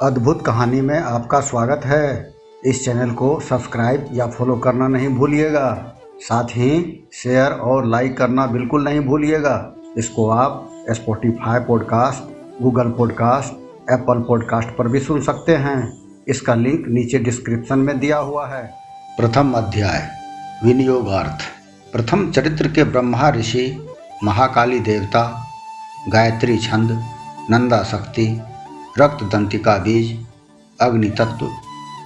अद्भुत कहानी में आपका स्वागत है। इस चैनल को सब्सक्राइब या फॉलो करना नहीं भूलिएगा। साथ ही शेयर और लाइक करना बिल्कुल नहीं भूलिएगा। इसको आप Spotify podcast, Google podcast, Apple podcast पर भी सुन सकते हैं। इसका लिंक नीचे डिस्क्रिप्शन में दिया हुआ है। प्रथम अध्याय विनियोगार्थ। प्रथम चरित्र के ब्रह्मा ऋषि, महाकाली देवता, गायत्री छंद, नंदा शक्ति, रक्त दंतिका बीज, अग्नि तत्व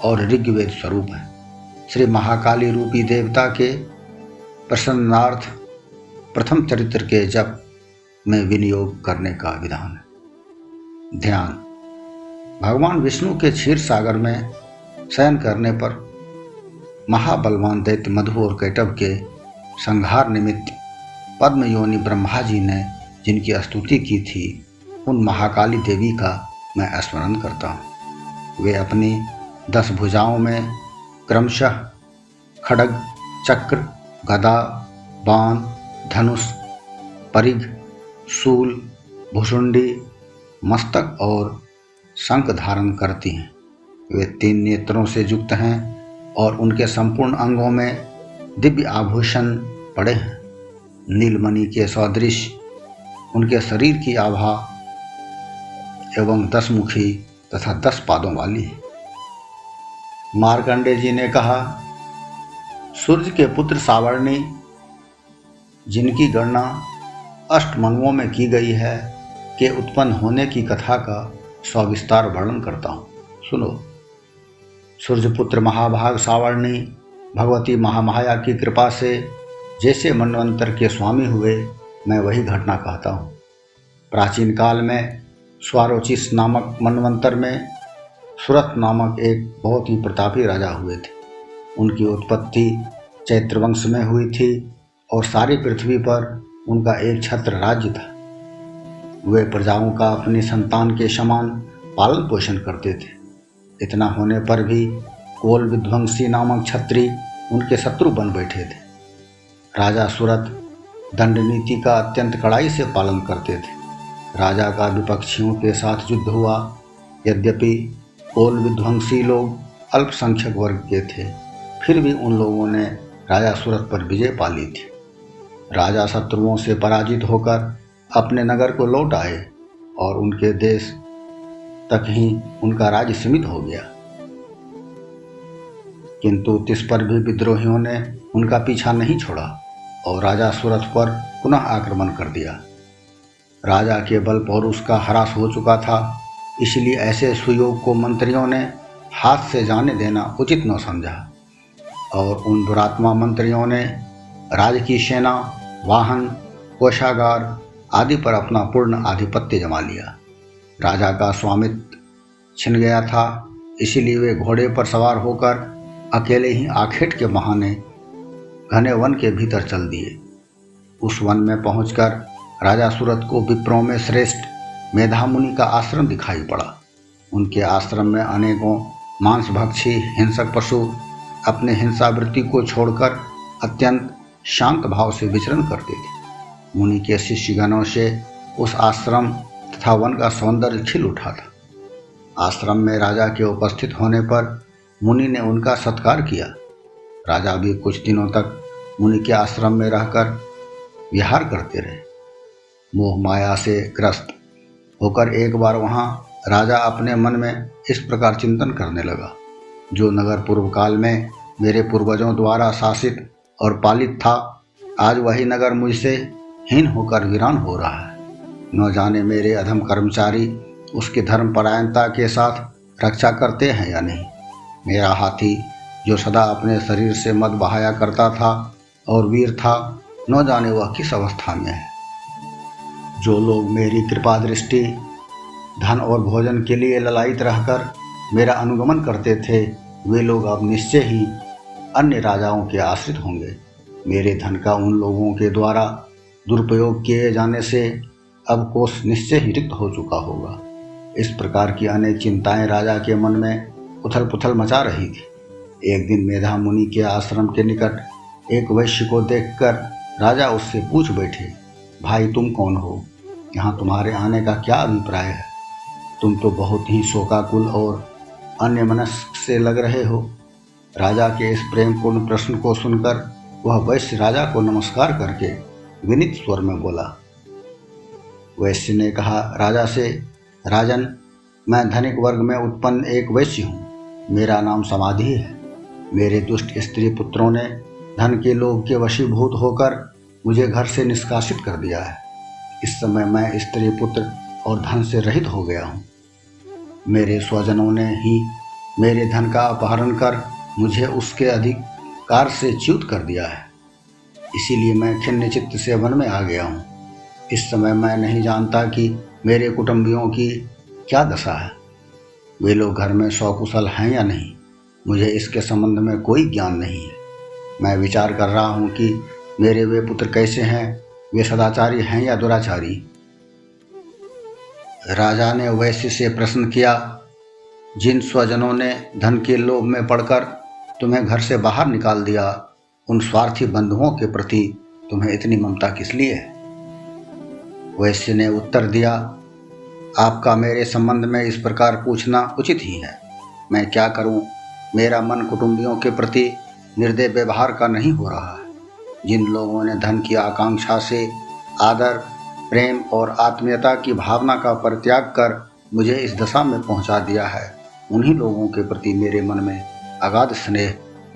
और ऋग्वेद स्वरूप है। श्री महाकाली रूपी देवता के प्रसन्नार्थ प्रथम चरित्र के जप में विनियोग करने का विधान है। ध्यान। भगवान विष्णु के क्षीर सागर में शयन करने पर महाबलवान दैत्य मधु और कैटभ के संहार निमित्त पद्म योनि ब्रह्मा जी ने जिनकी स्तुति की थी, उन महाकाली देवी का मैं स्मरण करता हूँ। वे अपनी 10 भुजाओं में क्रमशः खड्ग, चक्र, गदा, बाण, धनुष, परिघ, शूल, भुषुंडी, मस्तक और शंख धारण करती हैं। वे 3 नेत्रों से युक्त हैं और उनके संपूर्ण अंगों में दिव्य आभूषण पड़े हैं। नीलमणि के सदृश उनके शरीर की आभा एवं 10 मुखी तथा 10 पादों वाली है। मार्कंडेय जी ने कहा, सूर्य के पुत्र सावर्णी, जिनकी गणना 8 मनुओं में की गई है, के उत्पन्न होने की कथा का सविस्तार वर्णन करता हूँ, सुनो। सूर्यपुत्र महाभाग सावर्णी भगवती महामाया की कृपा से जैसे मनवंतर के स्वामी हुए, मैं वही घटना कहता हूँ। प्राचीन काल में स्वारोचिस नामक मनवंतर में सुरथ नामक एक बहुत ही प्रतापी राजा हुए थे। उनकी उत्पत्ति चैत्रवंश में हुई थी और सारी पृथ्वी पर उनका एक छत्र राज्य था। वे प्रजाओं का अपनी संतान के समान पालन पोषण करते थे। इतना होने पर भी कोल विध्वंसी नामक छत्री उनके शत्रु बन बैठे थे। राजा सुरथ दंड नीति का अत्यंत कड़ाई से पालन करते थे। राजा का विपक्षियों के साथ युद्ध हुआ। यद्यपि कोल विध्वंसी लोग अल्पसंख्यक वर्ग के थे, फिर भी उन लोगों ने राजा सुरथ पर विजय पा ली थी। राजा शत्रुओं से पराजित होकर अपने नगर को लौट आए और उनके देश तक ही उनका राज्य सीमित हो गया। किंतु तिस पर भी विद्रोहियों ने उनका पीछा नहीं छोड़ा और राजा सुरथ पर पुनः आक्रमण कर दिया। राजा के बल पौरुष का ह्रास हो चुका था, इसलिए ऐसे सुयोग को मंत्रियों ने हाथ से जाने देना उचित न समझा और उन दुरात्मा मंत्रियों ने राज्य की सेना, वाहन, कोषागार आदि पर अपना पूर्ण आधिपत्य जमा लिया। राजा का स्वामित्व छिन गया था, इसीलिए वे घोड़े पर सवार होकर अकेले ही आखेट के बहाने घने वन के भीतर चल दिए। उस वन में पहुंचकर राजा सुरथ को विप्रों में श्रेष्ठ मेधामुनि का आश्रम दिखाई पड़ा। उनके आश्रम में अनेकों मांसभक्षी हिंसक पशु अपने हिंसावृत्ति को छोड़कर अत्यंत शांत भाव से विचरण करते थे। मुनि के शिष्यगणों से उस आश्रम तथा वन का सौंदर्य खिल उठा था। आश्रम में राजा के उपस्थित होने पर मुनि ने उनका सत्कार किया। राजा भी कुछ दिनों तक मुनि के आश्रम में रहकर विहार करते रहे। मोह माया से ग्रस्त होकर एक बार वहाँ राजा अपने मन में इस प्रकार चिंतन करने लगा, जो नगर पूर्व काल में मेरे पूर्वजों द्वारा शासित और पालित था, आज वही नगर मुझसे हीन होकर वीरान हो रहा है। न जाने मेरे अधम कर्मचारी उसकी धर्मपरायणता के साथ रक्षा करते हैं या नहीं। मेरा हाथी, जो सदा अपने शरीर से मद बहाया करता था और वीर था, न जाने वह किस अवस्था में है। जो लोग मेरी कृपा दृष्टि, धन और भोजन के लिए ललायित रहकर मेरा अनुगमन करते थे, वे लोग अब निश्चय ही अन्य राजाओं के आश्रित होंगे। मेरे धन का उन लोगों के द्वारा दुरुपयोग किए जाने से अब कोष निश्चय ही रिक्त हो चुका होगा। इस प्रकार की अनेक चिंताएं राजा के मन में उथल पुथल मचा रही थी। एक दिन मेधा मुनि के आश्रम के निकट एक वैश्य को देखकर राजा उससे पूछ बैठे, भाई तुम कौन हो? यहाँ तुम्हारे आने का क्या अभिप्राय है? तुम तो बहुत ही शोकाकुल और अन्यमनस्क से लग रहे हो। राजा के इस प्रेमपूर्ण प्रश्न को सुनकर वह वैश्य राजा को नमस्कार करके विनीत स्वर में बोला। वैश्य ने कहा राजा से, राजन, मैं धनिक वर्ग में उत्पन्न एक वैश्य हूँ। मेरा नाम समाधि है। मेरे दुष्ट स्त्री पुत्रों ने धन के लोभ के वशीभूत होकर मुझे घर से निष्कासित कर दिया है। इस समय मैं स्त्री पुत्र और धन से रहित हो गया हूँ। मेरे स्वजनों ने ही मेरे धन का अपहरण कर मुझे उसके अधिकार से च्युत कर दिया है। इसीलिए मैं खिन्न चित्त से वन में आ गया हूँ। इस समय मैं नहीं जानता कि मेरे कुटुंबियों की क्या दशा है। वे लोग घर में सकुशल हैं या नहीं, मुझे इसके संबंध में कोई ज्ञान नहीं है। मैं विचार कर रहा हूँ कि मेरे वे पुत्र कैसे हैं, वे सदाचारी हैं या दुराचारी। राजा ने वैश्य से प्रश्न किया, जिन स्वजनों ने धन के लोभ में पड़कर तुम्हें घर से बाहर निकाल दिया, उन स्वार्थी बंधुओं के प्रति तुम्हें इतनी ममता किस लिए है? वैश्य ने उत्तर दिया, आपका मेरे संबंध में इस प्रकार पूछना उचित ही है। मैं क्या करूं, मेरा मन कुटुंबियों के प्रति निर्दय व्यवहार का नहीं हो रहा है। जिन लोगों ने धन की आकांक्षा से आदर, प्रेम और आत्मीयता की भावना का परित्याग कर मुझे इस दशा में पहुंचा दिया है, उन्हीं लोगों के प्रति मेरे मन में अगाध स्नेह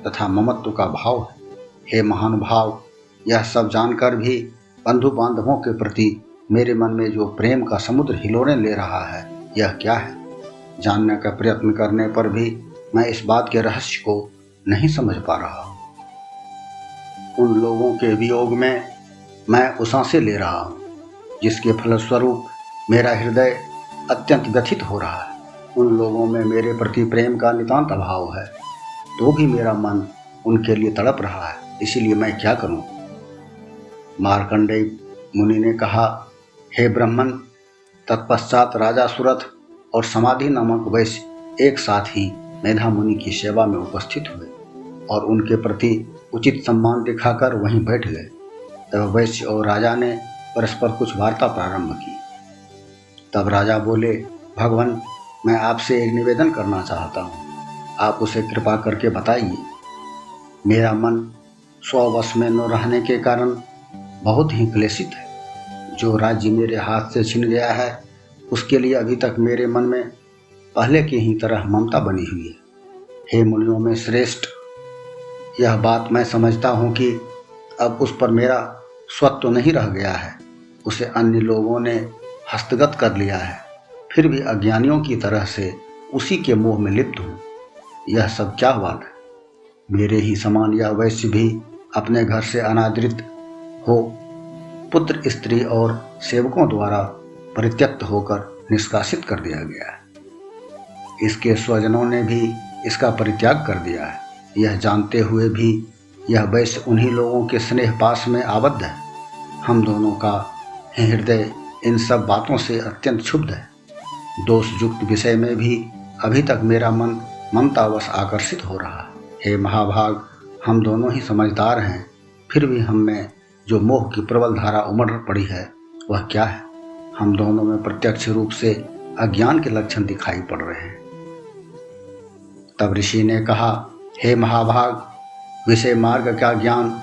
तथा ममत्व का भाव है। हे महानुभाव, यह सब जानकर भी बंधु बांधवों के प्रति मेरे मन में जो प्रेम का समुद्र हिलोरे ले रहा है, यह क्या है? जानने का प्रयत्न करने पर भी मैं इस बात के रहस्य को नहीं समझ पा रहा हूँ। उन लोगों के वियोग में मैं उसासे ले रहा हूँ, जिसके फलस्वरूप मेरा हृदय अत्यंत व्यथित हो रहा है। उन लोगों में मेरे प्रति प्रेम का नितांत अभाव है, तो भी मेरा मन उनके लिए तड़प रहा है। इसीलिए मैं क्या करूं? मार्कंडेय मुनि ने कहा, हे ब्राह्मण, तत्पश्चात राजा सुरथ और समाधि नामक वैश्य एक साथ ही मेधा मुनि की सेवा में उपस्थित हुए और उनके प्रति उचित सम्मान दिखाकर वहीं बैठ गए। तब वैश्य और राजा ने परस्पर कुछ वार्ता प्रारंभ की। तब राजा बोले, भगवान, मैं आपसे एक निवेदन करना चाहता हूँ, आप उसे कृपा करके बताइए। मेरा मन स्ववश में न रहने के कारण बहुत ही क्लेशित है। जो राज्य मेरे हाथ से छिन गया है, उसके लिए अभी तक मेरे मन में पहले की ही तरह ममता बनी हुई है। हे मुनियों में श्रेष्ठ, यह बात मैं समझता हूँ कि अब उस पर मेरा स्वत्व नहीं रह गया है, उसे अन्य लोगों ने हस्तगत कर लिया है। फिर भी अज्ञानियों की तरह से उसी के मोह में लिप्त हूँ। यह सब क्या बात है? मेरे ही समान यह वैश्य भी अपने घर से अनादृत हो पुत्र, स्त्री और सेवकों द्वारा परित्यक्त होकर निष्कासित कर दिया गया है। इसके स्वजनों ने भी इसका परित्याग कर दिया है। यह जानते हुए भी यह वैश्य उन्हीं लोगों के स्नेह पास में आबद्ध है। हम दोनों का हृदय इन सब बातों से अत्यंत क्षुब्ध है। दोषयुक्त विषय में भी अभी तक मेरा मन ममतावश आकर्षित हो रहा है। हे महाभाग, हम दोनों ही समझदार हैं, फिर भी हम में जो मोह की प्रबल धारा उमड़ पड़ी है, वह क्या है? हम दोनों में प्रत्यक्ष रूप से अज्ञान के लक्षण दिखाई पड़ रहे हैं। तब ऋषि ने कहा, हे महाभाग, विषय मार्ग का ज्ञान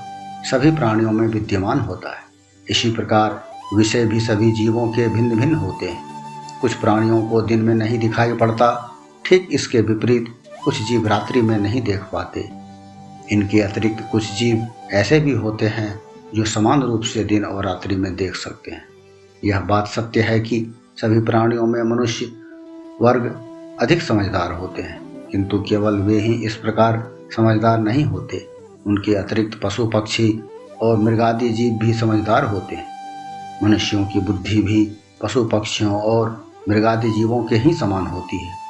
सभी प्राणियों में विद्यमान होता है। इसी प्रकार विषय भी सभी जीवों के भिन्न भिन्न होते हैं। कुछ प्राणियों को दिन में नहीं दिखाई पड़ता, ठीक इसके विपरीत कुछ जीव रात्रि में नहीं देख पाते। इनके अतिरिक्त कुछ जीव ऐसे भी होते हैं जो समान रूप से दिन और रात्रि में देख सकते हैं। यह बात सत्य है कि सभी प्राणियों में मनुष्य वर्ग अधिक समझदार होते हैं, किंतु केवल वे ही इस प्रकार समझदार नहीं होते। उनके अतिरिक्त पशु, पक्षी और मृगादि जीव भी समझदार होते हैं। मनुष्यों की बुद्धि भी पशु पक्षियों और मृगादि जीवों के ही समान होती है।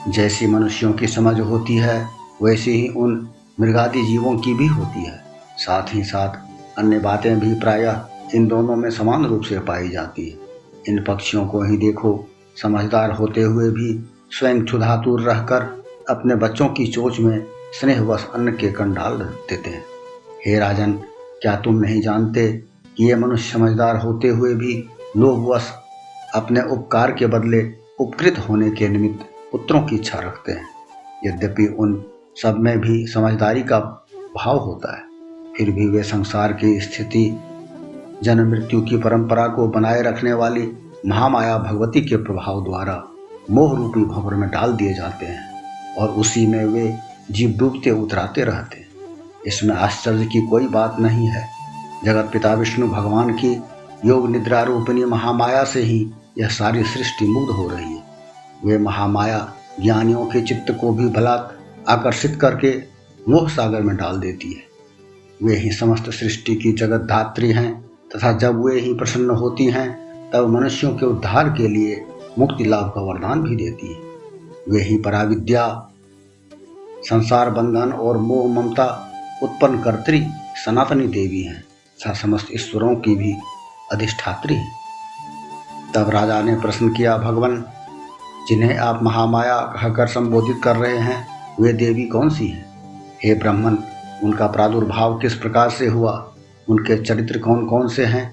जैसी मनुष्यों की समझ होती है, वैसी ही उन मृगादि जीवों की भी होती है। साथ ही साथ अन्य बातें भी प्रायः इन दोनों में समान रूप से पाई जाती है। इन पक्षियों को ही देखो, समझदार होते हुए भी स्वयं क्षुधातुर रहकर अपने बच्चों की चोंच में स्नेहवश अन्न के कण डाल देते हैं। हे राजन, क्या तुम नहीं जानते कि ये मनुष्य समझदार होते हुए भी लोभवश अपने उपकार के बदले उपकृत होने के निमित्त पुत्रों की इच्छा रखते हैं। यद्यपि उन सब में भी समझदारी का भाव होता है, फिर भी वे संसार की स्थिति जन्म मृत्यु की परंपरा को बनाए रखने वाली महामाया भगवती के प्रभाव द्वारा मोह रूपी भंवर में डाल दिए जाते हैं और उसी में वे जीव डूबते उतराते रहते हैं। इसमें आश्चर्य की कोई बात नहीं है। जगत पिता विष्णु भगवान की योग निद्रा रूपिणी महामाया से ही यह सारी सृष्टि मुग्ध हो रही है। वे महामाया ज्ञानियों के चित्त को भी बलात् आकर्षित करके मोह सागर में डाल देती है। वे ही समस्त सृष्टि की जगत धात्री हैं तथा जब वे ही प्रसन्न होती हैं तब मनुष्यों के उद्धार के लिए मुक्ति लाभ का वरदान भी देती है। वे ही पराविद्या, संसार बंधन और मोह ममता उत्पन्न कर्त्री सनातनी देवी हैं तथा समस्त ईश्वरों की भी अधिष्ठात्री हैं। तब राजा ने प्रश्न किया, भगवान, जिन्हें आप महामाया कहकर संबोधित कर रहे हैं वे देवी कौन सी हैं? हे ब्राह्मण, उनका प्रादुर्भाव किस प्रकार से हुआ? उनके चरित्र कौन कौन से हैं?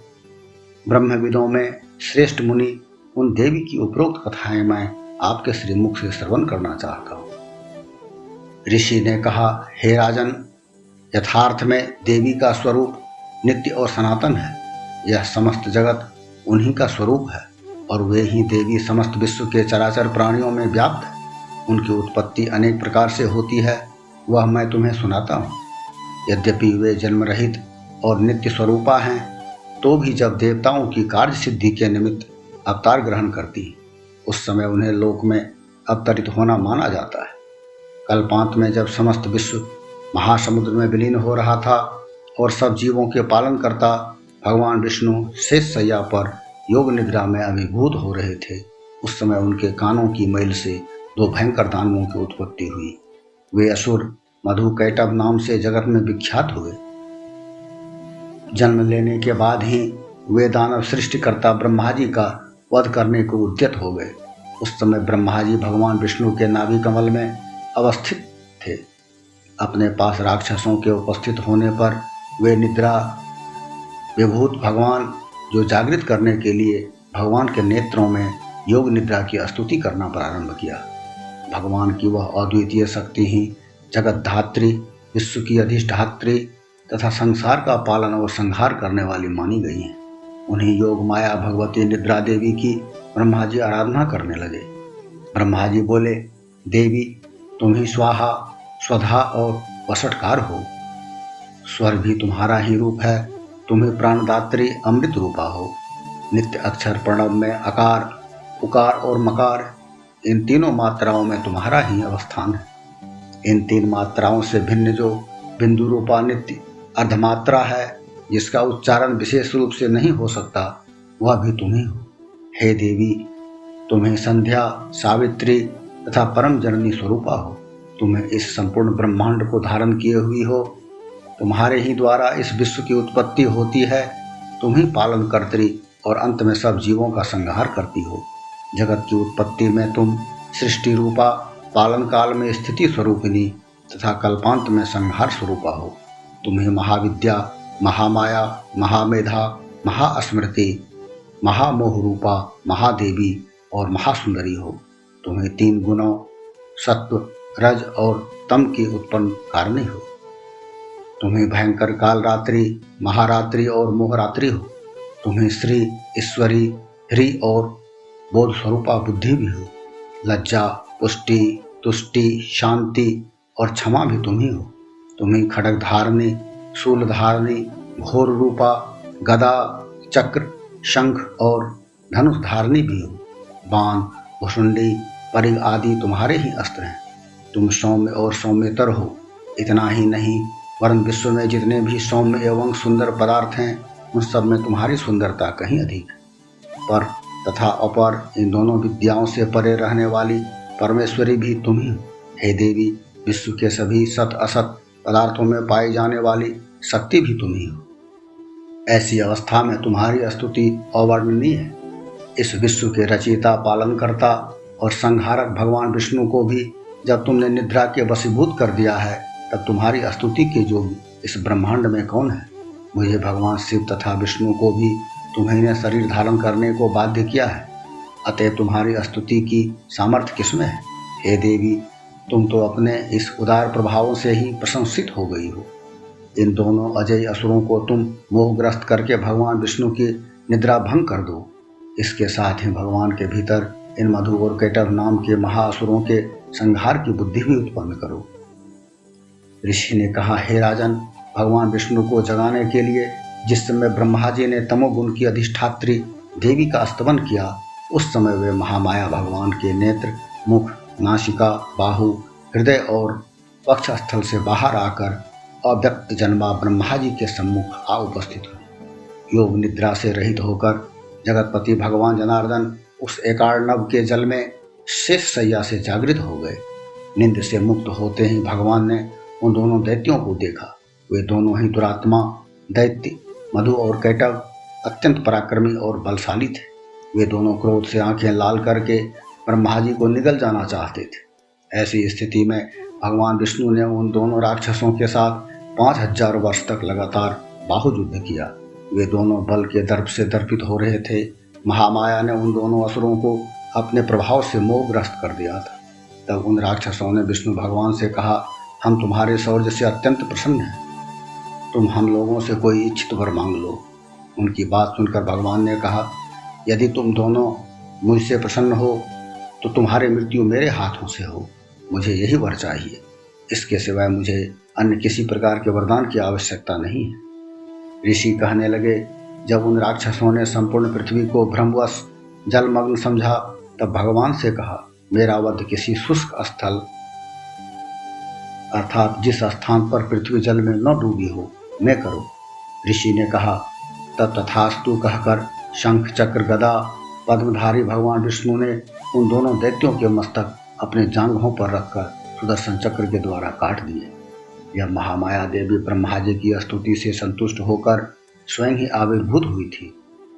ब्रह्मविदों में श्रेष्ठ मुनि उन देवी की उपरोक्त कथाएं मैं आपके श्रीमुख से श्रवण करना चाहता हूँ। ऋषि ने कहा, हे राजन, यथार्थ में देवी का स्वरूप नित्य और सनातन है। यह समस्त जगत उन्हीं का स्वरूप है और वे ही देवी समस्त विश्व के चराचर प्राणियों में व्याप्त है। उनकी उत्पत्ति अनेक प्रकार से होती है, वह मैं तुम्हें सुनाता हूँ। यद्यपि वे जन्म रहित और नित्य स्वरूपा हैं, तो भी जब देवताओं की कार्य सिद्धि के निमित्त अवतार ग्रहण करती, उस समय उन्हें लोक में अवतरित होना माना जाता है। कल्पांत में जब समस्त विश्व महासमुद्र में विलीन हो रहा था और सब जीवों के पालन करता भगवान विष्णु शेष शैया पर योग निद्रा में अभिभूत हो रहे थे, उस समय उनके कानों की मैल से दो भयंकर दानवों की उत्पत्ति हुई। वे असुर मधुकैटभ नाम से जगत में विख्यात हुए। जन्म लेने के बाद ही वे दानव सृष्टिकर्ता ब्रह्मा जी का वध करने को उद्यत हो गए। उस समय ब्रह्मा जी भगवान विष्णु के नाभि कमल में अवस्थित थे। अपने पास राक्षसों के उपस्थित होने पर वे निद्रा विभूत भगवान जो जागृत करने के लिए भगवान के नेत्रों में योग निद्रा की स्तुति करना प्रारंभ किया। भगवान की वह अद्वितीय शक्ति ही जगत धात्री, विश्व की अधिष्ठात्री तथा संसार का पालन और संहार करने वाली मानी गई हैं। उन्हीं योग माया भगवती निद्रा देवी की ब्रह्मा जी आराधना करने लगे। ब्रह्मा जी बोले, देवी, तुम ही स्वाहा, स्वधा और वसटकार हो। स्वर भी तुम्हारा ही रूप है। तुम ही प्राणदात्री अमृत रूपा हो। नित्य अक्षर प्रणव में अकार, उकार और मकार, इन तीनों मात्राओं में तुम्हारा ही अवस्थान है। इन तीन मात्राओं से भिन्न जो बिंदु रूपा नित्य अर्धमात्रा है, जिसका उच्चारण विशेष रूप से नहीं हो सकता, वह भी तुम ही हो। हे देवी, तुम्हें संध्या, सावित्री तथा परम जननी स्वरूपा हो। तुम्हें इस संपूर्ण ब्रह्मांड को धारण किए हुई हो। तुम्हारे ही द्वारा इस विश्व की उत्पत्ति होती है। तुम ही पालन करती और अंत में सब जीवों का संहार करती हो। जगत की उत्पत्ति में तुम सृष्टि रूपा, पालन काल में स्थिति स्वरूपिणी तथा कल्पांत में संहार स्वरूपा हो। तुम्हें महाविद्या, महामाया, महामेधा, महास्मृति, महामोह रूपा, महादेवी और महासुंदरी हो। तुम्हें तीन गुणों सत्व, रज और तम की उत्पन्न कारिणी हो। तुम्हें भयंकर काल रात्रि, महारात्रि और मोहरात्रि हो। तुम्हें श्री, ईश्वरी, ह्री और बोध स्वरूपा बुद्धि भी हो। लज्जा, पुष्टि, तुष्टि, शांति और क्षमा भी तुम ही हो। तुम्हें खड्ग धारणी, शूल धारणी, घोर रूपा, गदा, चक्र, शंख और धनुष धारणी भी हो। बाण, भुषुंडी, परिग आदि तुम्हारे ही अस्त्र हैं। तुम सौम्य और सौम्यतर हो। इतना ही नहीं, वरन विश्व में जितने भी सौम्य एवं सुंदर पदार्थ हैं, उन सब में तुम्हारी सुंदरता कहीं अधिक है। पर तथा अपर, इन दोनों विद्याओं से परे रहने वाली परमेश्वरी भी तुम ही हो। हे देवी, विश्व के सभी सत असत पदार्थों में पाई जाने वाली शक्ति भी तुम ही हो। ऐसी अवस्था में तुम्हारी स्तुति अवर्णनीय है। इस विश्व के रचयिता, पालनकर्ता और संहारक भगवान विष्णु को भी जब तुमने निद्रा के वशीभूत कर दिया है, तब तुम्हारी स्तुति के योग्य इस ब्रह्मांड में कौन है? मुझे भगवान शिव तथा विष्णु को भी तुम्हें शरीर धारण करने को बाध्य किया है। अतः तुम्हारी स्तुति की सामर्थ्य किसमें है? हे देवी, तुम तो अपने इस उदार प्रभावों से ही प्रशंसित हो गई हो। इन दोनों अजय असुरों को तुम मोहग्रस्त करके भगवान विष्णु की निद्रा भंग कर दो। इसके साथ ही भगवान के भीतर इन मधु और कैटव नाम के महाअसुरों के संहार की बुद्धि भी उत्पन्न करो। ऋषि ने कहा, हे राजन, भगवान विष्णु को जगाने के लिए जिस समय ब्रह्मा जी ने तमोगुण की अधिष्ठात्री देवी का स्तवन किया, उस समय वे महामाया भगवान के नेत्र, मुख, नासिका, बाहु, हृदय और वक्षस्थल से बाहर आकर अव्यक्त जन्मा ब्रह्मा जी के सम्मुख आ उपस्थित हुई। योग निद्रा से रहित होकर जगतपति भगवान जनार्दन उस एकार्णव के जल में शेष शैया से जागृत हो गए। नींद से मुक्त होते ही भगवान ने उन दोनों दैत्यों को देखा। वे दोनों ही दुरात्मा दैत्य मधु और कैटव अत्यंत पराक्रमी और बलशाली थे। वे दोनों क्रोध से आंखें लाल करके ब्रह्मा जी को निगल जाना चाहते थे। ऐसी स्थिति में भगवान विष्णु ने उन दोनों राक्षसों के साथ 5000 वर्ष तक लगातार बाहुयुद्ध किया। वे दोनों बल के दर्प से दर्पित हो रहे थे। महामाया ने उन दोनों असुरों को अपने प्रभाव से मोहग्रस्त कर दिया था। तब उन राक्षसों ने विष्णु भगवान से कहा, हम तुम्हारे शौर्य से अत्यंत प्रसन्न हैं। तुम हम लोगों से कोई इच्छित वर मांग लो। उनकी बात सुनकर भगवान ने कहा, यदि तुम दोनों मुझसे प्रसन्न हो तो तुम्हारी मृत्यु मेरे हाथों से हो। मुझे यही वर चाहिए। इसके सिवाय मुझे अन्य किसी प्रकार के वरदान की आवश्यकता नहीं है। ऋषि कहने लगे, जब उन राक्षसों ने संपूर्ण पृथ्वी को भ्रमवश जलमग्न समझा, तब भगवान से कहा, मेरा वध किसी शुष्क स्थल अर्थात जिस स्थान पर पृथ्वी जल में न डूबी हो में करो। ऋषि ने कहा, तब तथास्तु कहकर शंख चक्र गदा पद्मधारी भगवान विष्णु ने उन दोनों दैत्यों के मस्तक अपने जांघों पर रखकर सुदर्शन चक्र के द्वारा काट दिए। यह महामाया देवी ब्रह्मा जी की स्तुति से संतुष्ट होकर स्वयं ही आविर्भूत हुई थी।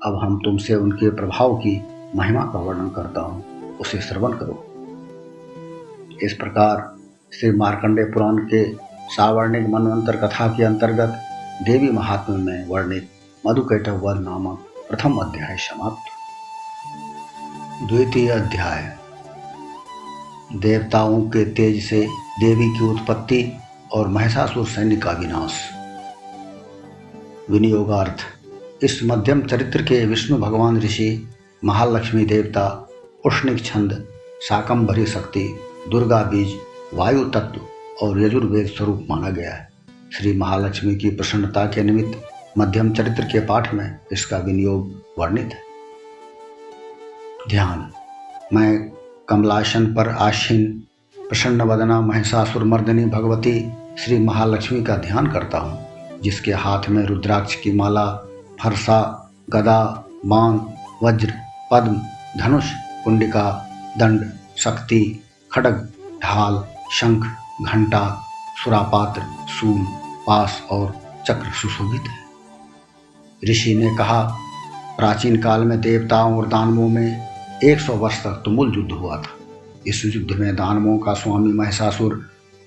अब हम तुमसे उनके प्रभाव की महिमा का वर्णन करता हूँ, उसे श्रवण करो। इस प्रकार श्री मार्कंडेय पुराण के सावर्णिक मनवंतर कथा के अंतर्गत देवी महात्म्य में वर्णित मधुकैटभ वध नामक प्रथम अध्याय समाप्त। द्वितीय अध्याय, देवताओं के तेज से देवी की उत्पत्ति और महिषासुर सैन्य का विनाश। विनियोगार्थ, इस मध्यम चरित्र के विष्णु भगवान ऋषि, महालक्ष्मी देवता, उष्णिक छंद, शाकंभरी शक्ति, दुर्गा बीज, वायु तत्व और यजुर्वेद स्वरूप माना गया है। श्री महालक्ष्मी की प्रसन्नता के निमित्त मध्यम चरित्र के पाठ में इसका विनियोग वर्णित है। ध्यान, मैं कमलासन पर आसीन प्रसन्न वदना महिषासुर मर्दिनी भगवती श्री महालक्ष्मी का ध्यान करता हूँ, जिसके हाथ में रुद्राक्ष की माला, फरसा, गदा, बाण, वज्र, पद्म, धनुष, कुंडिका, दंड, शक्ति, खड्ग, ढाल, शंख, घंटा, सुरापात्र, शूल, पास और चक्र सुशोभित है। ऋषि ने कहा, प्राचीन काल में देवताओं और दानवों में 100 वर्ष तक तुमुल युद्ध हुआ था। इस युद्ध में दानवों का स्वामी महिषासुर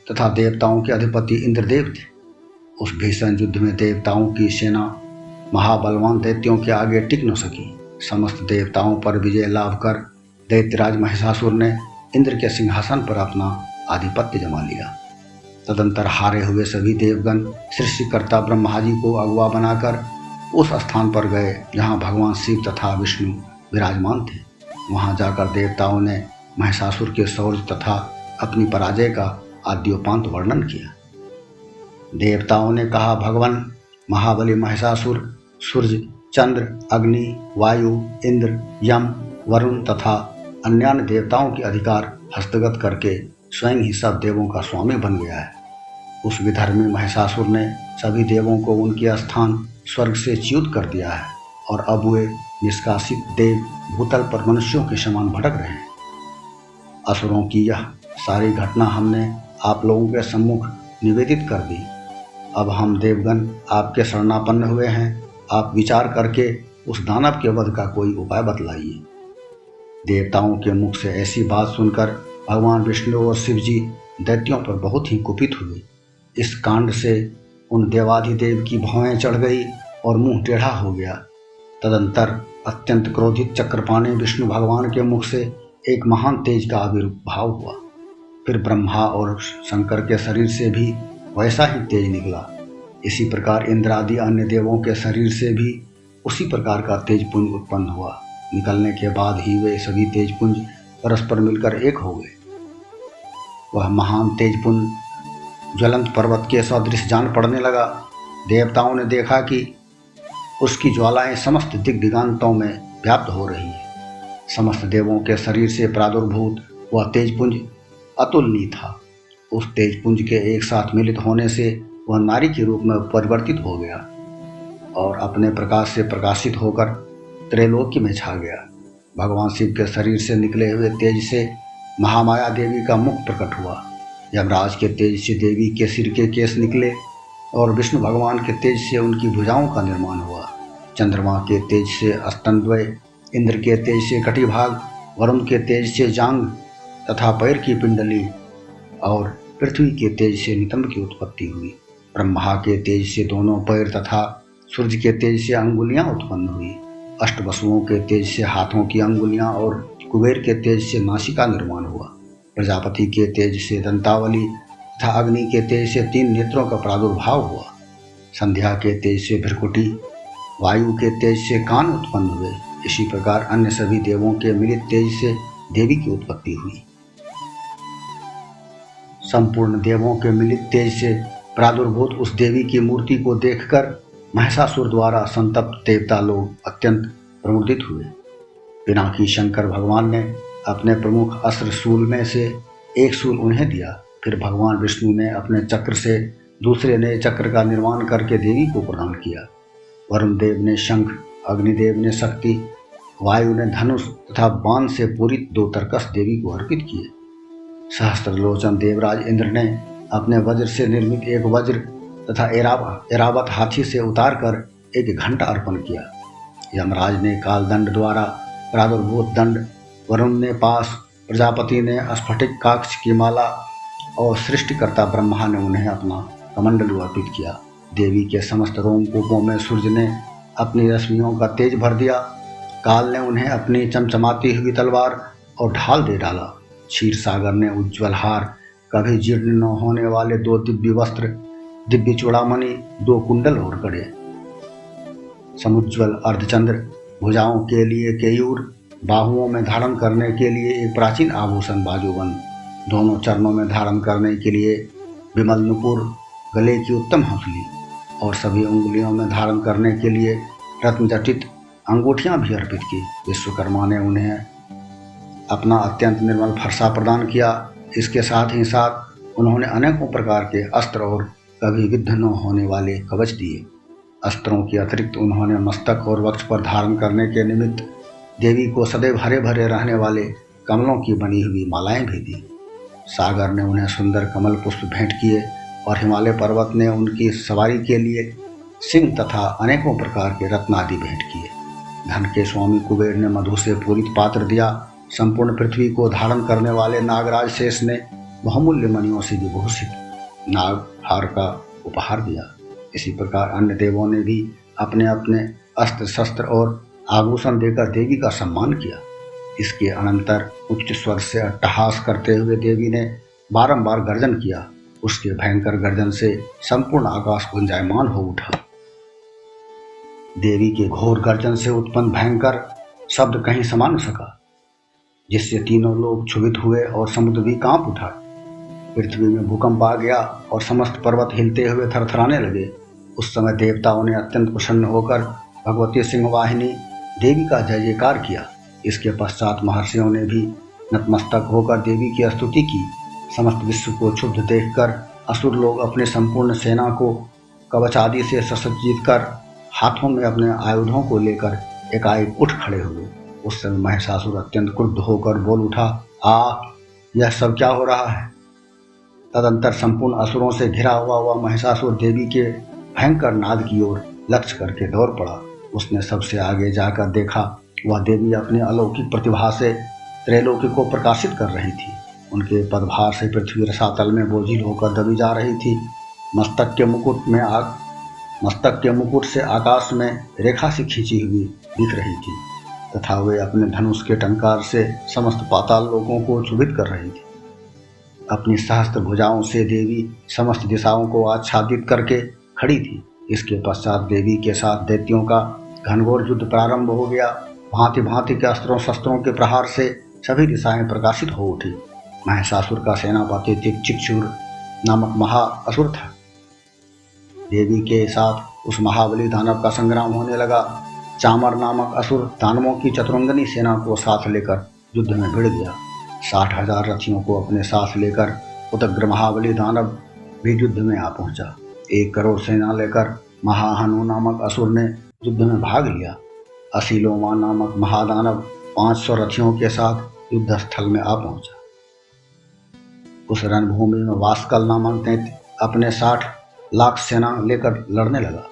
तथा देवताओं के अधिपति इंद्रदेव थे। उस भीषण युद्ध में देवताओं की सेना महाबलवान दैत्यों के आगे टिक न सकी। समस्त देवताओं पर विजय लाभ कर दैत्यराज महिषासुर ने इंद्र के सिंहासन पर अपना आधिपत्य जमा लिया। तदंतर हारे हुए सभी देवगण सृष्टिकर्ता ब्रह्मा जी को अगुआ बनाकर उस स्थान पर गए जहाँ भगवान शिव तथा विष्णु विराजमान थे। वहाँ जाकर देवताओं ने महिषासुर के शौर्य तथा अपनी पराजय का आद्योपांत वर्णन किया। देवताओं ने कहा, भगवान महाबली महिषासुर सूर्य, चंद्र, अग्नि, वायु, इंद्र, यम, वरुण तथा अन्य देवताओं के अधिकार हस्तगत करके स्वयं ही सब देवों का स्वामी बन गया है। उस विधर्मी महिषासुर ने सभी देवों को उनके स्थान स्वर्ग से च्युत कर दिया है और अब वे निष्कासित देव भूतल पर मनुष्यों के समान भटक रहे हैं। असुरों की यह सारी घटना हमने आप लोगों के सम्मुख निवेदित कर दी। अब हम देवगण आपके शरणापन्न हुए हैं। आप विचार करके उस दानव के वध का कोई उपाय बतलाइए। देवताओं के मुख से ऐसी बात सुनकर भगवान विष्णु और शिव जी दैत्यों पर बहुत ही कुपित हुए। इस कांड से उन देवाधिदेव की भौहें चढ़ गई और मुंह टेढ़ा हो गया। तदंतर अत्यंत क्रोधित चक्रपाणी विष्णु भगवान के मुख से एक महान तेज का आविर्भाव हुआ। फिर ब्रह्मा और शंकर के शरीर से भी वैसा ही तेज निकला। इसी प्रकार इंद्र आदि अन्य देवों के शरीर से भी उसी प्रकार का तेज पुंज उत्पन्न हुआ। निकलने के बाद ही वे सभी तेज पुंज परस्पर मिलकर एक हो गए। वह महान तेज पुंज ज्वलंत पर्वत के सदृश जान पड़ने लगा। देवताओं ने देखा कि उसकी ज्वालाएं समस्त दिग्दिगांतों में व्याप्त हो रही है। समस्त देवों के शरीर से प्रादुर्भूत वह तेजपुंज अतुलनीय था। उस तेजपुंज के एक साथ मिलित होने से वह नारी के रूप में परिवर्तित हो गया और अपने प्रकाश से प्रकाशित होकर त्रैलोक्य में छा गया। भगवान शिव के शरीर से निकले हुए तेज से महामाया देवी का मुख प्रकट हुआ। यमराज के तेज से देवी के सिर के केस निकले और विष्णु भगवान के तेज से उनकी भुजाओं का निर्माण हुआ। चंद्रमा के तेज से स्तनद्वय, इंद्र के तेज से कटिभाग, वरुण के तेज से जांघ तथा पैर की पिंडली और पृथ्वी के तेज से नितंब की उत्पत्ति हुई। ब्रह्मा के तेज से दोनों पैर तथा सूर्य के तेज से अंगुलियां उत्पन्न हुई। अष्टवसुओं के तेज से हाथों की अंगुलियां और कुबेर के तेज से नासिका निर्माण हुआ। प्रजापति के तेज से दंतावली तथा अग्नि के तेज से 3 नेत्रों का प्रादुर्भाव हुआ। संध्या के तेज से भ्रकुटी, वायु के तेज से कान उत्पन्न हुए। इसी प्रकार अन्य सभी देवों के मिलित तेज से देवी की उत्पत्ति हुई। संपूर्ण देवों के मिलित तेज से प्रादुर्भूत उस देवी की मूर्ति को देखकर महिषासुर द्वारा संतप्त देवता लोग अत्यंत प्रमुदित हुए। पिनाकी शंकर भगवान ने अपने प्रमुख अस्त्र शूल में से एक शूल उन्हें दिया। फिर भगवान विष्णु ने अपने चक्र से दूसरे नए चक्र का निर्माण करके देवी को प्रदान किया। वरुण देव ने शंख, अग्निदेव ने शक्ति, वायु ने धनुष तथा बाण से पूरित 2 तरकस देवी को अर्पित किए। सहस्त्रलोचन देवराज इंद्र ने अपने वज्र से निर्मित एक वज्र तथा एरावत हाथी से उतारकर एक घंटा अर्पण किया। यमराज ने कालदंड द्वारा प्रादुर्भूत दंड, वरुण ने पास, प्रजापति ने स्फटिक काक्ष की माला और सृष्टिकर्ता ब्रह्मा ने उन्हें अपना कमंडलू अर्पित किया। देवी के समस्त रोमकूपों में सूर्य ने अपनी रश्मियों का तेज भर दिया। काल ने उन्हें अपनी चमचमाती हुई तलवार और ढाल दे डाला। क्षीर सागर ने उज्ज्वल हार, कभी जीर्ण न होने वाले 2 दिव्य वस्त्र, दिव्य चूड़ामणि, 2 कुंडल और कड़े, समुज्ज्वल अर्धचंद्र, भुजाओं के लिए केयूर, बाहुओं में धारण करने के लिए एक प्राचीन आभूषण बाजूबंद, दोनों चरणों में धारण करने के लिए विमल नुपुर, गले की उत्तम हंसली और सभी उंगलियों में धारण करने के लिए रत्नजटित अंगूठियां भी अर्पित की। विश्वकर्मा ने उन्हें अपना अत्यंत निर्मल फरसा प्रदान किया। इसके साथ ही साथ उन्होंने अनेकों प्रकार के अस्त्र और कभी विद्ध न होने वाले कवच दिए। अस्त्रों के अतिरिक्त उन्होंने मस्तक और वक्ष पर धारण करने के निमित्त देवी को सदैव हरे भरे रहने वाले कमलों की बनी हुई मालाएं भी दी। सागर ने उन्हें सुंदर कमल पुष्प भेंट किए और हिमालय पर्वत ने उनकी सवारी के लिए सिंह तथा अनेकों प्रकार के रत्न आदि भेंट किए। धन के स्वामी कुबेर ने मधु से पूरित पात्र दिया। संपूर्ण पृथ्वी को धारण करने वाले नागराज शेष ने बहुमूल्य मणियों से विभूषित नाग हार का उपहार दिया। इसी प्रकार अन्य देवों ने भी अपने अपने अस्त्र शस्त्र और आभूषण देकर देवी का सम्मान किया। इसके अनंतर उच्च स्वर से अट्टहास करते हुए देवी ने बारंबार गर्जन किया। उसके भयंकर गर्जन से संपूर्ण आकाश गुंजायमान हो उठा। देवी के घोर गर्जन से उत्पन्न भयंकर शब्द कहीं समा न सका, जिससे तीनों लोग क्षुभित हुए और समुद्र भी कांप उठा। पृथ्वी में भूकंप आ गया और समस्त पर्वत हिलते हुए थरथराने लगे। उस समय देवताओं ने अत्यंत प्रसन्न होकर भगवती सिंहवाहिनी देवी का जय जयकार किया। इसके पश्चात महर्षियों ने भी नतमस्तक होकर देवी की स्तुति की। समस्त विश्व को क्षुब्ध देखकर असुर लोग अपने संपूर्ण सेना को कवच आदि से सुसज्जित कर हाथों में अपने आयुधों को लेकर एकाएक उठ खड़े हुए। उस समय महिषासुर अत्यंत क्रुद्ध होकर बोल उठा, यह सब क्या हो रहा है? तदंतर संपूर्ण असुरों से घिरा हुआ महिषासुर देवी के भयंकर नाद की ओर लक्ष्य करके दौड़ पड़ा। उसने सबसे आगे जाकर देखा, वह देवी अपनी अलौकिक प्रतिभा से त्रैलोक्य को प्रकाशित कर रही थी। उनके पदभार से पृथ्वी रसातल में बोझिल होकर दबी जा रही थी। मस्तक के मुकुट में आग मस्तक के मुकुट से आकाश में रेखा से खींची हुई दिख रही थी तथा वे अपने धनुष के टंकार से समस्त पाताल लोगों को क्षुभित कर रही थी। अपनी सहस्त्र भुजाओं से देवी समस्त दिशाओं को आच्छादित करके खड़ी थी। इसके पश्चात देवी के साथ दैत्यों का घनघोर युद्ध प्रारंभ हो गया। भांति भांति के अस्त्रों शस्त्रों के प्रहार से सभी दिशाएं प्रकाशित हो उठी। महिषासुर का सेनापति चिक्षुर नामक महा असुर था। देवी के साथ उस महाबली दानव का संग्राम होने लगा। चामर नामक असुर दानवों की चतुरंगनी सेना को साथ लेकर युद्ध में भिड़ गया। 60,000 रथियों को अपने साथ लेकर उदग्र महाबली दानव भी युद्ध में आ पहुंचा। 1 करोड़ सेना लेकर महाहनु नामक असुर ने युद्ध में भाग लिया। असीलोमा नामक महादानव 500 रथियों के साथ युद्ध स्थल में आ पहुंचा। उस रणभूमि में वास्कल नामक दैत्य अपने 60 लाख सेना लेकर लड़ने लगा।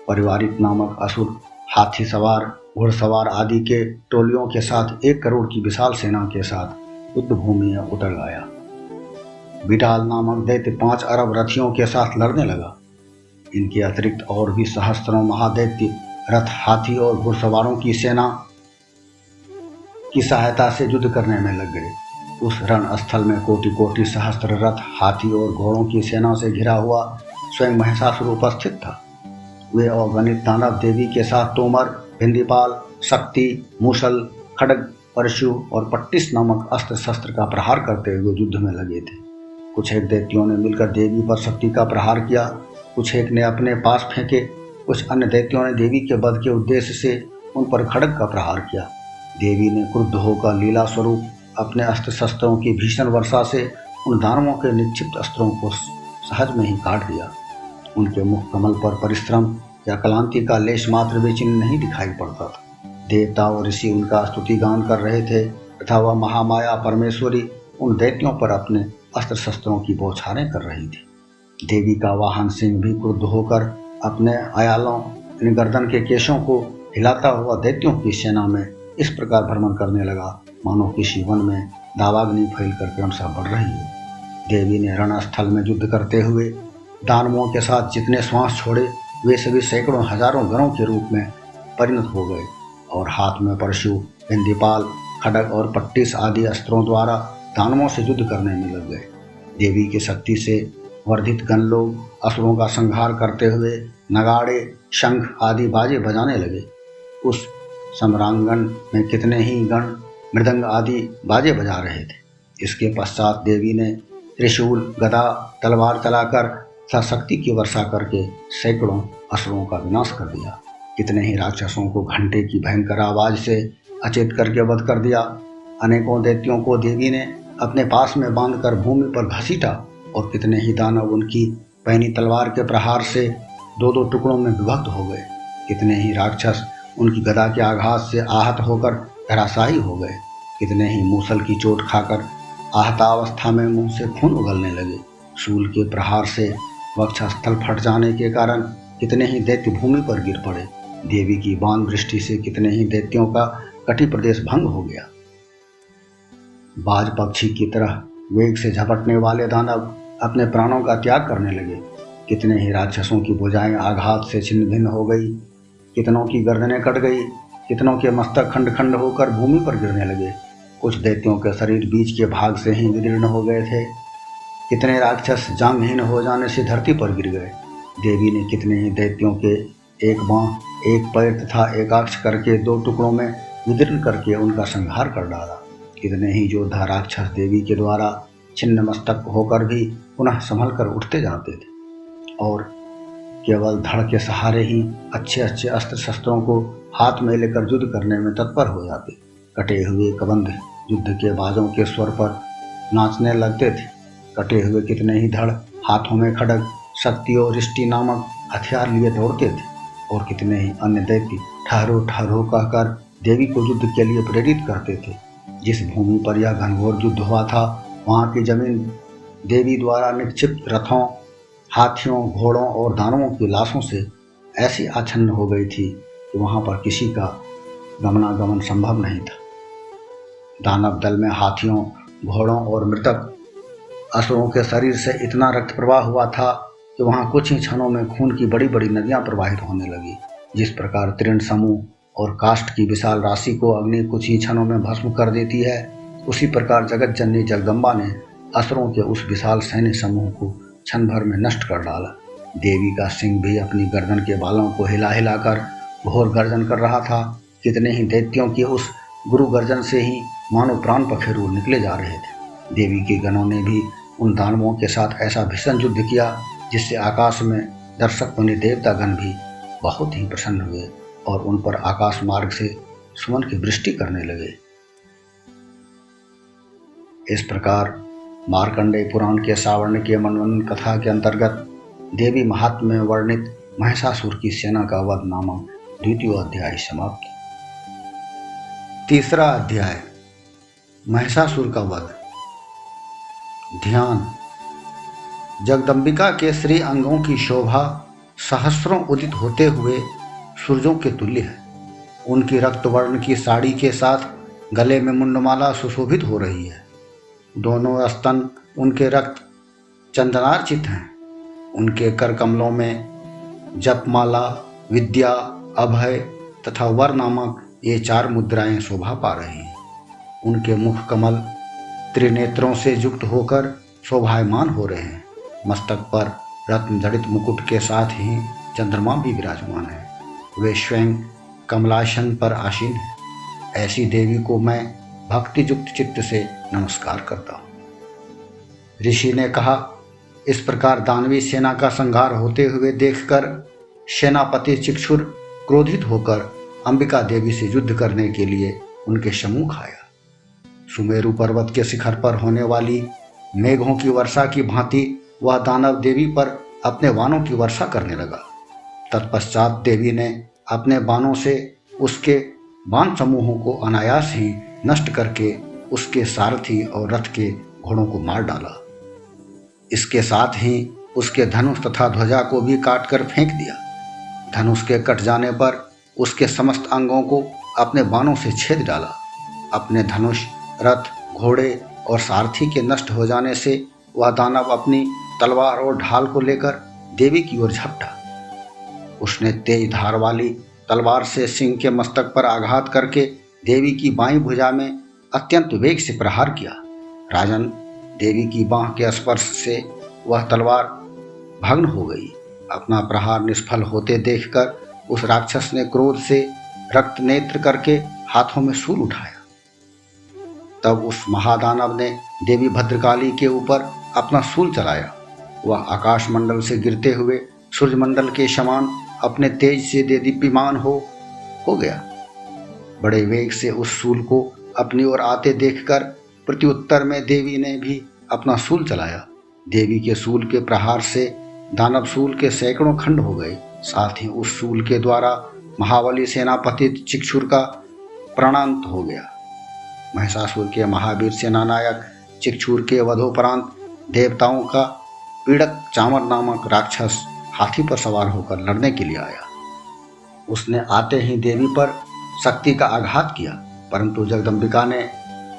परिवारिक नामक असुर हाथी सवार घुड़सवार आदि के टोलियों के साथ 1 करोड़ की विशाल सेना के साथ युद्ध भूमि में उतर आया। बिडाल नामक दैत्य 5 अरब रथियों के साथ लड़ने लगा। इनके अतिरिक्त और भी सहस्त्रों महादैत्य रथ हाथी और घुड़सवारों की सेना की सहायता से युद्ध करने में लग गए। उस रण स्थल में कोटि कोटि सहस्त्र रथ हाथी और घोड़ों की सेना से घिरा हुआ स्वयं महिषासुर उपस्थित था। वे अगणित दानव देवी के साथ तोमर, भिंदीपाल, शक्ति, मूसल, खड्ग, परशु और पट्टिस नामक अस्त्र शस्त्र का प्रहार करते हुए युद्ध में लगे थे। कुछ एक दैत्यों ने मिलकर देवी पर शक्ति का प्रहार किया, कुछ एक ने अपने पास फेंके, कुछ अन्य दैत्यों ने देवी के वध के उद्देश्य से उन पर खड्ग का प्रहार किया। देवी ने क्रुद्ध होकर लीला स्वरूप अपने अस्त्र शस्त्रों की भीषण वर्षा से उन दानवों के निक्षिप्त अस्त्रों को सहज में ही काट दिया। उनके मुख कमल पर परिश्रम या क्लांति का लेश मात्र भी चिन्ह नहीं दिखाई पड़ता था। देवता और ऋषि उनका स्तुति गान कर रहे थे तथा वह महामाया परमेश्वरी उन दैत्यों पर अपने अस्त्र शस्त्रों की बौछारें कर रही थी। देवी का वाहन सिंह भी क्रुद्ध होकर अपने अयालों गर्दन के केशों को हिलाता हुआ दैत्यों की सेना में इस प्रकार भ्रमण करने लगा मानो किसी वन में दावाग्नि फैलकर क्रमशः बढ़ रही है। देवी ने रणस्थल में युद्ध करते हुए दानवों के साथ जितने श्वास छोड़े वे सभी सैकड़ों हजारों गणों के रूप में परिणत हो गए और हाथ में परशु, भिंदीपाल, खड्ग और पट्टिस आदि अस्त्रों द्वारा दानवों से युद्ध करने में लग गए। देवी की शक्ति से वर्धित गण लोग असुरों का संहार करते हुए नगाड़े, शंख आदि बाजे बजाने लगे। उस सम्रांगण में कितने ही गण मृदंग आदि बाजे बजा रहे थे। इसके पश्चात देवी ने त्रिशूल, गदा, तलवार चलाकर शक्ति की वर्षा करके सैकड़ों असुरों का विनाश कर दिया। कितने ही राक्षसों को घंटे की भयंकर आवाज से अचेत करके वध कर दिया। अनेकों दैत्यों को देवी ने अपने पास में बांधकर भूमि पर घसीटा और कितने ही दानव उनकी पैनी तलवार के प्रहार से 2-2 टुकड़ों में विभक्त हो गए। कितने ही राक्षस उनकी गदा के आघात से आहत होकर धराशायी हो गए। कितने ही मूसल की चोट खाकर आहतावस्था में मुंह से खून उगलने लगे। शूल के प्रहार से वक्षस्थल फट जाने के कारण कितने ही दैत्य भूमि पर गिर पड़े। देवी की बाण दृष्टि से कितने ही दैत्यों का कटी प्रदेश भंग हो गया। बाज पक्षी की तरह वेग से झपटने वाले दानव अपने प्राणों का त्याग करने लगे। कितने ही राक्षसों की भुजाएं आघात से छिन्न भिन्न हो गई, कितनों की गर्दनें कट गई, कितनों के मस्तक खंड खंड होकर भूमि पर गिरने लगे। कुछ दैत्यों के शरीर बीच के भाग से ही विदीर्ण हो गए थे। कितने राक्षस जांघहीन हो जाने से धरती पर गिर गए। देवी ने कितने ही दैत्यों के एक बांह, एक पैर तथा एकाक्ष करके 2 टुकड़ों में विदीर्ण करके उनका संहार कर डाला। कितने ही योद्धा राक्षस देवी के द्वारा छिन्न मस्तक होकर भी पुनः संभल कर उठते जाते थे और केवल धड़ के सहारे ही अच्छे अच्छे अस्त्र शस्त्रों को हाथ में लेकर युद्ध करने में तत्पर हो जाते। कटे हुए कबंध युद्ध के बाजों के स्वर पर नाचने लगते थे। कटे हुए कितने ही धड़ हाथों में खड्ग, शक्ति और रिष्टि नामक हथियार लिए दौड़ते थे और कितने ही अन्य दैत्य ठहरो ठहरो कहकर देवी को युद्ध के लिए प्रेरित करते थे। जिस भूमि पर यह घनघोर युद्ध हुआ था वहाँ की जमीन देवी द्वारा निक्षिप्त रथों, हाथियों, घोड़ों और दानवों की लाशों से ऐसी आच्छन्न हो गई थी कि वहाँ पर किसी का गमनागमन संभव नहीं था। दानव दल में हाथियों, घोड़ों और मृतक असुरों के शरीर से इतना रक्त प्रवाह हुआ था कि कि वहाँ कुछ ही क्षणों में खून की बड़ी बड़ी नदियाँ प्रवाहित होने लगी। जिस प्रकार तृण समूह और काष्ठ की विशाल राशि को अग्नि कुछ ही क्षणों में भस्म कर देती है, उसी प्रकार जगत जननी जगदम्बा ने असुरों के उस विशाल सैन्य समूह को क्षण भर में नष्ट कर डाला। देवी का सिंह भी अपनी गर्दन के बालों को हिला हिलाकर घोर गर्जन कर रहा था। कितने ही दैत्यों की उस गुरु गर्जन से ही मानो प्राण पखेरु निकले जा रहे थे। देवी के गणों ने भी उन दानवों के साथ ऐसा भीषण युद्ध किया जिससे आकाश में दर्शक मुनि देवतागण भी बहुत ही प्रसन्न हुए और उन पर आकाश मार्ग से सुमन की वृष्टि करने लगे। इस प्रकार मार्कंडेय पुराण के सावर्ण के मनोनयन कथा के अंतर्गत देवी महात्म्य में वर्णित महिषासुर की सेना का वध नामक द्वितीय अध्याय समाप्त। तीसरा अध्याय, महिषासुर का वध। ध्यान। जगदम्बिका के श्री अंगों की शोभा सहस्रों उदित होते हुए सूरजों के तुल्य है। उनकी रक्तवर्ण की साड़ी के साथ गले में मुंडमाला सुशोभित हो रही है। दोनों स्तन उनके रक्त चंदनार्चित हैं। उनके कर कमलों में जपमाला, विद्या, अभय तथा वर नामक ये 4 मुद्राएं शोभा पा रही हैं। उनके मुख कमल त्रिनेत्रों से युक्त होकर शोभायमान हो रहे हैं। मस्तक पर रत्न जड़ित मुकुट के साथ ही चंद्रमा भी विराजमान है। वे स्वयं कमलासन पर आसीन हैं। ऐसी देवी को मैं भक्ति युक्त चित्त से नमस्कार करता हूँ। ऋषि ने कहा, इस प्रकार दानवी सेना का संहार होते हुए देखकर सेनापति चिक्षुर क्रोधित होकर अंबिका देवी से युद्ध करने के लिए उनके सम्मुख आया। सुमेरु पर्वत के शिखर पर होने वाली मेघों की वर्षा की भांति वह दानव देवी पर अपने बाणों की वर्षा करने लगा। तत्पश्चात देवी ने अपने बाणों से उसके बाण समूहों को अनायास ही नष्ट करके उसके सारथी और रथ के घोड़ों को मार डाला। इसके साथ ही उसके धनुष तथा ध्वजा को भी काटकर फेंक दिया। धनुष के कट जाने पर उसके समस्त अंगों को अपने बाणों से छेद डाला। अपने धनुष, रथ, घोड़े और सारथी के नष्ट हो जाने से वह दानव अपनी तलवार और ढाल को लेकर देवी की ओर झपटा। उसने तेज धार वाली तलवार से सिंह के मस्तक पर आघात करके देवी की बाईं भुजा में अत्यंत वेग से प्रहार किया। राजन, देवी की बाह के स्पर्श से वह तलवार भग्न हो गई। अपना प्रहार निष्फल होते देखकर उस राक्षस ने क्रोध से रक्त नेत्र करके हाथों में शूल उठाया। तब उस महादानव ने देवी भद्रकाली के ऊपर अपना शूल चलाया। वह आकाश मंडल से गिरते हुए सूर्यमंडल के समान अपने तेज से देदीप्यमान हो गया। बड़े वेग से उस शूल को अपनी ओर आते देखकर प्रत्युत्तर में देवी ने भी अपना शूल चलाया। देवी के शूल के प्रहार से दानव शूल के सैकड़ों खंड हो गए। साथ ही उस शूल के द्वारा महाबली सेनापति चिक्षुर का प्राणांत हो गया। महिषासुर के महावीर सेनानायक चिक्षुर के वधोपरांत देवताओं का पीड़क चामर नामक राक्षस हाथी पर सवार होकर लड़ने के लिए आया। उसने आते ही देवी पर शक्ति का आघात किया, परंतु जगदम्बिका ने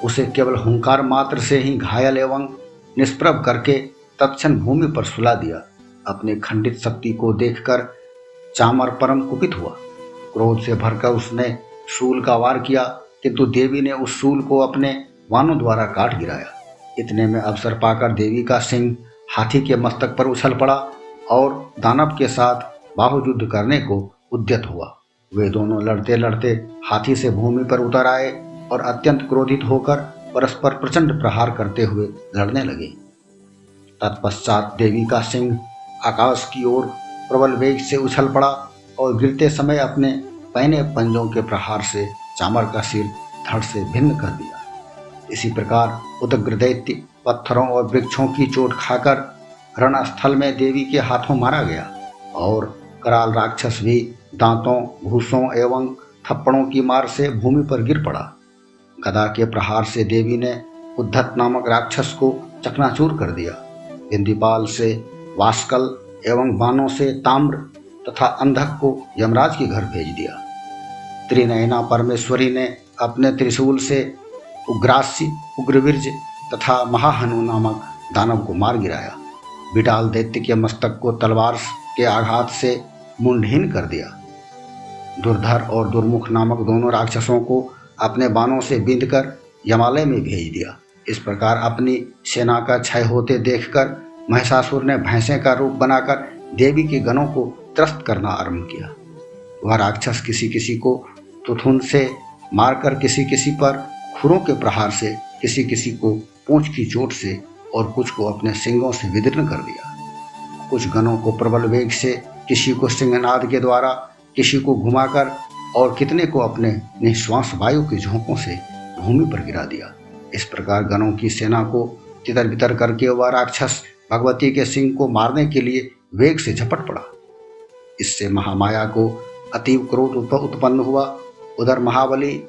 उसे केवल हुंकार मात्र से ही घायल एवं निष्प्रभ करके तत्क्षण भूमि पर सुला दिया। अपनी खंडित शक्ति को देखकर चामर परम कुपित हुआ। क्रोध से भरकर उसने शूल का वार किया, किंतु देवी ने उस शूल को अपने बाणों द्वारा काट गिराया। इतने में अवसर पाकर देवी का सिंह हाथी के मस्तक पर उछल पड़ा और दानव के साथ बाहुयुद्ध करने को उद्यत हुआ। वे दोनों लड़ते लड़ते हाथी से भूमि पर उतर आए और अत्यंत क्रोधित होकर परस्पर प्रचंड प्रहार करते हुए लड़ने लगे। तत्पश्चात देवी का सिंह आकाश की ओर प्रबल वेग से उछल पड़ा और गिरते समय अपने पैने पंजों के प्रहार से चामर का सिर धड़ से भिन्न कर दिया। इसी प्रकार उदग्र दैत्य पत्थरों और वृक्षों की चोट खाकर रणस्थल में देवी के हाथों मारा गया और कराल राक्षस भी दांतों, घूसों एवं थप्पड़ों की मार से भूमि पर गिर पड़ा। गदा के प्रहार से देवी ने उद्धत नामक राक्षस को चकनाचूर कर दिया। बिंदीपाल से वास्कल एवं बाणों से ताम्र तथा अंधक को यमराज के घर भेज दिया। त्रिनयना परमेश्वरी ने अपने त्रिशूल से उग्रासी, उग्रवीर्ज तथा महाहनु नामक दानव को मार गिराया। विटाल दैत्य के मस्तक को तलवार के आघात से मुंडहीन कर दिया। दुर्धर और दुर्मुख नामक दोनों राक्षसों को अपने बाणों से बींधकर यमालय में भेज दिया। इस प्रकार अपनी सेना का क्षय होते देखकर महिषासुर ने भैंसे का रूप बनाकर देवी के गणों को त्रस्त करना आरंभ किया। वह राक्षस किसी किसी को तुथुन से मारकर, किसी किसी पर खुरों के प्रहार से, किसी किसी को पूंछ की चोट से और कुछ को अपने सिंगों से विदीर्ण कर दिया। कुछ गणों को प्रबल वेग से, किसी को सिंहनाद के द्वारा, किसी को घुमाकर और कितने को अपने निःश्वास वायु के झोंकों से भूमि पर गिरा दिया। इस प्रकार गणों की सेना को तितर बितर करके वह राक्षस भगवती के सिंह को मारने के लिए वेग से झपट पड़ा। इससे महामाया को अतीव क्रोध उत्पन्न हुआ। उधर महाबली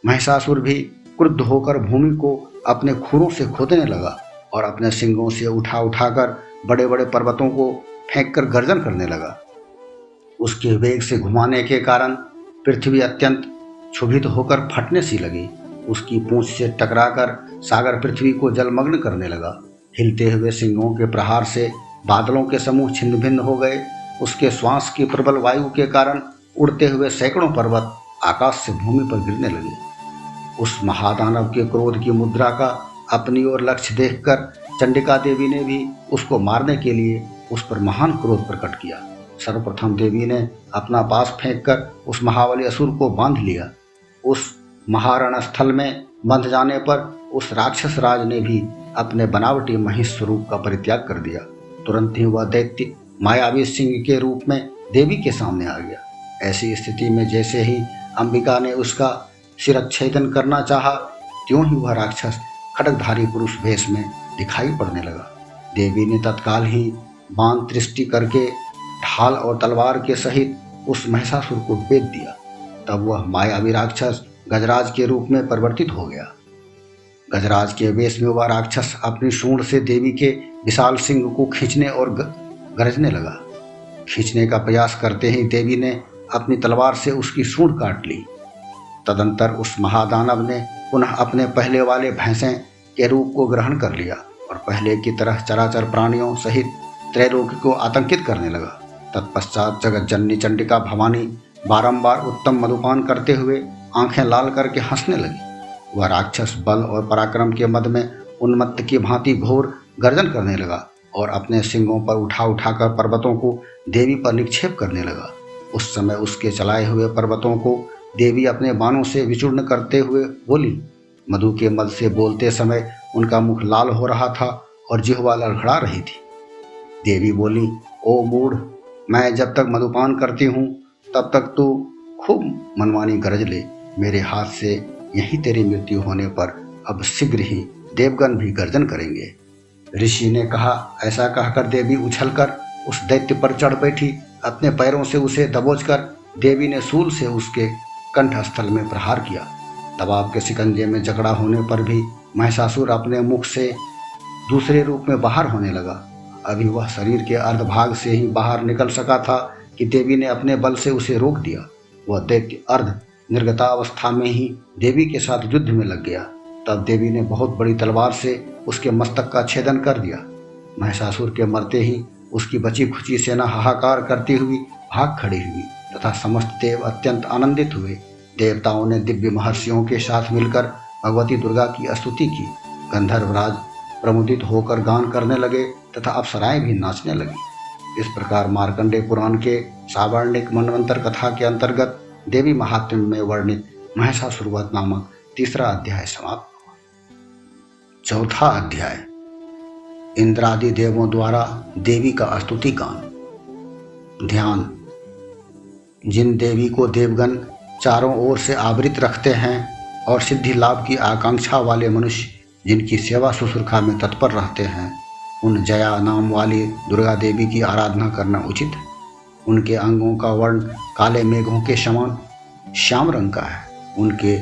महिषासुर भी क्रुद्ध होकर भूमि को अपने खुरों से खोदने लगा और अपने सिंगों से उठाकर बड़े बड़े पर्वतों को फेंककर गर्जन करने लगा। उसके वेग से घुमाने के कारण पृथ्वी अत्यंत क्षुभित होकर फटने सी लगी। उसकी पूंछ से टकराकर सागर पृथ्वी को जलमग्न करने लगा। हिलते हुए सिंगों के प्रहार से बादलों के समूह छिन्न भिन्न हो गए। उसके श्वास की प्रबल वायु के कारण उड़ते हुए सैकड़ों पर्वत आकाश से भूमि पर गिरने लगे। उस महादानव के क्रोध की मुद्रा का अपनी ओर लक्ष्य देखकर चंडिका देवी ने भी उसको मारने के लिए उस पर महान क्रोध प्रकट किया। सर्वप्रथम देवी ने अपना पास फेंककर उस महाबली असुर को बांध लिया। उस महारण स्थल में बंध जाने पर उस राक्षस राज ने भी अपने बनावटी महिष स्वरूप का परित्याग कर दिया। तुरंत ही वह दैत्य मायावी सिंह के रूप में देवी के सामने आ गया। ऐसी स्थिति में जैसे ही अंबिका ने उसका शिरच्छेदन करना चाहा, त्यों ही वह राक्षस खड्गधारी पुरुष वेश में दिखाई पड़ने लगा। देवी ने तत्काल ही बाण दृष्टि करके ढाल और तलवार के सहित उस महिषासुर को भेद दिया। तब वह मायावी राक्षस गजराज के रूप में परिवर्तित हो गया। गजराज के वेश में वह राक्षस अपनी सूंड से देवी के विशाल सिंह को खींचने और गरजने लगा। खींचने का प्रयास करते ही देवी ने अपनी तलवार से उसकी सूंड काट ली। तदंतर उस महादानव ने पुनः अपने पहले वाले भैंसे के रूप को ग्रहण कर लिया और पहले की तरह चराचर प्राणियों सहित त्रैलोकी को आतंकित करने लगा। तत्पश्चात जगत जननी चंडिका भवानी बारंबार उत्तम मधुपान करते हुए आंखें लाल करके हंसने लगी। वह राक्षस बल और पराक्रम के मद में उन्मत्त की भांति घोर गर्जन करने लगा और अपने सिंगों पर उठाकर पर्वतों को देवी पर निक्षेप करने लगा। उस समय उसके चलाए हुए पर्वतों को देवी अपने बाणों से विचूर्ण करते हुए बोली। मधु के मद से बोलते समय उनका मुख लाल हो रहा था और जिह्वा लड़खड़ा रही थी। देवी बोली, ओ मूढ़, मैं जब तक मधुपान करती हूँ तब तक तू खूब मनमानी गरज ले। मेरे हाथ से यहीं तेरी मृत्यु होने पर अब शीघ्र ही देवगण भी गर्जन करेंगे। ऋषि ने कहा। ऐसा कहकर देवी उछलकर उस दैत्य पर चढ़ बैठी। अपने पैरों से उसे दबोचकर देवी ने शूल से उसके कंठस्थल में प्रहार किया। दबाव के शिकंजे में जकड़ा होने पर भी महिषासुर अपने मुख से दूसरे रूप में बाहर होने लगा। अभी वह शरीर के अर्धभाग से ही बाहर निकल सका था कि देवी ने अपने बल से उसे रोक दिया। वह दैत्य अर्ध निर्गतावस्था में ही देवी के साथ युद्ध में लग गया। तब देवी ने बहुत बड़ी तलवार से उसके मस्तक का छेदन कर दिया। महिषासुर के मरते ही उसकी बची खुची सेना हाहाकार करती हुई भाग खड़ी हुई तथा समस्त देव अत्यंत आनंदित हुए। देवताओं ने दिव्य महर्षियों के साथ मिलकर भगवती दुर्गा की स्तुति की। गंधर्वराज प्रमुदित होकर गान करने लगे तथा अप्सराएं भी नाचने लगी। इस प्रकार मार्कंडेय पुराण के सावर्णिक मनवंतर कथा के अंतर्गत देवी महात्म्य में वर्णित महिषासुरवध नामक तीसरा अध्याय समाप्त हुआ। चौथा अध्याय इंद्रादि देवों द्वारा देवी का स्तुति गान। ध्यान। जिन देवी को देवगण चारों ओर से आवृत रखते हैं और सिद्धि लाभ की आकांक्षा वाले मनुष्य जिनकी सेवा शुश्रूषा में तत्पर रहते हैं, उन जया नाम वाली दुर्गा देवी की आराधना करना उचित है। उनके अंगों का वर्ण काले मेघों के समान श्याम रंग का है। उनके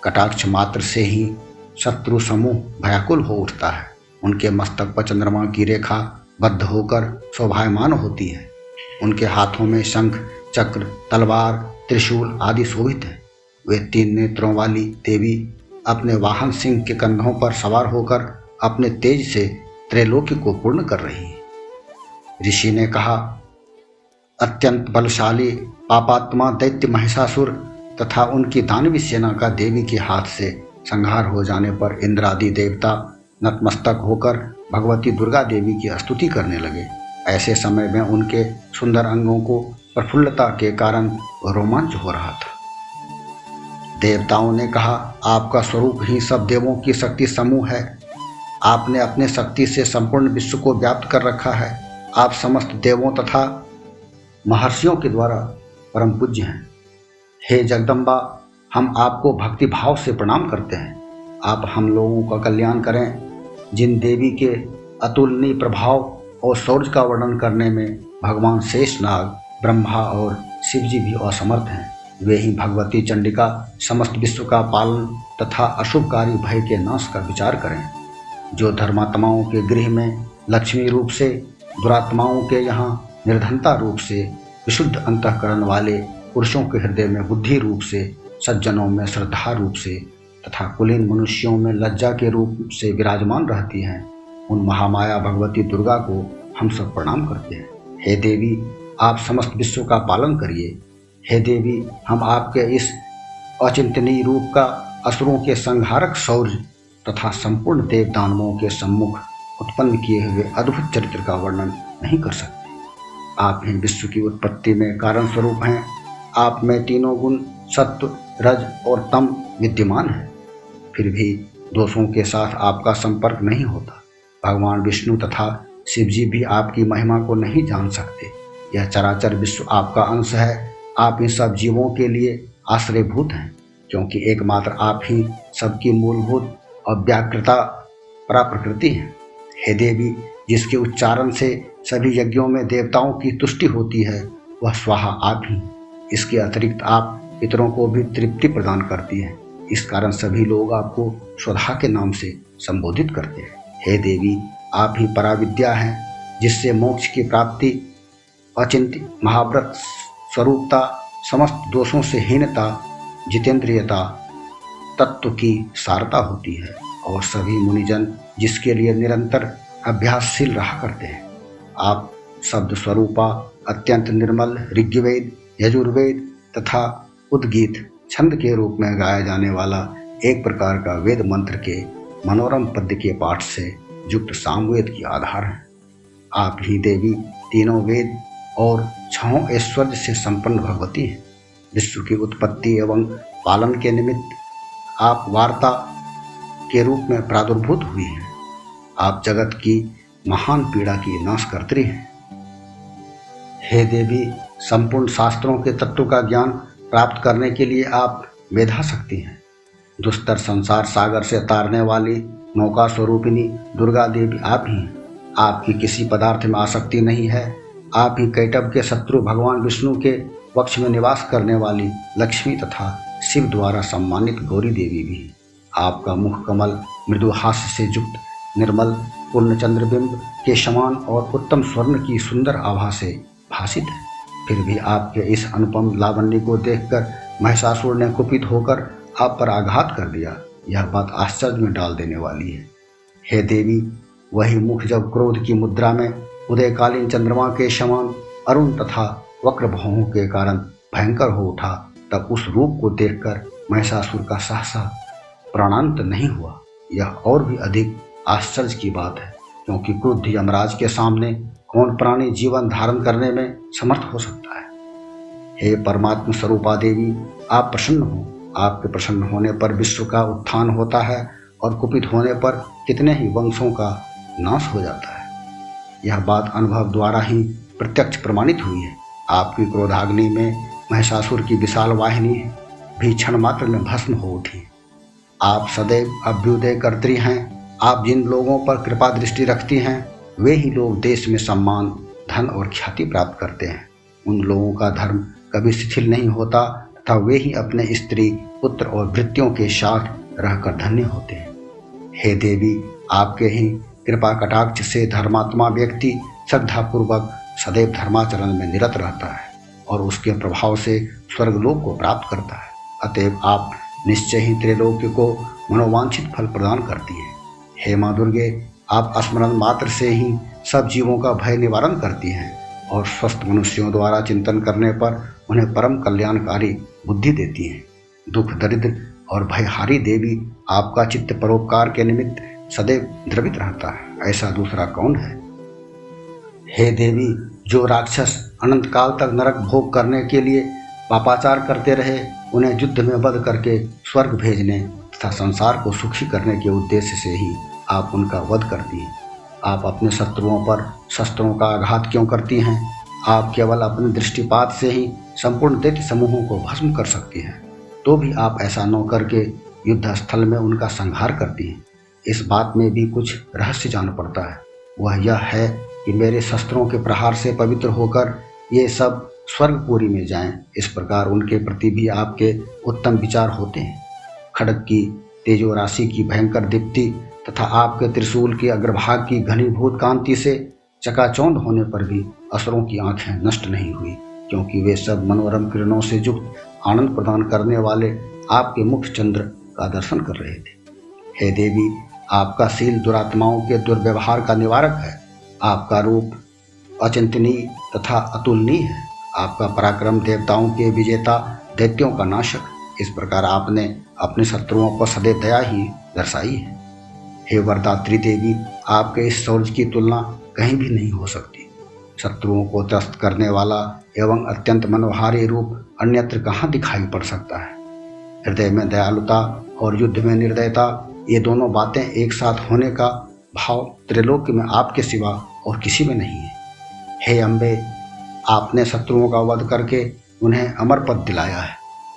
कटाक्ष मात्र से ही शत्रु समूह भयाकुल हो उठता है। उनके मस्तक पर चंद्रमा की रेखा बद्ध होकर शोभायमान होती है। उनके हाथों में शंख, चक्र, तलवार, त्रिशूल आदि शोभित है। वे 3 नेत्रों वाली देवी अपने वाहन सिंह के कंधों पर सवार होकर अपने तेज से त्रैलोक्य को पूर्ण कर रही है। ऋषि ने कहा, अत्यंत बलशाली पापात्मा दैत्य महिषासुर तथा उनकी दानवी सेना का देवी के हाथ से संहार हो जाने पर इंद्रादि देवता नतमस्तक होकर भगवती दुर्गा देवी की स्तुति करने लगे। ऐसे समय में उनके सुंदर अंगों को प्रफुल्लता के कारण रोमांच हो रहा था। देवताओं ने कहा, आपका स्वरूप ही सब देवों की शक्ति समूह है। आपने अपने शक्ति से संपूर्ण विश्व को व्याप्त कर रखा है। आप समस्त देवों तथा महर्षियों के द्वारा परम पूज्य हैं। हे जगदम्बा, हम आपको भक्ति भाव से प्रणाम करते हैं। आप हम लोगों का कल्याण करें। जिन देवी के अतुलनीय प्रभाव और शौर्य का वर्णन करने में भगवान शेषनाग, ब्रह्मा और शिव जी भी असमर्थ हैं, वे ही भगवती चंडिका समस्त विश्व का पालन तथा अशुभकारी भय के नाश का विचार करें। जो धर्मात्माओं के गृह में लक्ष्मी रूप से, दुरात्माओं के यहाँ निर्धनता रूप से, विशुद्ध अंतःकरण वाले पुरुषों के हृदय में बुद्धि रूप से, सज्जनों में श्रद्धा रूप से तथा कुलीन मनुष्यों में लज्जा के रूप से विराजमान रहती हैं, उन महामाया भगवती दुर्गा को हम सब प्रणाम करते हैं। हे देवी, आप समस्त विश्व का पालन करिए। हे देवी, हम आपके इस अचिंतनीय रूप का असुरों के संहारक शौर्य तथा संपूर्ण देव दानवों के सम्मुख उत्पन्न किए हुए अद्भुत चरित्र का वर्णन नहीं कर सकते। आप ही विश्व की उत्पत्ति में कारण स्वरूप हैं। आप में तीनों गुण सत्व, रज और तम विद्यमान हैं, फिर भी दोषों के साथ आपका संपर्क नहीं होता। भगवान विष्णु तथा शिव जी भी आपकी महिमा को नहीं जान सकते। यह चराचर विश्व आपका अंश है। आप इन सब जीवों के लिए आश्रयभूत हैं, क्योंकि एकमात्र आप ही सबकी मूलभूत और व्याकृता पराप्रकृति हैं। हे देवी, जिसके उच्चारण से सभी यज्ञों में देवताओं की तुष्टि होती है, वह स्वाहा आप ही। इसके अतिरिक्त आप पितरों को भी तृप्ति प्रदान करती हैं। इस कारण सभी लोग आपको स्वधा के नाम से संबोधित करते हैं। हे देवी, आप ही पराविद्या हैं, जिससे मोक्ष की प्राप्ति, अचिंत्य महाव्रत स्वरूपता, समस्त दोषों से हीनता, जितेंद्रियता, तत्व की सारता होती है, और सभी मुनिजन जिसके लिए निरंतर अभ्यासशील रहा करते हैं। आप शब्द स्वरूपा, अत्यंत निर्मल, ऋग्वेद, यजुर्वेद तथा उद्गीत छंद के रूप में गाया जाने वाला एक प्रकार का वेद मंत्र के मनोरम पद्य के पाठ से युक्त सामवेद की आधार है। आप ही देवी तीनों वेद और छहों ऐश्वर्य से संपन्न भगवती हैं। विश्व की उत्पत्ति एवं पालन के निमित्त आप वार्ता के रूप में प्रादुर्भूत हुई हैं। आप जगत की महान पीड़ा की नाशकर्त्री हैं। हे देवी, संपूर्ण शास्त्रों के तत्व का ज्ञान प्राप्त करने के लिए आप मेधा शक्ति हैं। दुस्तर संसार सागर से तारने वाली नौका स्वरूपिणी दुर्गा देवी आप ही हैं। आपकी किसी पदार्थ में आसक्ति नहीं है। आप ही कैटभ के शत्रु भगवान विष्णु के वक्ष में निवास करने वाली लक्ष्मी तथा शिव द्वारा सम्मानित गौरी देवी भी हैं। आपका मुख कमल मृदु हास्य से युक्त निर्मल पूर्ण चंद्रबिंब के समान और उत्तम स्वर्ण की सुंदर आभा से भासित है। फिर भी आपके इस अनुपम लावण्य को देखकर महिषासुर ने कुपित होकर आप पर आघात कर दिया। यह बात आश्चर्य में डाल देने वाली है। हे देवी, वही मुख जब क्रोध की मुद्रा में उदयकालीन चंद्रमा के समान अरुण तथा वक्र भौहों के कारण भयंकर हो उठा, तब उस रूप को देखकर महिषासुर का सहसा प्राणांत नहीं हुआ। यह और भी अधिक आश्चर्य की बात है, क्योंकि क्रुद्ध यमराज के सामने कौन प्राणी जीवन धारण करने में समर्थ हो सकता है। हे परमात्मा स्वरूपा देवी, आप प्रसन्न हो। आपके प्रसन्न होने पर विश्व का उत्थान होता है और कुपित होने पर कितने ही वंशों का नाश हो जाता है। यह बात अनुभव द्वारा ही प्रत्यक्ष प्रमाणित हुई है। आपकी क्रोधाग्नि में महिषासुर की विशाल वाहिनी भी क्षण मात्र में भस्म हो उठी। आप सदैव अभ्युदय कर्त्री हैं। आप जिन लोगों पर कृपा दृष्टि रखती हैं, वे ही लोग देश में सम्मान, धन और ख्याति प्राप्त करते हैं। उन लोगों का धर्म कभी शिथिल नहीं होता तथा वे ही अपने स्त्री, पुत्र और भृत्यों के साथ रहकर धन्य होते हैं। हे देवी, आपके ही कृपा कटाक्ष से धर्मात्मा व्यक्ति श्रद्धापूर्वक सदैव धर्माचरण में निरत रहता है और उसके प्रभाव से स्वर्गलोक को प्राप्त करता है। अतएव आप निश्चय ही त्रैलोक्य को मनोवांछित फल प्रदान करती है। हे माँ दुर्गे, आप स्मरण मात्र से ही सब जीवों का भय निवारण करती हैं और स्वस्थ मनुष्यों द्वारा चिंतन करने पर उन्हें परम कल्याणकारी बुद्धि देती हैं। दुख दरिद्र और भयहारी देवी आपका चित्त परोपकार के निमित्त सदैव द्रवित रहता है, ऐसा दूसरा कौन है। हे देवी, जो राक्षस अनंत काल तक नरक भोग करने के लिए पापाचार करते रहे, उन्हें युद्ध में वध करके स्वर्ग भेजने तथा संसार को सुखी करने के उद्देश्य से ही आप उनका वध करती हैं। आप अपने शत्रुओं पर शस्त्रों का आघात क्यों करती हैं? आप केवल अपने दृष्टिपात से ही संपूर्ण दैत्य समूहों को भस्म कर सकती हैं, तो भी आप ऐसा न करके युद्ध स्थल में उनका संहार करती हैं। इस बात में भी कुछ रहस्य जान पड़ता है। वह यह है कि मेरे शस्त्रों के प्रहार से पवित्र होकर ये सब स्वर्गपुरी में जाएं। इस प्रकार उनके प्रति भी आपके उत्तम विचार होते हैं। खड्ग की तेजो राशि की भयंकर दीप्ति तथा आपके त्रिशूल के अग्रभाग की घनीभूत कांति से चकाचौंध होने पर भी असुरों की आंखें नष्ट नहीं हुई, क्योंकि वे सब मनोरम किरणों से युक्त आनंद प्रदान करने वाले आपके मुख चंद्र का दर्शन कर रहे थे। हे देवी, आपका शील दुरात्माओं के दुर्व्यवहार का निवारक है। आपका रूप अचिंतनीय तथा अतुलनीय है। आपका पराक्रम देवताओं के विजेता, दैत्यों का नाशक। इस प्रकार आपने अपने शत्रुओं पर सदैव दया ही दर्शाई है। हे वरदात्री देवी, आपके इस शौर्य की तुलना कहीं भी नहीं हो सकती। शत्रुओं को त्रस्त करने वाला एवं अत्यंत मनोहारी रूप अन्यत्र कहाँ दिखाई पड़ सकता है। हृदय में दयालुता और युद्ध में निर्दयता, ये दोनों बातें एक साथ होने का भाव त्रिलोक में आपके सिवा और किसी में नहीं है। हे अम्बे, आपने शत्रुओं का वध करके उन्हें अमर पद दिलाया है।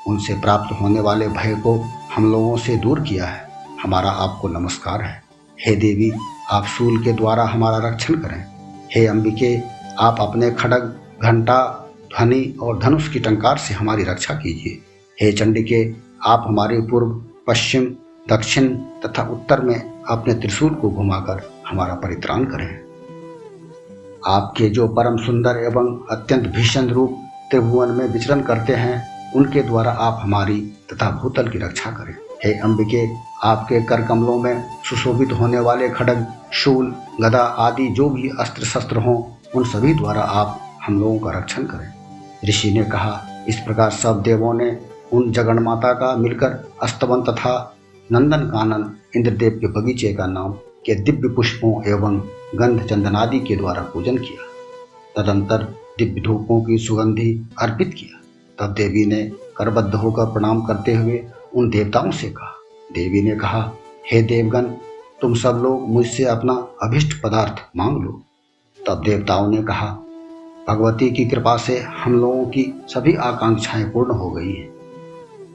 उनसे प्राप्त होने वाले भय को हम लोगों से दूर किया है। हमारा आपको नमस्कार है। हे देवी, आप शूल के द्वारा हमारा रक्षण करें। हे अंबिके, आप अपने खड्ग, घंटा, ध्वनि और धनुष की टंकार से हमारी रक्षा कीजिए। हे चंडिके, आप हमारे पूर्व, पश्चिम, दक्षिण तथा उत्तर में अपने त्रिशूल को घुमाकर हमारा परित्राण करें। आपके जो परम सुंदर एवं अत्यंत भीषण रूप त्रिभुवन में विचरण करते हैं, उनके द्वारा आप हमारी तथा भूतल की रक्षा करें। हे अंबिके, आपके कर कमलों में सुशोभित होने वाले खड्ग, शूल, गदा आदि जो भी अस्त्र शस्त्र हों, उन सभी द्वारा आप हम लोगों का रक्षण करें। ऋषि ने कहा, इस प्रकार सब देवों ने उन जगन्माता का मिलकर अस्तवन तथा नंदन कानन इंद्रदेव के बगीचे का नाम के दिव्य पुष्पों एवं गंध चंदनादि के द्वारा पूजन किया। तदंतर दिव्य धूपों की सुगंधि अर्पित किया। तब देवी ने करबद्ध होकर प्रणाम करते हुए उन देवताओं से कहा। देवी ने कहा, हे देवगण, तुम सब लोग मुझसे अपना अभिष्ट पदार्थ मांग लो। तब देवताओं ने कहा, भगवती की कृपा से हम लोगों की सभी आकांक्षाएं पूर्ण हो गई हैं।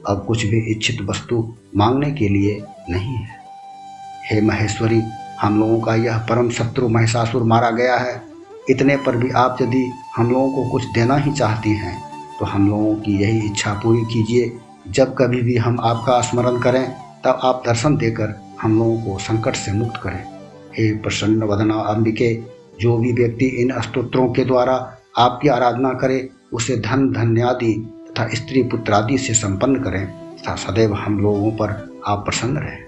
अब कुछ भी इच्छित वस्तु मांगने के लिए नहीं है। हे महेश्वरी, हम लोगों का यह परम शत्रु महिषासुर मारा गया है। इतने पर भी आप यदि हम लोगों को कुछ देना ही चाहती हैं, तो हम लोगों की यही इच्छा पूरी कीजिए। जब कभी भी हम आपका स्मरण करें, तब आप दर्शन देकर हम लोगों को संकट से मुक्त करें। हे प्रसन्न वदना अंबिके, जो भी व्यक्ति इन स्तोत्रों के द्वारा आपकी आराधना करे, उसे धन धान्यादि तथा स्त्री पुत्रादि से संपन्न करें तथा सदैव हम लोगों पर आप प्रसन्न रहें।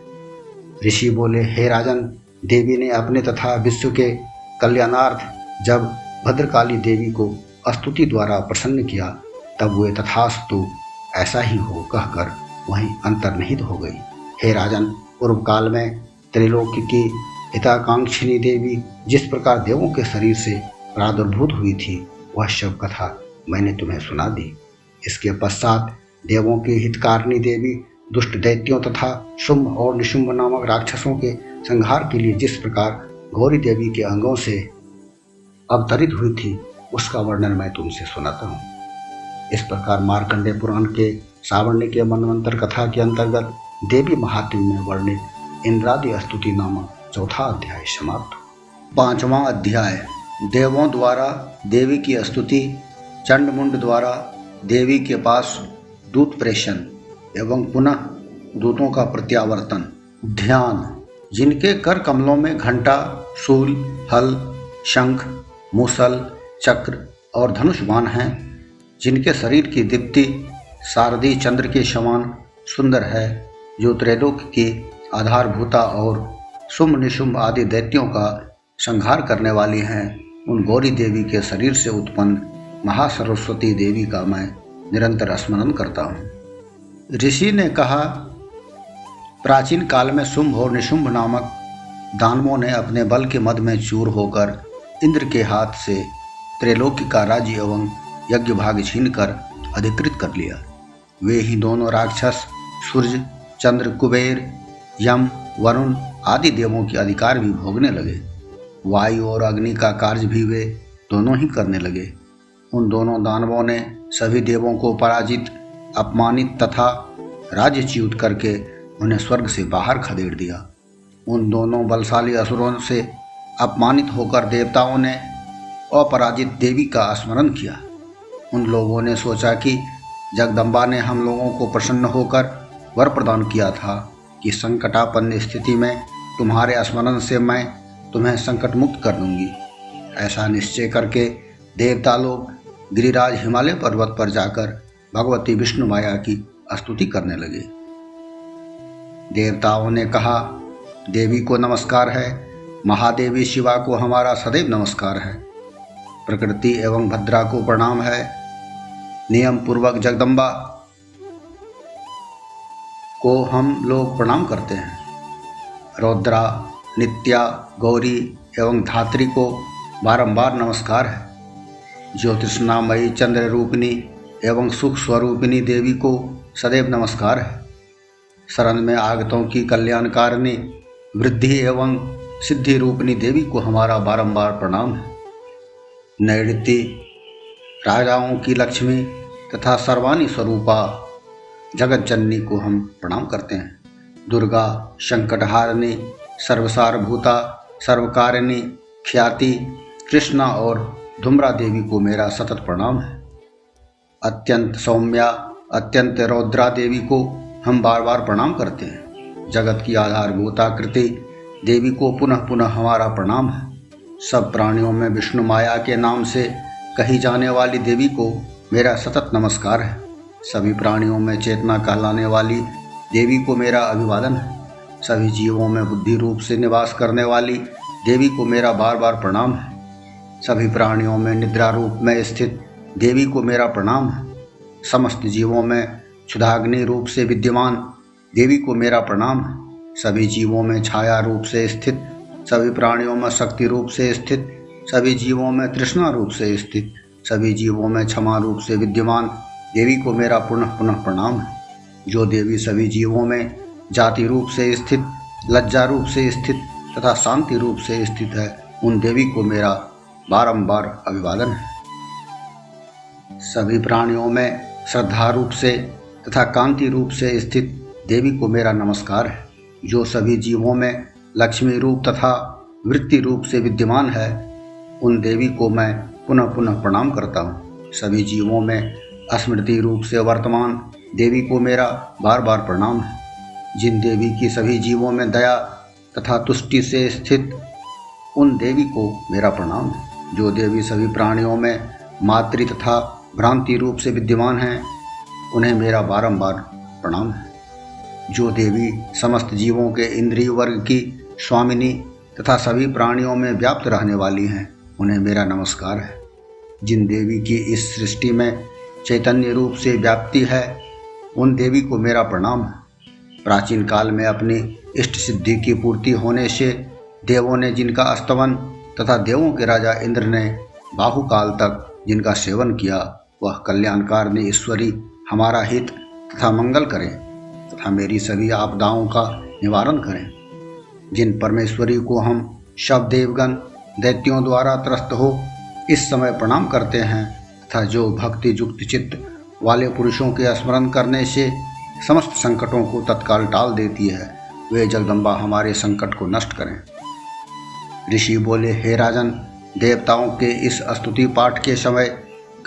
ऋषि बोले, हे राजन, देवी ने अपने तथा विश्व के कल्याणार्थ जब भद्रकाली देवी को स्तुति द्वारा प्रसन्न किया, तब वे तथास्तु ऐसा ही हो कहकर वहीं अंतर्निहित हो गई। हे राजन, पूर्व काल में त्रिलोक की हिताकांक्षिणी देवी जिस प्रकार देवों के शरीर से प्रादुर्भूत हुई थी, वह शव कथा मैंने तुम्हें सुना दी। इसके पश्चात देवों की हितकारिणी देवी दुष्ट दैत्यों तथा शुंभ और निशुंभ नामक राक्षसों के संहार के लिए जिस प्रकार गौरी देवी के अंगों से अवतरित हुई थी, उसका वर्णन मैं तुमसे सुनाता हूँ। इस प्रकार मार्कंडेय पुराण के सावर्णिक के मनवंतर कथा के अंतर्गत देवी महात्म्य में वर्णित इंद्रादि स्तुति नामक चौथा अध्याय समाप्त। पांचवां अध्याय, देवों द्वारा देवी की स्तुति, चंडमुंड द्वारा देवी के पास दूत प्रेषण एवं पुनः दूतों का प्रत्यावर्तन। ध्यान, जिनके कर कमलों में घंटा, शूल, हल, शंख, मूसल, चक्र और धनुष बाण हैं, जिनके शरीर की दीप्ति शारदी चंद्र के समान सुंदर है, जो त्रैलोक की आधारभूता और शुंभ निशुंभ आदि दैत्यों का संहार करने वाली हैं, उन गौरी देवी के शरीर से उत्पन्न महासरस्वती देवी का मैं निरंतर स्मरण करता हूँ। ऋषि ने कहा, प्राचीन काल में शुंभ और निशुंभ नामक दानवों ने अपने बल के मद में चूर होकर इंद्र के हाथ से त्रैलोक्य का राज्य एवं यज्ञ भाग छीनकर अधिकृत कर लिया। वे ही दोनों राक्षस सूर्य, चंद्र, कुबेर, यम, वरुण आदि देवों के अधिकार भी भोगने लगे। वायु और अग्नि का कार्य भी वे दोनों ही करने लगे। उन दोनों दानवों ने सभी देवों को पराजित, अपमानित तथा राज्यच्युत करके उन्हें स्वर्ग से बाहर खदेड़ दिया। उन दोनों बलशाली असुरों से अपमानित होकर देवताओं ने अपराजित देवी का स्मरण किया। उन लोगों ने सोचा कि जगदम्बा ने हम लोगों को प्रसन्न होकर वर प्रदान किया था कि संकटापन्न स्थिति में तुम्हारे स्मरण से मैं तुम्हें संकट मुक्त कर दूंगी। ऐसा निश्चय करके देवता लोग गिरिराज हिमालय पर्वत पर जाकर भगवती विष्णु माया की स्तुति करने लगे। देवताओं ने कहा, देवी को नमस्कार है, महादेवी शिवा को हमारा सदैव नमस्कार है, प्रकृति एवं भद्रा को प्रणाम है, नियम पूर्वक जगदम्बा को हम लोग प्रणाम करते हैं, रौद्रा, नित्या, गौरी एवं धात्री को बारंबार नमस्कार है, ज्योतिष्नामयी चंद्र रूपिणी एवं सुख स्वरूपिणी देवी को सदैव नमस्कार है, शरण में आगतों की कल्याणकारिणी वृद्धि एवं सिद्धि रूपिणी देवी को हमारा बारंबार प्रणाम है, नैऋति राजाओं की लक्ष्मी तथा सर्वाणी स्वरूपा जगत जननी को हम प्रणाम करते हैं, दुर्गा, संकटहारिणी, सर्वसारभूता, सर्वकारिणी, ख्याति, कृष्णा और धूम्रा देवी को मेरा सतत प्रणाम है, अत्यंत सौम्या, अत्यंत रौद्रा देवी को हम बार बार प्रणाम करते हैं, जगत की आधारभूता कृति देवी को पुनः पुनः हमारा प्रणाम है, सब प्राणियों में विष्णु माया के नाम से कही जाने वाली देवी को मेरा सतत नमस्कार है, सभी प्राणियों में चेतना कहलाने वाली देवी को मेरा अभिवादन है, सभी जीवों में बुद्धि रूप से निवास करने वाली देवी को मेरा बार बार प्रणाम है, सभी प्राणियों में निद्रा रूप में स्थित देवी को मेरा प्रणाम है, समस्त जीवों में क्षुधाग्नि रूप से विद्यमान देवी को मेरा प्रणाम है, सभी जीवों में छाया रूप से स्थित, सभी प्राणियों में शक्ति रूप से स्थित, सभी जीवों में तृष्णा रूप से स्थित, सभी जीवों में क्षमा रूप से विद्यमान देवी को मेरा पुनः पुनः प्रणाम है, जो देवी सभी जीवों में जाति रूप से स्थित, लज्जा रूप से स्थित तथा शांति रूप से स्थित है, उन देवी को मेरा बारंबार अभिवादन है, सभी प्राणियों में श्रद्धा रूप से तथा कांति रूप से स्थित देवी को मेरा नमस्कार है, जो सभी जीवों में लक्ष्मी रूप तथा वृत्ति रूप से विद्यमान है, उन देवी को मैं पुनः पुनः प्रणाम करता हूँ, सभी जीवों में स्मृति रूप से वर्तमान देवी को मेरा बार बार प्रणाम है, जिन देवी की सभी जीवों में दया तथा तुष्टि से स्थित उन देवी को मेरा प्रणाम है, जो देवी सभी प्राणियों में मातृ तथा भ्रांति रूप से विद्यमान हैं, उन्हें मेरा बारंबार प्रणाम है, जो देवी समस्त जीवों के इंद्रिय वर्ग की स्वामिनी तथा सभी प्राणियों में व्याप्त रहने वाली हैं, उन्हें मेरा नमस्कार है, जिन देवी की इस सृष्टि में चैतन्य रूप से व्याप्ति है, उन देवी को मेरा प्रणाम है, प्राचीन काल में अपनी इष्ट सिद्धि की पूर्ति होने से देवों ने जिनका स्तवन तथा देवों के राजा इंद्र ने बाहुकाल तक जिनका सेवन किया, वह कल्याणकारिणी ईश्वरी हमारा हित तथा मंगल करें तथा मेरी सभी आपदाओं का निवारण करें, जिन परमेश्वरी को हम सब देवगण दैत्यों द्वारा त्रस्त हो इस समय प्रणाम करते हैं तथा जो भक्ति युक्त चित्त वाले पुरुषों के स्मरण करने से समस्त संकटों को तत्काल टाल देती है, वे जगदम्बा हमारे संकट को नष्ट करें। ऋषि बोले, हे राजन, देवताओं के इस स्तुति पाठ के समय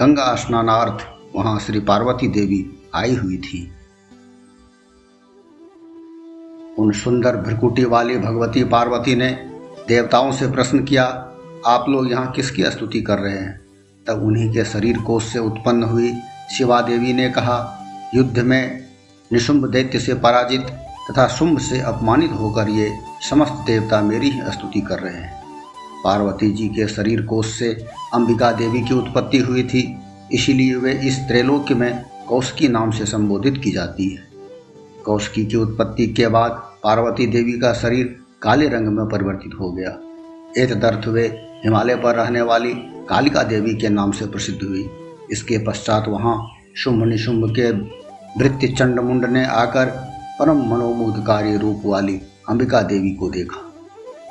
गंगा स्नानार्थ वहां श्री पार्वती देवी आई हुई थी। उन सुंदर भ्रकुटी वाली भगवती पार्वती ने देवताओं से प्रश्न किया, आप लोग यहाँ किसकी स्तुति कर रहे हैं? तब उन्हीं के शरीर कोश से उत्पन्न हुई शिवा देवी ने कहा, युद्ध में निशुंभ दैत्य से पराजित तथा शुंभ से अपमानित होकर ये समस्त देवता मेरी ही स्तुति कर रहे हैं। पार्वती जी के शरीर कोश से अंबिका देवी की उत्पत्ति हुई थी, इसीलिए वे इस त्रैलोक्य में कौशिकी नाम से संबोधित की जाती है। कौशिकी की उत्पत्ति के बाद पार्वती देवी का शरीर काले रंग में परिवर्तित हो गया। एतदर्थ वे हिमालय पर रहने वाली कालिका देवी के नाम से प्रसिद्ध हुई। इसके पश्चात वहाँ शुंभ निशुंभ के भृत्य चंडमुंड ने आकर परम मनोमुग्धकारी रूप वाली अंबिका देवी को देखा।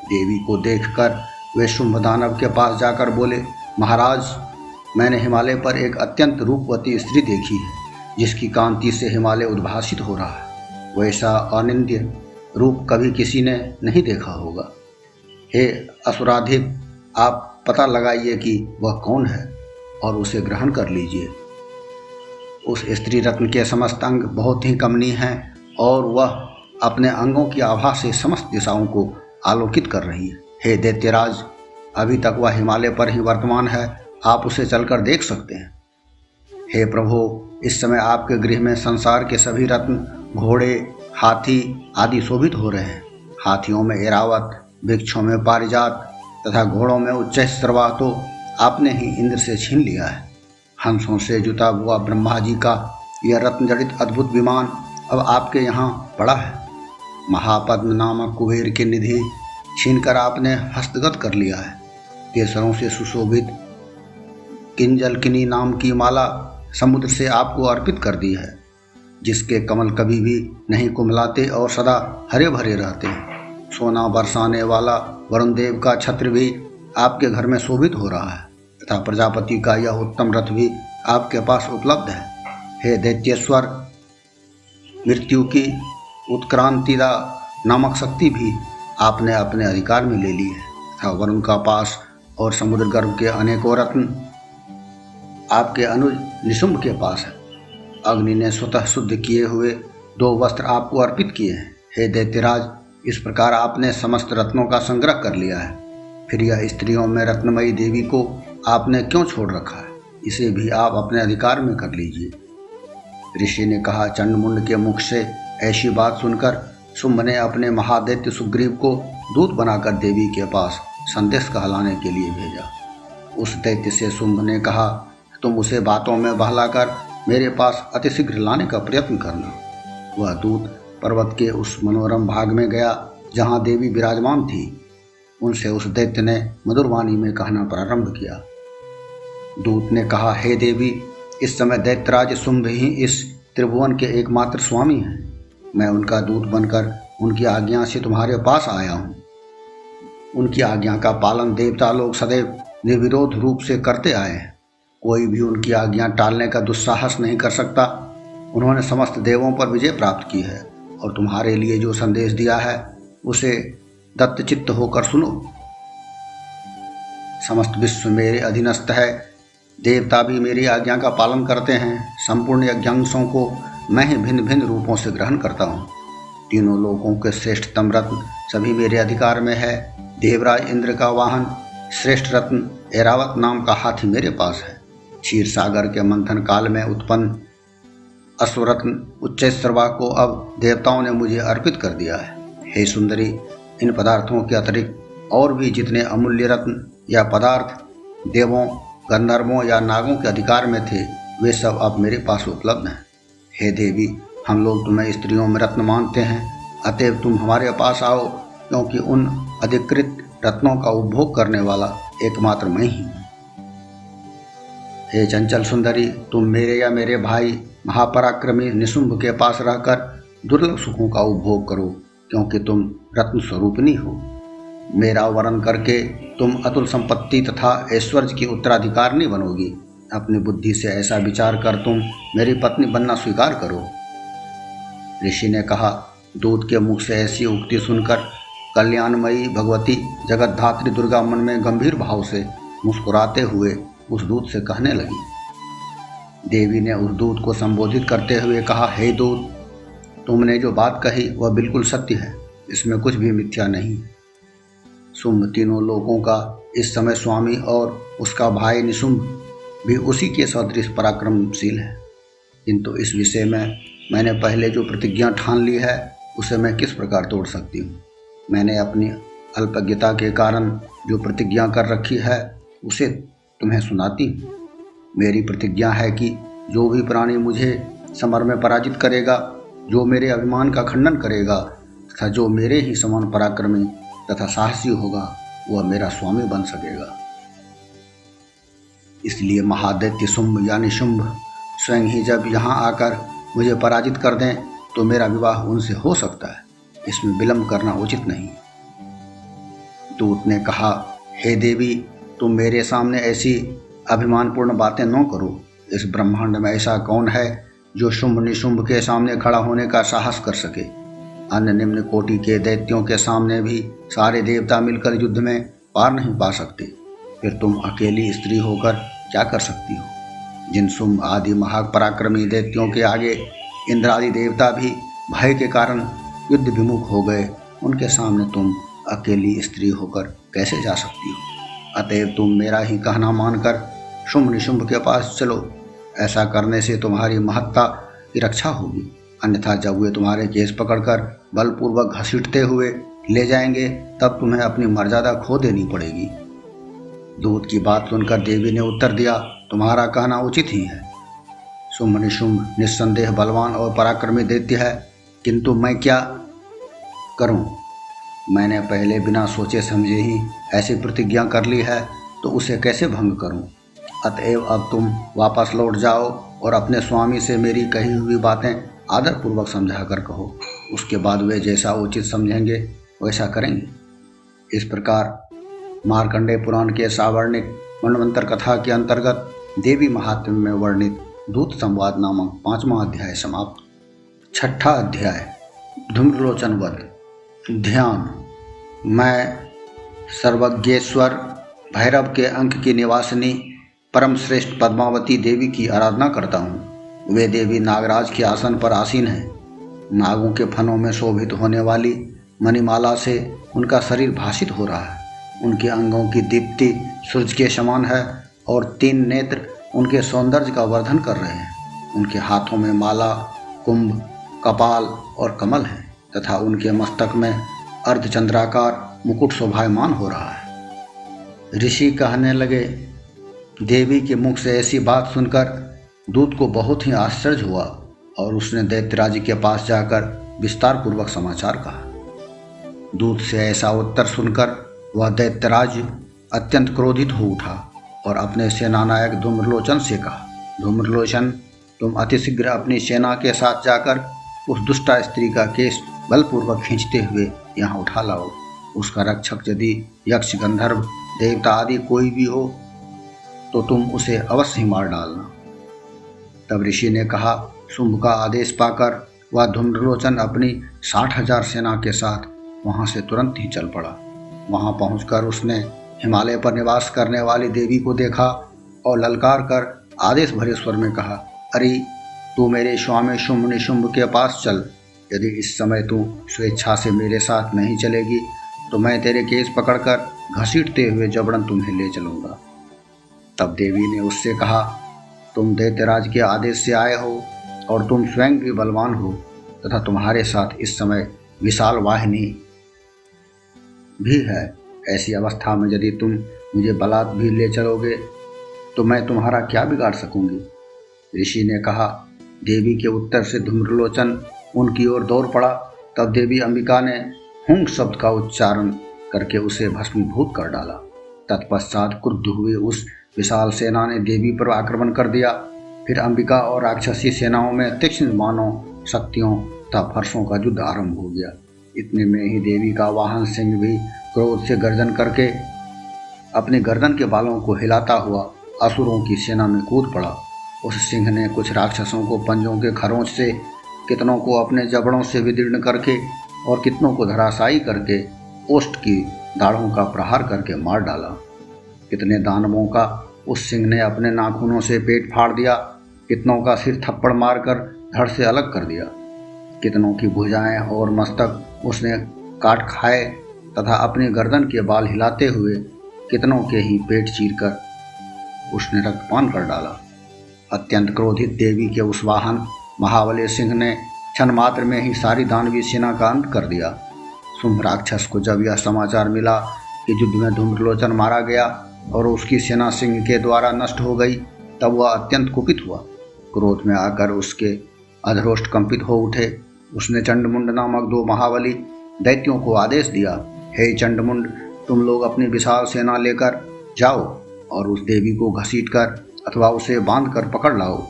देवी को देखकर वे शुंभ दानव के पास जाकर बोले, महाराज, मैंने हिमालय पर एक अत्यंत रूपवती स्त्री देखी है, जिसकी कांति से हिमालय उद्भासित हो रहा है। वैसा अनिंद्य रूप कभी किसी ने नहीं देखा होगा। हे असुराधिप, आप पता लगाइए कि वह कौन है और उसे ग्रहण कर लीजिए। उस स्त्री रत्न के समस्त अंग बहुत ही कमनीय हैं और वह अपने अंगों की आभा से समस्त दिशाओं को आलोकित कर रही है। हे दैत्यराज, अभी तक वह हिमालय पर ही वर्तमान है, आप उसे चलकर देख सकते हैं। हे प्रभु, इस समय आपके गृह में संसार के सभी रत्न, घोड़े, हाथी आदि शोभित हो रहे हैं। हाथियों में ऐरावत, वृक्षों में पारिजात तथा घोड़ों में उच्चैःश्रवा तो आपने ही इंद्र से छीन लिया है। हंसों से जुता हुआ ब्रह्मा जी का यह रत्न जड़ित अद्भुत विमान अब आपके यहाँ पड़ा है। महापद्म नामक कुबेर की निधि छीनकर आपने हस्तगत कर लिया है। केसरों से सुशोभित किंजलकिनी नाम की माला समुद्र से आपको अर्पित कर दी है, जिसके कमल कभी भी नहीं कुमलाते और सदा हरे भरे रहते हैं। सोना बरसाने वाला वरुण देव का छत्र भी आपके घर में शोभित हो रहा है तथा प्रजापति का यह उत्तम रथ भी आपके पास उपलब्ध है। हे दैत्येश्वर, मृत्यु की उत्क्रांतिदा नामक शक्ति भी आपने अपने अधिकार में ले ली है तथा वरुण का पास और समुद्र गर्भ के अनेकों रत्न आपके अनुज निशुंभ के पास है। अग्नि ने स्वतः शुद्ध किए हुए 2 वस्त्र आपको अर्पित किए हैं। हे दैत्यराज, इस प्रकार आपने समस्त रत्नों का संग्रह कर लिया है, फिर यह स्त्रियों में रत्नमयी देवी को आपने क्यों छोड़ रखा है? इसे भी आप अपने अधिकार में कर लीजिए। ऋषि ने कहा, चंडमुंड के मुख से ऐसी बात सुनकर शुंभ ने अपने महादैत्य सुग्रीव को दूत बनाकर देवी के पास संदेश कहलाने के लिए भेजा। उस दैत्य से शुंभ ने कहा, तुम उसे बातों में बहलाकर मेरे पास अतिशीघ्र लाने का प्रयत्न करना। वह दूत पर्वत के उस मनोरम भाग में गया जहाँ देवी विराजमान थी। उनसे उस दैत्य ने मधुर वाणी में कहना प्रारंभ किया। दूत ने कहा, हे देवी, इस समय दैत्यराज शुंभ ही इस त्रिभुवन के एकमात्र स्वामी हैं। मैं उनका दूत बनकर उनकी आज्ञा से तुम्हारे पास आया हूँ। उनकी आज्ञा का पालन देवता लोग सदैव निर्विरोध रूप से करते आए हैं। कोई भी उनकी आज्ञा टालने का दुस्साहस नहीं कर सकता। उन्होंने समस्त देवों पर विजय प्राप्त की है और तुम्हारे लिए जो संदेश दिया है उसे दत्तचित्त होकर सुनो। समस्त विश्व मेरे अधीनस्थ है, देवता भी मेरी आज्ञा का पालन करते हैं। संपूर्ण यज्ञांशों को मैं ही भिन्न भिन्न रूपों से ग्रहण करता हूँ। तीनों लोकों के श्रेष्ठतम रत्न सभी मेरे अधिकार में है। देवराज इंद्र का वाहन श्रेष्ठ रत्न ऐरावत नाम का हाथी मेरे पास है। क्षीर सागर के मंथन काल में उत्पन्न अश्वरत्न उच्चैःश्रवा को अब देवताओं ने मुझे अर्पित कर दिया है। हे सुंदरी, इन पदार्थों के अतिरिक्त और भी जितने अमूल्य रत्न या पदार्थ देवों, गंधर्वों या नागों के अधिकार में थे, वे सब अब मेरे पास उपलब्ध हैं। हे देवी, हम लोग तुम्हें स्त्रियों में रत्न मानते हैं, अतएव तुम हमारे पास आओ, क्योंकि उन अधिकृत रत्नों का उपभोग करने वाला एकमात्र मैं ही हूँ। हे चंचल सुंदरी, तुम मेरे या मेरे भाई महापराक्रमी निशुंभ के पास रहकर दुर्लभ सुखों का उपभोग करो, क्योंकि तुम रत्न स्वरूपिणी हो। मेरा वरण करके तुम अतुल संपत्ति तथा ऐश्वर्य की उत्तराधिकारिणी बनोगी। अपनी बुद्धि से ऐसा विचार कर तुम मेरी पत्नी बनना स्वीकार करो। ऋषि ने कहा, दूत के मुख से ऐसी उक्ति सुनकर कल्याणमयी भगवती जगतधात्री दुर्गा मन में गंभीर भाव से मुस्कुराते हुए उस दूत से कहने लगी। देवी ने उस दूत को संबोधित करते हुए कहा, हे दूत, तुमने जो बात कही वह बिल्कुल सत्य है, इसमें कुछ भी मिथ्या नहीं। शुंभ तीनों लोगों का इस समय स्वामी और उसका भाई निशुंभ भी उसी के सदृश पराक्रमशील है, किंतु इस विषय में मैंने पहले जो प्रतिज्ञा ठान ली है उसे मैं किस प्रकार तोड़ सकती हूँ। मैंने अपनी अल्पज्ञता के कारण जो प्रतिज्ञा कर रखी है उसे तुम्हें सुनाती हूँ। मेरी प्रतिज्ञा है कि जो भी प्राणी मुझे समर में पराजित करेगा, जो मेरे अभिमान का खंडन करेगा तथा जो मेरे ही समान पराक्रमी तथा साहसी होगा, वह मेरा स्वामी बन सकेगा। इसलिए महादैत्य शुंभ यानी शुंभ स्वयं ही जब यहाँ आकर मुझे पराजित कर दें तो मेरा विवाह उनसे हो सकता है, इसमें विलंब करना उचित नहीं। दूत ने कहा, हे देवी, तुम मेरे सामने ऐसी अभिमानपूर्ण बातें न करो। इस ब्रह्मांड में ऐसा कौन है जो शुंभ निशुंभ के सामने खड़ा होने का साहस कर सके। अन्य निम्न कोटि के दैत्यों के सामने भी सारे देवता मिलकर युद्ध में पार नहीं पा सकते, फिर तुम अकेली स्त्री होकर क्या कर सकती हो। जिन शुंभ आदि महापराक्रमी दैत्यों के आगे इंद्र आदि देवता भी भय के कारण युद्ध विमुख हो गए, उनके सामने तुम अकेली स्त्री होकर कैसे जा सकती हो। अतएव तुम मेरा ही कहना मानकर शुंभ निशुंभ के पास चलो। ऐसा करने से तुम्हारी महत्ता की रक्षा होगी, अन्यथा जब वे तुम्हारे केस पकड़कर बलपूर्वक घसीटते हुए ले जाएंगे तब तुम्हें अपनी मर्यादा खो देनी पड़ेगी। दूत की बात सुनकर देवी ने उत्तर दिया, तुम्हारा कहना उचित ही है। शुंभ निशुंभ निस्संदेह बलवान और पराक्रमी दैत्य है, किंतु मैं क्या करूं? मैंने पहले बिना सोचे समझे ही ऐसी प्रतिज्ञा कर ली है, तो उसे कैसे भंग करूं? अतएव अब तुम वापस लौट जाओ और अपने स्वामी से मेरी कही हुई बातें आदरपूर्वक समझा कर कहो। उसके बाद वे जैसा उचित समझेंगे वैसा करेंगे। इस प्रकार मार्कंडेय पुराण के सावर्णिक मनवंतर कथा के अंतर्गत देवी महात्म्य में वर्णित दूत संवाद नामक 5वां अध्याय समाप्त। 6ठा अध्याय धूम्रलोचन वध। ध्यान। मैं सर्वज्ञेश्वर भैरव के अंक की निवासिनी परम श्रेष्ठ पद्मावती देवी की आराधना करता हूँ। वे देवी नागराज के आसन पर आसीन हैं। नागों के फनों में शोभित होने वाली मणिमाला से उनका शरीर भासित हो रहा है। उनके अंगों की दीप्ति सूर्य के समान है और 3 नेत्र उनके सौंदर्य का वर्धन कर रहे हैं। उनके हाथों में माला, कुंभ, कपाल और कमल हैं तथा उनके मस्तक में अर्धचंद्राकार मुकुट शोभायमान हो रहा है। ऋषि कहने लगे, देवी के मुख से ऐसी बात सुनकर दूत को बहुत ही आश्चर्य हुआ और उसने दैत्यराज के पास जाकर विस्तार पूर्वक समाचार कहा। दूत से ऐसा उत्तर सुनकर वह दैत्यराज अत्यंत क्रोधित हो उठा और अपने सेनानायक धूम्रलोचन से कहा, धूम्रलोचन, तुम अतिशीघ्र अपनी सेना के साथ जाकर उस दुष्टा स्त्री का केस बलपूर्वक खींचते हुए यहाँ उठा लाओ। उसका रक्षक यदि यक्ष, गंधर्व, देवता आदि कोई भी हो तो तुम उसे अवश्य ही मार डालना। तब ऋषि ने कहा, शुंभ का आदेश पाकर वह धूम्रलोचन अपनी 60,000 सेना के साथ वहाँ से तुरंत ही चल पड़ा। वहाँ पहुँचकर उसने हिमालय पर निवास करने वाली देवी को देखा और ललकार कर आदेश भरे स्वर में कहा, अरे तू मेरे स्वामी शुंभ निशुंभ के पास चल। यदि इस समय तू स्वेच्छा से मेरे साथ नहीं चलेगी तो मैं तेरे केस पकड़कर घसीटते हुए जबरन तुम्हें ले चलूँगा। तब देवी ने उससे कहा, तुम दैत्यराज के आदेश से आए हो और तुम स्वयं भी बलवान हो तथा तुम्हारे साथ इस समय विशाल वाहिनी भी है। ऐसी अवस्था में यदि तुम मुझे बलात् भी ले चलोगे तो मैं तुम्हारा क्या बिगाड़ सकूंगी। ऋषि ने कहा। देवी के उत्तर से धूम्रलोचन उनकी ओर दौड़ पड़ा। तब देवी अंबिका ने हुंग शब्द का उच्चारण करके उसे भस्मीभूत कर डाला। तत्पश्चात क्रुद्ध हुए उस विशाल सेना ने देवी पर आक्रमण कर दिया। फिर अंबिका और राक्षसी सेनाओं में तीक्ष्ण मानव शक्तियों तथा फर्शों का युद्ध आरंभ हो गया। इतने में ही देवी का वाहन सिंह भी क्रोध से गर्जन करके अपने गर्दन के बालों को हिलाता हुआ असुरों की सेना में कूद पड़ा। उस सिंह ने कुछ राक्षसों को पंजों के खरोंच से, कितनों को अपने जबड़ों से विदीर्ण करके और कितनों को धराशायी करके ओष्ठ की दाढ़ों का प्रहार करके मार डाला। कितने दानवों का उस सिंह ने अपने नाखूनों से पेट फाड़ दिया। कितनों का सिर थप्पड़ मारकर धड़ से अलग कर दिया। कितनों की भुजाएं और मस्तक उसने काट खाए तथा अपनी गर्दन के बाल हिलाते हुए कितनों के ही पेट चीरकर उसने रक्तपान कर डाला। अत्यंत क्रोधित देवी के उस वाहन महाबली सिंह ने क्षण मात्र में ही सारी दानवी सेना का अंत कर दिया। शुंभ राक्षस को जब यह समाचार मिला कि युद्ध में धूम्रलोचन मारा गया और उसकी सेना सिंह के द्वारा नष्ट हो गई, तब वह अत्यंत कुपित हुआ। क्रोध में आकर उसके अधरोष्ट कंपित हो उठे। उसने चंडमुंड नामक 2 महाबली दैत्यों को आदेश दिया, हे चंडमुंड, तुम लोग अपनी विशाल सेना लेकर जाओ और उस देवी को घसीट कर अथवा उसे बांध कर पकड़ लाओ।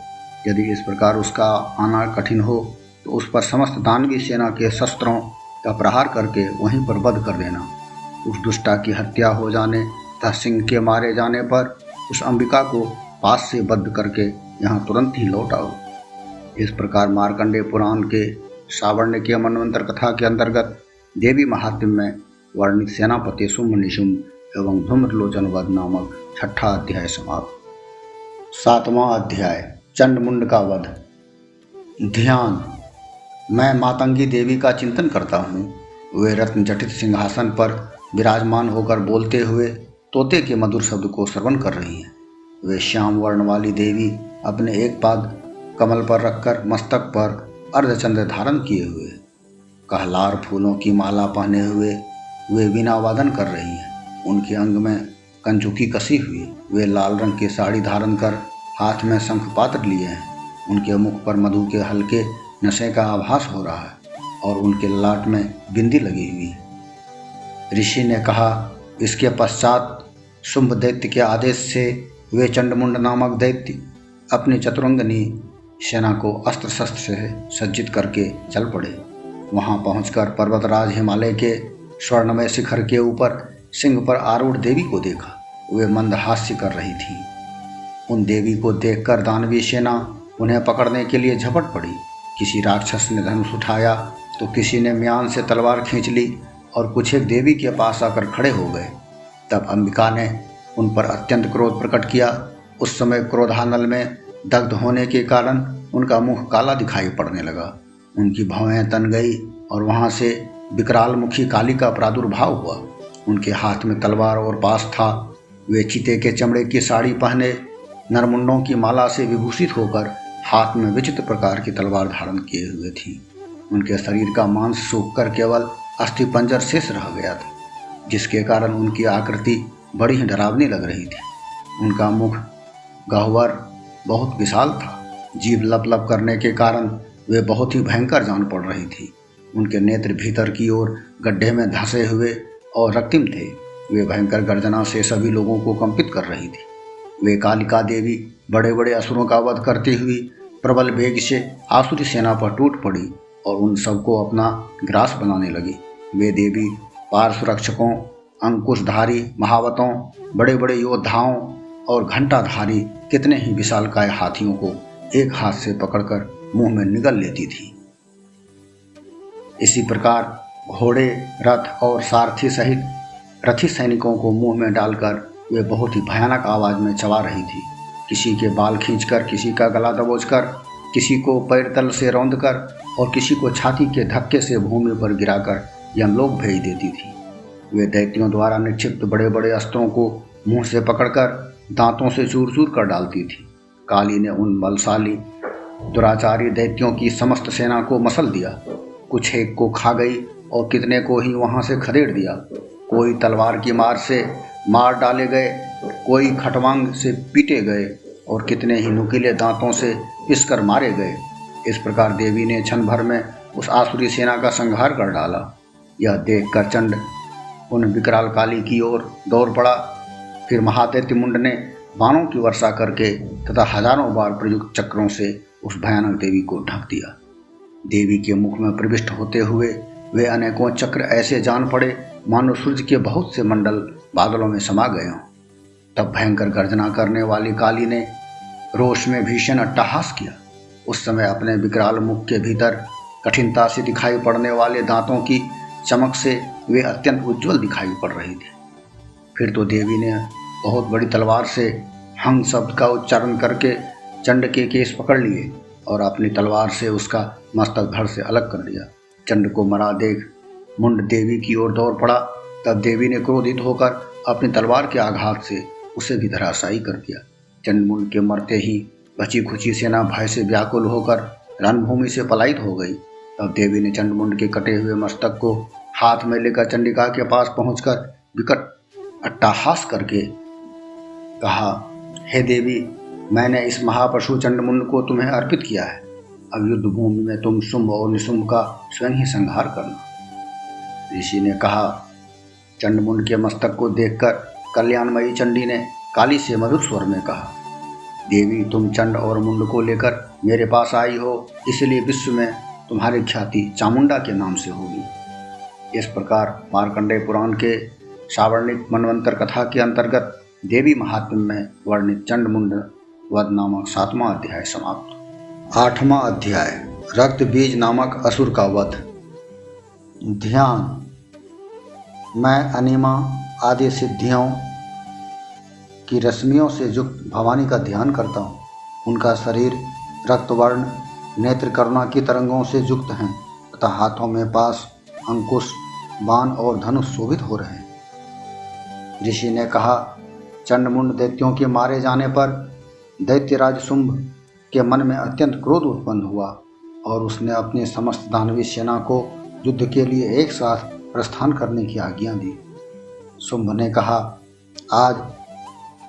यदि इस प्रकार उसका आना कठिन हो तो उस पर समस्त दानवी सेना के शस्त्रों का प्रहार करके वहीं पर वध कर देना। उस दुष्टा की हत्या हो जाने तथा सिंह के मारे जाने पर उस अंबिका को पास से बद्ध करके यहाँ तुरंत ही लौट आओ। इस प्रकार मार्कंडेय पुराण के सावर्ण्य के मनवंतर कथा के अंतर्गत देवी महात्म्य में वर्णित सेनापति शुंभ निशुंभ एवं धूम्रलोचन वध नामक 6वां अध्याय समाप्त। 7वां अध्याय चंडमुंड का वध। ध्यान। मैं मातंगी देवी का चिंतन करता हूँ। वे रत्न जटित सिंहासन पर विराजमान होकर बोलते हुए तोते के मधुर शब्द को श्रवण कर रही हैं। वे श्याम वर्ण वाली देवी अपने एक पाद कमल पर रखकर मस्तक पर अर्धचंद्र धारण किए हुए, कहलार फूलों की माला पहने हुए वे वीणा वादन कर रही हैं। उनके अंग में कंचुकी कसी हुई। वे लाल रंग की साड़ी धारण कर हाथ में शंख पात्र लिए हैं। उनके मुख पर मधु के हल्के नशे का आभास हो रहा है और उनके ललाट में बिंदी लगी हुई है। ऋषि ने कहा, इसके पश्चात शुंभ दैत्य के आदेश से वे चंडमुंड नामक दैत्य अपनी चतुरंगनी सेना को अस्त्र शस्त्र से सज्जित करके चल पड़े। वहां पहुंचकर पर्वतराज हिमालय के स्वर्णमय शिखर के ऊपर सिंह पर आरूढ़ देवी को देखा। वे मंद हास्य कर रही थी। उन देवी को देखकर दानवी सेना उन्हें पकड़ने के लिए झपट पड़ी। किसी राक्षस ने धनुष उठाया तो किसी ने म्यान से तलवार खींच ली और कुछ एक देवी के पास आकर खड़े हो गए। तब अंबिका ने उन पर अत्यंत क्रोध प्रकट किया। उस समय क्रोधानल में दग्ध होने के कारण उनका मुख काला दिखाई पड़ने लगा। उनकी भौहें तन गई और वहां से विकराल मुखी काली का प्रादुर्भाव हुआ। उनके हाथ में तलवार और पास था। वे चीते के चमड़े की साड़ी पहने नरमुंडों की माला से विभूषित होकर हाथ में विचित्र प्रकार की तलवार धारण किए हुए थी। उनके शरीर का मांस सूखकर केवल अस्थिपंजर शेष रह गया था, जिसके कारण उनकी आकृति बड़ी ही डरावनी लग रही थी। उनका मुख गह्वर बहुत विशाल था। जीभ लप लप करने के कारण वे बहुत ही भयंकर जान पड़ रही थी। उनके नेत्र भीतर की ओर गड्ढे में धंसे हुए और रक्तिम थे। वे भयंकर गर्जना से सभी लोगों को कंपित कर रही थी। वे कालिका देवी बड़े बड़े असुरों का वध करती हुई प्रबल वेग से आसुरी सेना पर टूट पड़ी और उन सबको अपना ग्रास बनाने लगी। वे देवी पार्श्वरक्षकों, अंकुशधारी महावतों, बड़े बड़े योद्धाओं और घंटाधारी कितने ही विशालकाय हाथियों को एक हाथ से पकड़कर मुंह में निगल लेती थी। इसी प्रकार घोड़े, रथ और सारथी सहित रथी सैनिकों को मुंह में डालकर वे बहुत ही भयानक आवाज में चबा रही थी। किसी के बाल खींचकर, किसी का गला दबोचकर, किसी को पैर तल से रौंदकर और किसी को छाती के धक्के से भूमि पर गिराकर यमलोक भेज देती थी। वे दैत्यों द्वारा निक्षिप्त बड़े बड़े अस्त्रों को मुंह से पकड़कर दांतों से चूर चूर कर डालती थी। काली ने उन बलशाली दुराचारी दैत्यों की समस्त सेना को मसल दिया। कुछ एक को खा गई और कितने को ही वहां से खदेड़ दिया। कोई तलवार की मार से मार डाले गए, कोई खटवांग से पीटे गए और कितने ही नुकीले दांतों से पिसकर मारे गए। इस प्रकार देवी ने क्षण भर में उस आसुरी सेना का संहार कर डाला। यह देखकर चंड उन विकराल काली की ओर दौड़ पड़ा। फिर महादैत्य मुंड ने बाणों की वर्षा करके तथा हजारों बार प्रयुक्त चक्रों से उस भयानक देवी को ढक दिया। देवी के मुख में प्रविष्ट होते हुए वे अनेकों चक्र ऐसे जान पड़े मानो सूर्य के बहुत से मंडल बादलों में समा गए हों। तब भयंकर गर्जना करने वाली काली ने रोष में भीषण अट्टहास किया। उस समय अपने विकराल मुख के भीतर कठिनता से दिखाई पड़ने वाले दांतों की चमक से वे अत्यंत उज्जवल दिखाई पड़ रही थी। फिर तो देवी ने बहुत बड़ी तलवार से हंग शब्द का उच्चारण करके चंड के केस पकड़ लिए और अपनी तलवार से उसका मस्तक धड़ से अलग कर दिया। चंड को मरा देख मुंड देवी की ओर दौड़ पड़ा। तब देवी ने क्रोधित होकर अपनी तलवार के आघात से उसे भी धराशायी कर दिया। चंड मुंड के मरते ही बची खुची सेना भय से व्याकुल होकर रणभूमि से पलायित हो गई। तब देवी ने चंडमुंड के कटे हुए मस्तक को हाथ में लेकर चंडिका के पास पहुंचकर विकट अट्टहास करके कहा, हे देवी, मैंने इस महापशु चंडमुंड को तुम्हें अर्पित किया है। अब युद्ध भूमि में तुम शुंभ और निशुंभ का स्वयं ही संहार करना। ऋषि ने कहा। चंडमुंड के मस्तक को देखकर कल्याणमयी चंडी ने काली से मधुर स्वर में कहा, देवी, तुम चंड और मुंड को लेकर मेरे पास आई हो, इसलिए विश्व में तुम्हारी ख्याति चामुंडा के नाम से होगी। इस प्रकार मार्कंडेय पुराण के सावर्णिक मनवंतर कथा के अंतर्गत देवी महात्म्य में वर्णित चंडमुंड वध नामक 7वां अध्याय समाप्त। 8वां अध्याय रक्त बीज नामक असुर का वध। ध्यान। मैं अनिमा आदि सिद्धियों की रश्मियों से युक्त भवानी का ध्यान करता हूँ। उनका शरीर रक्तवर्ण, नेत्र करुणा की तरंगों से युक्त हैं तथा हाथों में पास, अंकुश, बाण और धनुष शोभित हो रहे हैं। ऋषि ने कहा, चंडमुंड दैत्यों के मारे जाने पर दैत्यराज शुंभ के मन में अत्यंत क्रोध उत्पन्न हुआ और उसने अपनी समस्त दानवी सेना को युद्ध के लिए एक साथ प्रस्थान करने की आज्ञा दी। शुंभ ने कहा, आज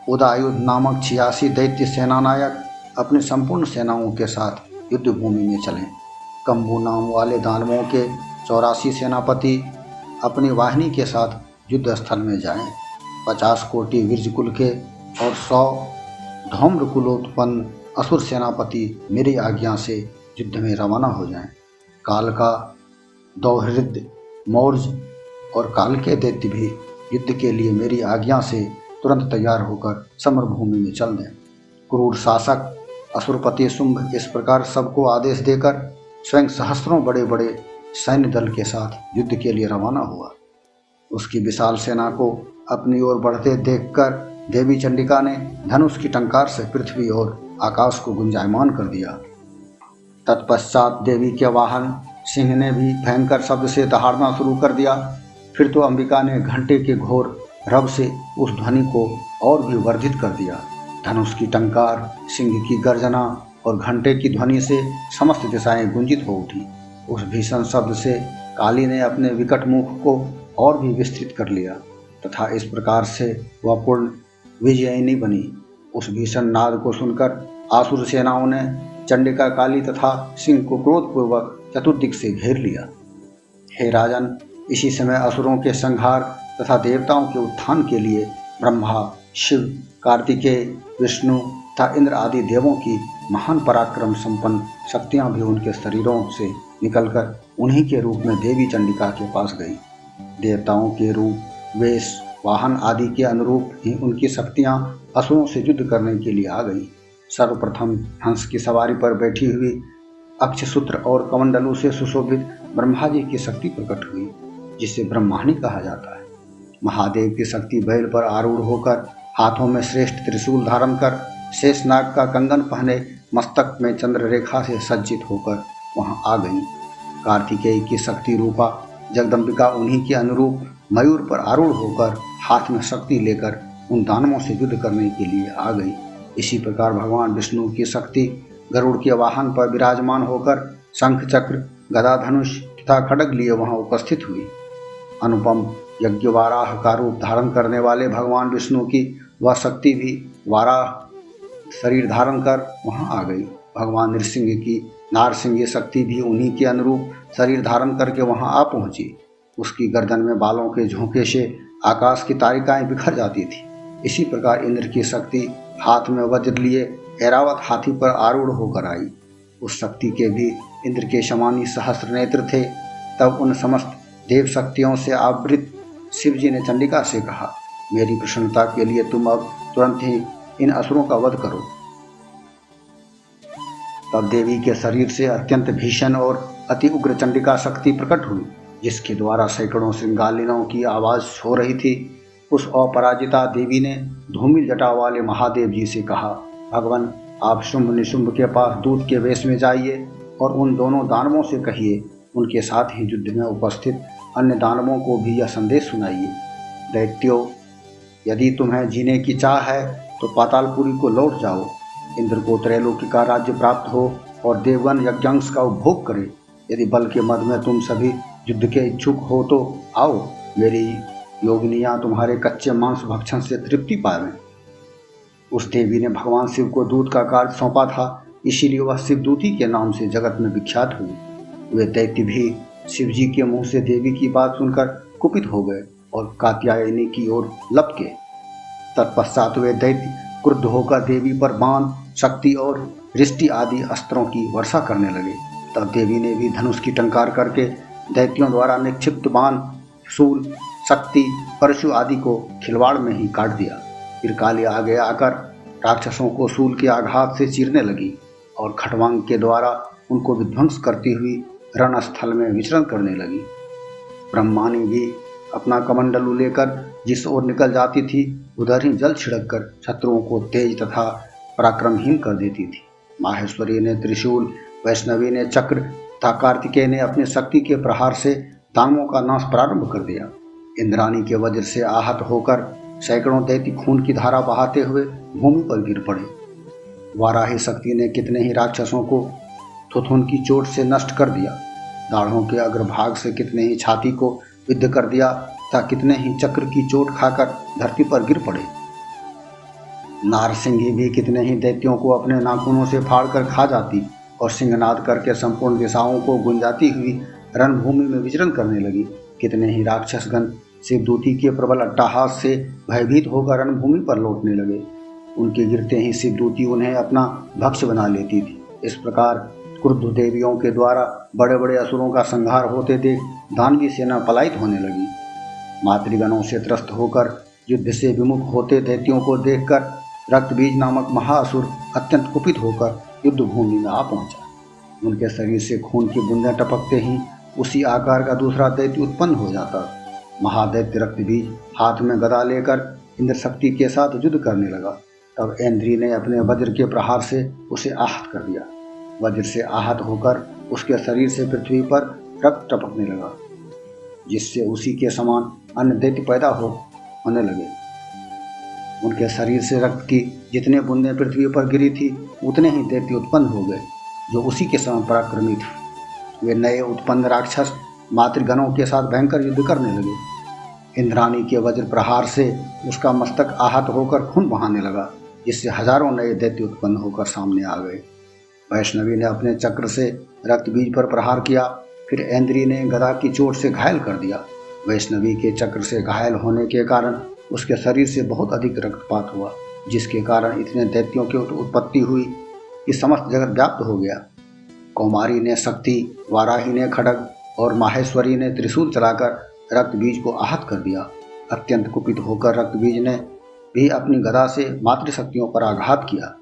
उदायुध नामक 86 दैत्य सेनानायक अपनी संपूर्ण सेनाओं के साथ युद्ध भूमि में चलें। कंबू नाम वाले दानवों के 84 सेनापति अपनी वाहिनी के साथ युद्ध स्थल में जाएं। 50 कोटि विरजकुल के और 100 धौम्रकुलोत्पन्न असुर सेनापति मेरी आज्ञा से युद्ध में रवाना हो जाएं। काल का दौहृद, मौर्ज और काल के दैत्य भी युद्ध के लिए मेरी आज्ञा से तुरंत तैयार होकर समरभूमि में चल दें। क्रूर शासक असुरपति शुंभ इस प्रकार सबको आदेश देकर स्वयं सहस्त्रों बड़े बड़े सैन्य दल के साथ युद्ध के लिए रवाना हुआ। उसकी विशाल सेना को अपनी ओर बढ़ते देखकर देवी चंडिका ने धनुष की टंकार से पृथ्वी और आकाश को गुंजायमान कर दिया। तत्पश्चात देवी के वाहन सिंह ने भी भयंकर शब्द से दहाड़ना शुरू कर दिया। फिर तो अंबिका ने घंटे के घोर रव से उस ध्वनि को और भी वर्धित कर दिया। धनुष की टंकार, सिंह की गर्जना और घंटे की ध्वनि से समस्त दिशाएं गुंजित हो उठी। उस भीषण शब्द से काली ने अपने विकट मुख को और भी विस्तृत कर लिया तथा इस प्रकार से वह पूर्ण विजयिनी बनी। उस भीषण नाद को सुनकर आसुर सेनाओं ने चंडिका, काली तथा सिंह को क्रोधपूर्वक चतुर्दिक से घेर लिया। हे राजन, इसी समय असुरों के संहार तथा देवताओं के उत्थान के लिए ब्रह्मा, शिव, कार्तिकेय, विष्णु तथा इंद्र आदि देवों की महान पराक्रम संपन्न शक्तियां भी उनके शरीरों से निकलकर उन्हीं के रूप में देवी चंडिका के पास गई। देवताओं के रूप, वेश, वाहन आदि के अनुरूप ही उनकी शक्तियां असुरों से युद्ध करने के लिए आ गई। सर्वप्रथम हंस की सवारी पर बैठी हुई अक्षसूत्र और कमंडलों से सुशोभित ब्रह्मा जी की शक्ति प्रकट हुई, जिसे ब्रह्माणी कहा जाता है। महादेव की शक्ति बैल पर आरूढ़ होकर, हाथों में श्रेष्ठ त्रिशूल धारण कर, शेषनाग का कंगन पहने, मस्तक में चंद्र रेखा से सज्जित होकर वहां आ गई। कार्तिकेय की शक्ति रूपा जगदम्बिका उन्हीं के अनुरूप मयूर पर आरूढ़ होकर, हाथ में शक्ति लेकर उन दानवों से युद्ध करने के लिए आ गई। इसी प्रकार भगवान विष्णु की शक्ति गरुड़ के वाहन पर विराजमान होकर शंख, चक्र, गदा, धनुष तथा खड्ग लिए वहां उपस्थित हुई। अनुपम यज्ञवाराह का रूप धारण करने वाले भगवान विष्णु की वह शक्ति भी वाराह शरीर धारण कर वहां आ गई। भगवान नृसिंह की नारसिंह शक्ति भी उन्हीं के अनुरूप शरीर धारण करके वहां आ पहुंची। उसकी गर्दन में बालों के झोंके से आकाश की तारिकाएं बिखर जाती थी। इसी प्रकार इंद्र की शक्ति हाथ में वज्र लिए ऐरावत हाथी पर आरूढ़ होकर आई। उस शक्ति के भी इंद्र के समान सहस्त्र नेत्र थे। तब उन समस्त देव शक्तियों से आवृत शिवजी ने चंडिका से कहा, मेरी प्रसन्नता के लिए तुम अब तुरंत ही इन असुरों का वध करो। तब देवी के शरीर से अत्यंत भीषण और अति उग्र चंडिका शक्ति प्रकट हुई, जिसके द्वारा सैकड़ों श्रृंगालिनों की आवाज़ हो रही थी। उस अपराजिता देवी ने धूमिल जटा वाले महादेव जी से कहा, भगवान, आप शुंभ निशुंभ के पास दूत के वेश में जाइए और उन दोनों दानवों से कहिए, उनके साथ ही युद्ध में उपस्थित अन्य दानवों को भी यह संदेश सुनाइए। दैत्यों, यदि तुम्हें जीने की चाह है तो पातालपुरी को लौट जाओ। इंद्र को त्रैलोकी का राज्य प्राप्त हो और देवगण यज्ञांश का उपभोग करे। यदि बल के मद में तुम सभी युद्ध के इच्छुक हो तो आओ, मेरी योगिनियाँ तुम्हारे कच्चे मांस भक्षण से तृप्ति पावें। उस देवी ने भगवान शिव को दूत का कार्य सौंपा था, इसीलिए वह शिवदूती के नाम से जगत में विख्यात हुई। वे दैत्य भी शिव जी के मुंह से देवी की बात सुनकर कुपित हो गए और कात्यायनी की ओर लपके। तत्पश्चात वे दैत्य क्रुद्ध होकर देवी पर बाण, शक्ति और रिष्टि आदि अस्त्रों की वर्षा करने लगे। तब देवी ने भी धनुष की टंकार करके दैत्यों द्वारा निक्षिप्त बाण, शूल, शक्ति, परशु आदि को खिलवाड़ में ही काट दिया। फिर काली आगे आकर राक्षसों को शूल के आघात से चीरने लगी और खटवांग के द्वारा उनको विध्वंस करती हुई रणस्थल में विचरण करने लगी। ब्रह्मानी भी अपना कमंडलू लेकर जिस ओर निकल जाती थी, उधर ही जल छिड़ककर शत्रुओं को तेज तथा पराक्रमहीन कर देती थी। माहेश्वरी ने त्रिशूल, वैष्णवी ने चक्र तथा कार्तिकेय ने अपनी शक्ति के प्रहार से दानवों का नाश प्रारंभ कर दिया। इंद्राणी के वज्र से आहत होकर सैकड़ों दैत्य खून की धारा बहाते हुए भूमि पर गिर पड़े। वाराही शक्ति ने कितने ही राक्षसों को थुथुन की चोट से नष्ट कर दिया। दाढ़ों के अग्रभाग से कितने ही छाती को विद्ध कर दिया तथा कितने ही चक्र की चोट खाकर धरती पर गिर पड़े। नारसिंही भी कितने ही दैत्यों को अपने नाखूनों से फाड़कर खा जाती और सिंहनाद करके संपूर्ण दिशाओं को गुंजाती हुई रणभूमि में विचरण करने लगी। कितने ही राक्षसगण शिवदूती के प्रबल अट्टहास से भयभीत होकर रणभूमि पर लौटने लगे। उनके गिरते ही शिवदूती उन्हें अपना भक्ष बना लेती थी। इस प्रकार क्रुद्ध देवियों के द्वारा बड़े बड़े असुरों का संहार होते देख दानवी सेना पलायित होने लगी। मातृगणों से त्रस्त होकर युद्ध से विमुख होते दैत्यों को देखकर रक्तबीज नामक महाअसुर अत्यंत कुपित होकर युद्ध भूमि में आ पहुंचा। उनके शरीर से खून की बूंदें टपकते ही उसी आकार का दूसरा दैत्य उत्पन्न हो जाता। महादैत्य रक्तबीज हाथ में गदा लेकर इंद्र शक्ति के साथ युद्ध करने लगा। तब ऐन्द्री ने अपने वज्र के प्रहार से उसे आहत कर दिया। वज्र से आहत होकर उसके शरीर से पृथ्वी पर रक्त टपकने लगा, जिससे उसी के समान अन्य दैत्य पैदा होने लगे। उनके शरीर से रक्त की जितने बूंदें पृथ्वी पर गिरी थी, उतने ही दैत्य उत्पन्न हो गए जो उसी के समान पराक्रमी थे। वे नए उत्पन्न राक्षस मातृगणों के साथ भयंकर युद्ध करने लगे। इंद्राणी के वज्र प्रहार से उसका मस्तक आहत होकर खून बहाने लगा, जिससे हजारों नए दैत्य उत्पन्न होकर सामने आ गए। वैष्णवी ने अपने चक्र से रक्तबीज पर प्रहार किया, फिर ऐन्द्री ने गदा की चोट से घायल कर दिया। वैष्णवी के चक्र से घायल होने के कारण उसके शरीर से बहुत अधिक रक्तपात हुआ, जिसके कारण इतने दैत्यों की उत्पत्ति हुई कि समस्त जगत व्याप्त हो गया। कौमारी ने शक्ति, वाराही ने खड्ग और माहेश्वरी ने त्रिशूल चलाकर रक्तबीज को आहत कर दिया। अत्यंत कुपित होकर रक्तबीज ने भी अपनी गदा से मातृशक्तियों पर आघात किया।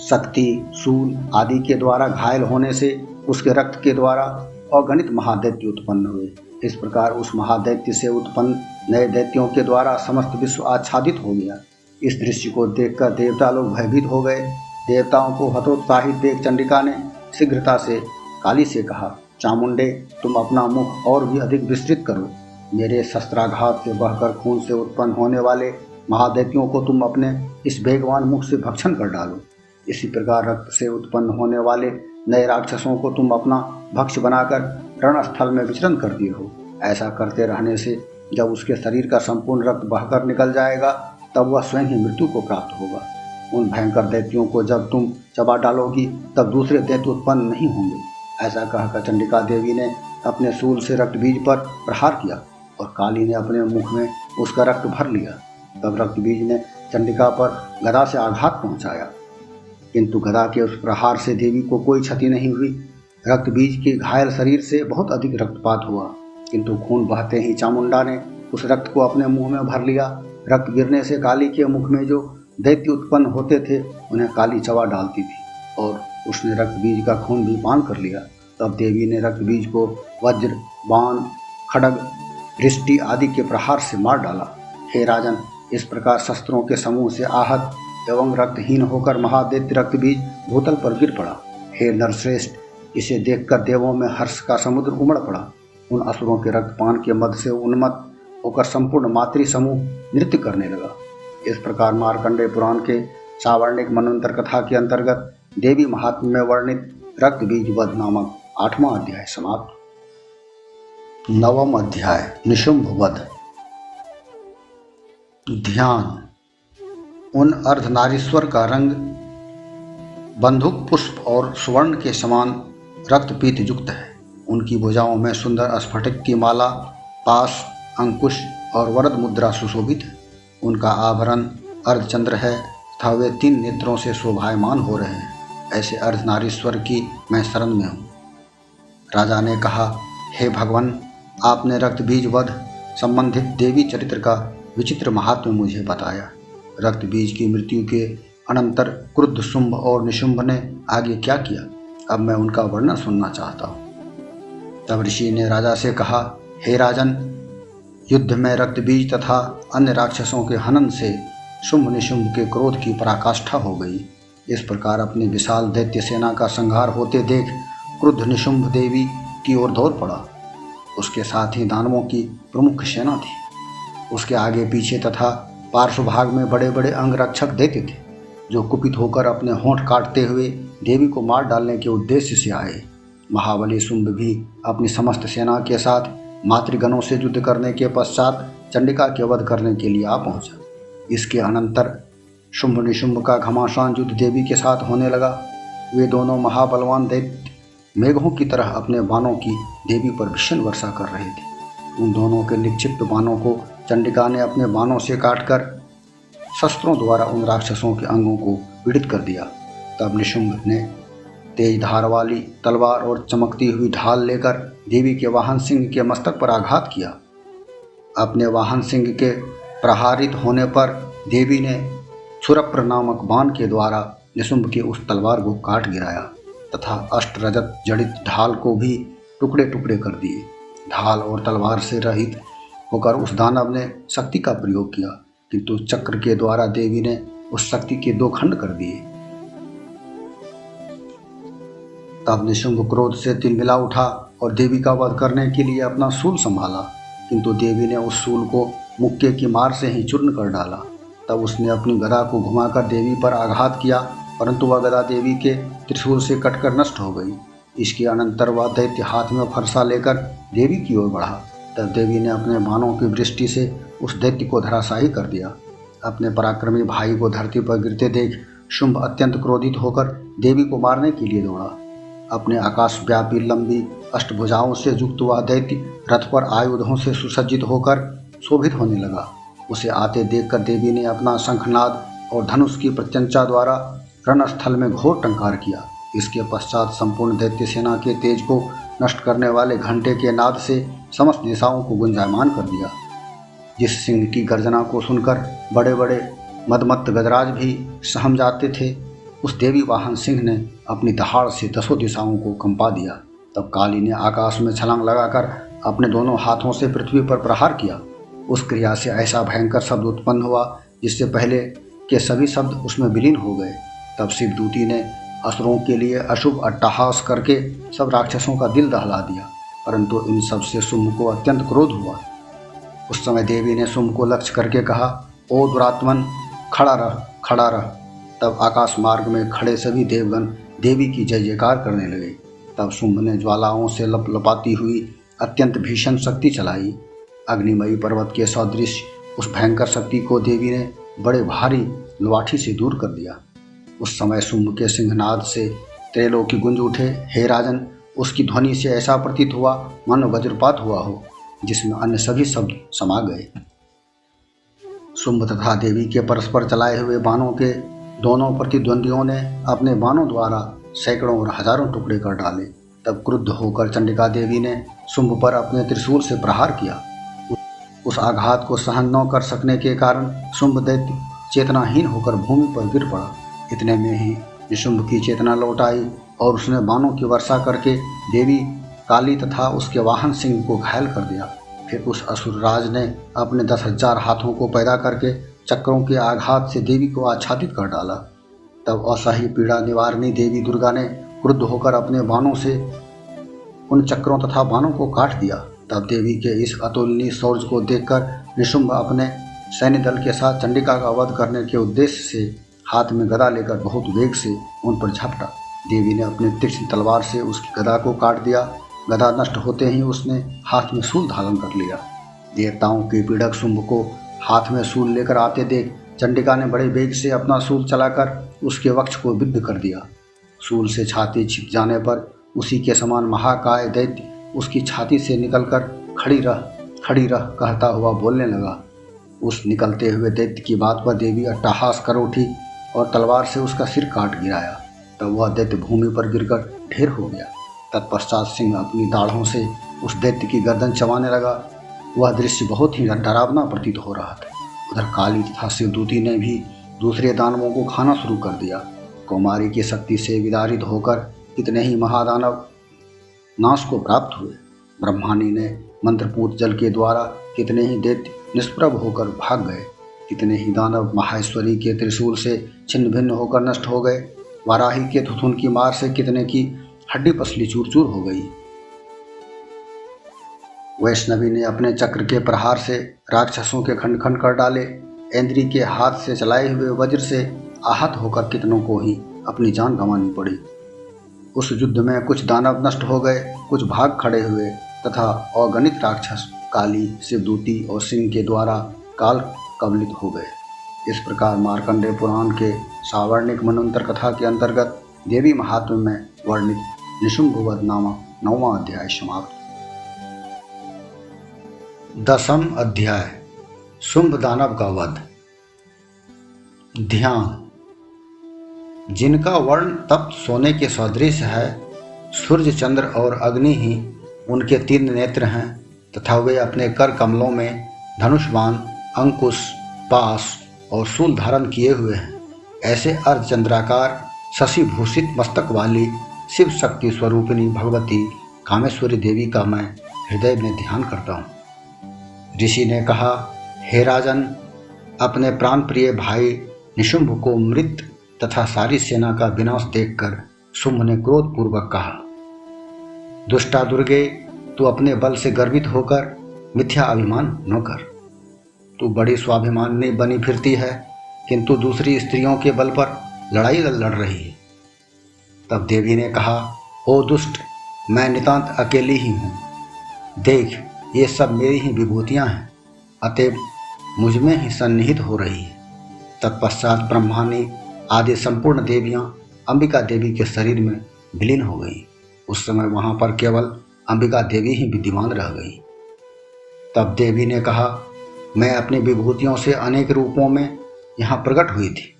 शक्ति, शूल आदि के द्वारा घायल होने से उसके रक्त के द्वारा अगणित महादैत्य उत्पन्न हुए। इस प्रकार उस महादैत्य से उत्पन्न नए दैत्यों के द्वारा समस्त विश्व आच्छादित हो गया। इस दृश्य को देखकर देवता लोग भयभीत हो गए। देवताओं को हतोत्साहित देख चंडिका ने शीघ्रता से काली से कहा, चामुंडे, तुम अपना मुख और भी अधिक विस्तृत करो। मेरे शस्त्राघात से बहकर खून से उत्पन्न होने वाले महादैत्यों को तुम अपने इस वेगवान मुख से भक्षण कर डालो। इसी प्रकार रक्त से उत्पन्न होने वाले नए राक्षसों को तुम अपना भक्ष बनाकर रणस्थल में विचरण करती रहो। ऐसा करते रहने से जब उसके शरीर का संपूर्ण रक्त बहकर निकल जाएगा, तब वह स्वयं ही मृत्यु को प्राप्त होगा। उन भयंकर दैत्यों को जब तुम चबा डालोगी, तब दूसरे दैत्य उत्पन्न नहीं होंगे। ऐसा कहकर चंडिका देवी ने अपने शूल से रक्तबीज पर प्रहार किया और काली ने अपने मुख में उसका रक्त भर लिया। तब रक्तबीज ने चंडिका पर गदा से आघात पहुंचाया, किंतु गदा के उस प्रहार से देवी को कोई क्षति नहीं हुई। रक्तबीज के घायल शरीर से बहुत अधिक रक्तपात हुआ, किंतु खून बहते ही चामुंडा ने उस रक्त को अपने मुंह में भर लिया। रक्त गिरने से काली के मुख में जो दैत्य उत्पन्न होते थे, उन्हें काली चबा डालती थी और उसने रक्तबीज का खून भी पान कर लिया। तब देवी ने रक्तबीज को वज्र, बाण, खड्ग, दृष्टि आदि के प्रहार से मार डाला। हे राजन, इस प्रकार शस्त्रों के समूह से आहत एवं रक्तहीन होकर महादैत्य रक्तबीज भूतल पर गिर पड़ा। हे नरश्रेष्ठ, इसे देखकर देवों में हर्ष का समुद्र उमड़ पड़ा। उन असुरों के रक्तपान के मद से उन्मत्त होकर संपूर्ण मातृ समूह नृत्य करने लगा। इस प्रकार मार्कंडेय पुराण के सावर्णिक मनवंतर कथा के अंतर्गत देवी महात्म्य में वर्णित रक्तबीज वध नामक 8वां अध्याय समाप्त। नवम अध्याय निशुंभ वध। ध्यान। उन अर्धनारीश्वर का रंग बंदूक पुष्प और सुवर्ण के समान रक्तपीत युक्त है। उनकी भुजाओं में सुंदर स्फटिक की माला, पाश, अंकुश और वरद मुद्रा सुशोभित है। उनका आभरण अर्धचंद्र है तथा वे 3 नेत्रों से शोभायमान हो रहे हैं। ऐसे अर्धनारीश्वर की मैं शरण में हूँ। राजा ने कहा, हे भगवान, आपने रक्तबीज वध संबंधित देवी चरित्र का विचित्र महात्म्य मुझे बताया। रक्तबीज की मृत्यु के अनंतर क्रुद्ध शुंभ और निशुंभ ने आगे क्या किया, अब मैं उनका वर्णन सुनना चाहता हूँ। तब ऋषि ने राजा से कहा, हे राजन, युद्ध में रक्तबीज तथा अन्य राक्षसों के हनन से शुंभ निशुंभ के क्रोध की पराकाष्ठा हो गई। इस प्रकार अपनी विशाल दैत्य सेना का संहार होते देख क्रुद्ध निशुंभ देवी की ओर दौड़ पड़ा। उसके साथ ही दानवों की प्रमुख सेना थी। उसके आगे पीछे तथा पार्श्व भाग में बड़े बड़े अंगरक्षक दैत्य थे, जो कुपित होकर अपने होंठ काटते हुए देवी को मार डालने के उद्देश्य से आए। महाबली शुंभ भी अपनी समस्त सेना के साथ मातृगणों से युद्ध करने के पश्चात चंडिका के वध करने के लिए आ पहुंचा। इसके अनंतर शुंभ निशुंभ का घमासान युद्ध देवी के साथ होने लगा। वे दोनों महाबलवान दैत्य मेघों की तरह अपने बाणों की देवी पर भीषण वर्षा कर रहे थे। उन दोनों के निक्षिप्त बाणों को चंडिका ने अपने बाणों से काटकर शस्त्रों द्वारा उन राक्षसों के अंगों को पीड़ित कर दिया। तब निशुंभ ने तेज धार वाली तलवार और चमकती हुई ढाल लेकर देवी के वाहन सिंह के मस्तक पर आघात किया। अपने वाहन सिंह के प्रहारित होने पर देवी ने छुरप्र नामक बाण के द्वारा निशुंभ के उस तलवार को काट गिराया तथा अष्टरजत जड़ित ढाल को भी टुकड़े टुकड़े कर दिए। ढाल और तलवार से रहित होकर उस दानव ने शक्ति का प्रयोग किया, किंतु चक्र के द्वारा देवी ने उस शक्ति के 2 खंड कर दिए। तब निशुंभ क्रोध से तिलमिला उठा और देवी का वध करने के लिए अपना शूल संभाला, किंतु देवी ने उस शूल को मुक्के की मार से ही चूर्ण कर डाला। तब उसने अपनी गदा को घुमाकर देवी पर आघात किया, परंतु वह गदा देवी के त्रिशूल से कटकर नष्ट हो गई। इसके अनंतर वह दैत्य हाथ में फरसा लेकर देवी की ओर बढ़ा। तब देवी ने अपने बाणों की वृष्टि से उस दैत्य को धराशायी कर दिया। अपने पराक्रमी भाई को धरती पर गिरते देख शुंभ अत्यंत क्रोधित होकर देवी को मारने के लिए दौड़ा। अपने आकाशव्यापी लंबी अष्टभुजाओं से युक्त वह दैत्य रथ पर आयुधों से सुसज्जित होकर शोभित होने लगा। उसे आते देखकर देवी ने अपना शंखनाद और धनुष की प्रत्यंचा द्वारा रणस्थल में घोर टंकार किया। इसके पश्चात संपूर्ण दैत्य सेना के तेज को नष्ट करने वाले घंटे के नाद से समस्त दिशाओं को गुंजायमान कर दिया। जिस सिंह की गर्जना को सुनकर बड़े बड़े मदमत्त गजराज भी सहम जाते थे, उस देवी वाहन सिंह ने अपनी दहाड़ से 10 दिशाओं को कंपा दिया। तब काली ने आकाश में छलांग लगाकर अपने दोनों हाथों से पृथ्वी पर प्रहार किया। उस क्रिया से ऐसा भयंकर शब्द उत्पन्न हुआ जिससे पहले के सभी शब्द उसमें विलीन हो गए। तब शिवदूती ने असुरों के लिए अशुभ अट्टहास करके सब राक्षसों का दिल दहला दिया, परंतु इन सब से शुंभ को अत्यंत क्रोध हुआ। उस समय देवी ने शुंभ को लक्ष्य करके कहा, ओ दुरात्मन, खड़ा रह, खड़ा रह। तब आकाश मार्ग में खड़े सभी देवगण देवी की जय जयकार करने लगे। तब शुंभ ने ज्वालाओं से लपलपाती हुई अत्यंत भीषण शक्ति चलाई। अग्निमयी पर्वत के सदृश उस भयंकर शक्ति को देवी ने बड़े भारी लुआठी से दूर कर दिया। उस समय शुंभ के सिंहनाद से त्रैलोकी गुंज उठे। हे राजन, उसकी ध्वनि से ऐसा प्रतीत हुआ मानो वज्रपात हुआ हो, जिसमें अन्य सभी शब्द समा गए। शुंभ तथा देवी के परस्पर चलाए हुए बाणों के दोनों प्रतिद्वंदियों ने अपने बाणों द्वारा सैकड़ों और हजारों टुकड़े कर डाले। तब क्रुद्ध होकर चंडिका देवी ने शुंभ पर अपने त्रिशूल से प्रहार किया। उस आघात को सहन न कर सकने के कारण शुंभ दैत्य चेतनाहीन होकर भूमि पर गिर पड़ा। इतने में ही निशुंभ की चेतना लौट आई और उसने बाणों की वर्षा करके देवी काली तथा उसके वाहन सिंह को घायल कर दिया। फिर उस असुरराज ने अपने 10,000 हाथों को पैदा करके चक्रों के आघात से देवी को आच्छादित कर डाला। तब असह्य पीड़ा निवारणी देवी दुर्गा ने क्रुद्ध होकर अपने बाणों से उन चक्रों तथा बाणों को काट दिया। तब देवी के इस अतुलनीय शौर्य को देखकर निशुंभ अपने सैन्य दल के साथ चंडिका का वध करने के उद्देश्य से हाथ में गदा लेकर बहुत वेग से उन पर झपटा। देवी ने अपनी तीक्ष्ण तलवार से उसकी गदा को काट दिया। गदा नष्ट होते ही उसने हाथ में शूल धारण कर लिया। देवताओं के पीड़क शुंभ को हाथ में शूल लेकर आते देख चंडिका ने बड़े वेग से अपना शूल चलाकर उसके वक्ष को विद्ध कर दिया। शूल से छाती छिप जाने पर उसी के समान महाकाय दैत्य उसकी छाती से निकलकर खड़ी रह कहता हुआ बोलने लगा। उस निकलते हुए दैत्य की बात पर देवी अट्टहास कर उठी और तलवार से उसका सिर काट गिराया। तब वह दैत्य भूमि पर गिरकर ढेर हो गया। तत्पश्चात सिंह अपनी दाढ़ों से उस दैत्य की गर्दन चबाने लगा। वह दृश्य बहुत ही डरावना प्रतीत हो रहा था। उधर काली तथा शिवदूती ने भी दूसरे दानवों को खाना शुरू कर दिया। कौमारी की शक्ति से विदारित होकर कितने ही महादानव नाश को प्राप्त हुए। ब्रह्मानी ने मंत्रपूत जल के द्वारा कितने ही दैत्य निष्प्रभ होकर भाग गए। कितने ही दानव माहेश्वरी के त्रिशूल से छिन्न भिन्न होकर नष्ट हो गए। वाराही के थुथुन की मार से कितने की हड्डी पसली चूर चूर हो गई। वैष्णवी ने अपने चक्र के प्रहार से राक्षसों के खंड खंड कर डाले। इंद्री के हाथ से चलाए हुए वज्र से आहत होकर कितनों को ही अपनी जान गंवानी पड़ी। उस युद्ध में कुछ दानव नष्ट हो गए, कुछ भाग खड़े हुए तथा अगणित राक्षस काली, शिवदूती और सिंह के द्वारा काल कबलित हो गए। इस प्रकार मार्कंडेय पुराण के सावर्णिक मनवंतर कथा के अंतर्गत देवी महात्म्य में वर्णित निशुंभवध नामक 9वां अध्याय समाप्त। 10वां अध्याय शुंभ दानव का वध। ध्यान। जिनका वर्ण तप्त सोने के सदृश है, सूर्य, चंद्र और अग्नि ही उनके 3 नेत्र हैं तथा वे अपने कर कमलों में धनुष बाण, अंकुश, पाश और शूल धारण किए हुए हैं। ऐसे अर्धचंद्राकार शशि भूषित मस्तक वाली शिव शक्ति स्वरूपिणी भगवती कामेश्वरी देवी का मैं हृदय में ध्यान करता हूँ। ऋषि ने कहा, हे राजन, अपने प्राण प्रिय भाई निशुंभ को मृत तथा सारी सेना का विनाश देखकर शुंभ ने क्रोधपूर्वक कहा, दुष्टा दुर्गे, तू अपने बल से गर्वित होकर मिथ्या अभिमान न कर। तू बड़ी स्वाभिमानी बनी फिरती है, किंतु दूसरी स्त्रियों के बल पर लड़ाई लड़ रही है। तब देवी ने कहा, ओ दुष्ट, मैं नितांत अकेली ही हूँ। देख, ये सब मेरी ही विभूतियाँ हैं, अतएव मुझ में ही सन्निहित हो रही है। तत्पश्चात ब्रह्मानी आदि संपूर्ण देवियाँ अंबिका देवी के शरीर में विलीन हो गई। उस समय वहाँ पर केवल अंबिका देवी ही विद्यमान रह गई। तब देवी ने कहा, मैं अपनी विभूतियों से अनेक रूपों में यहाँ प्रकट हुई थी।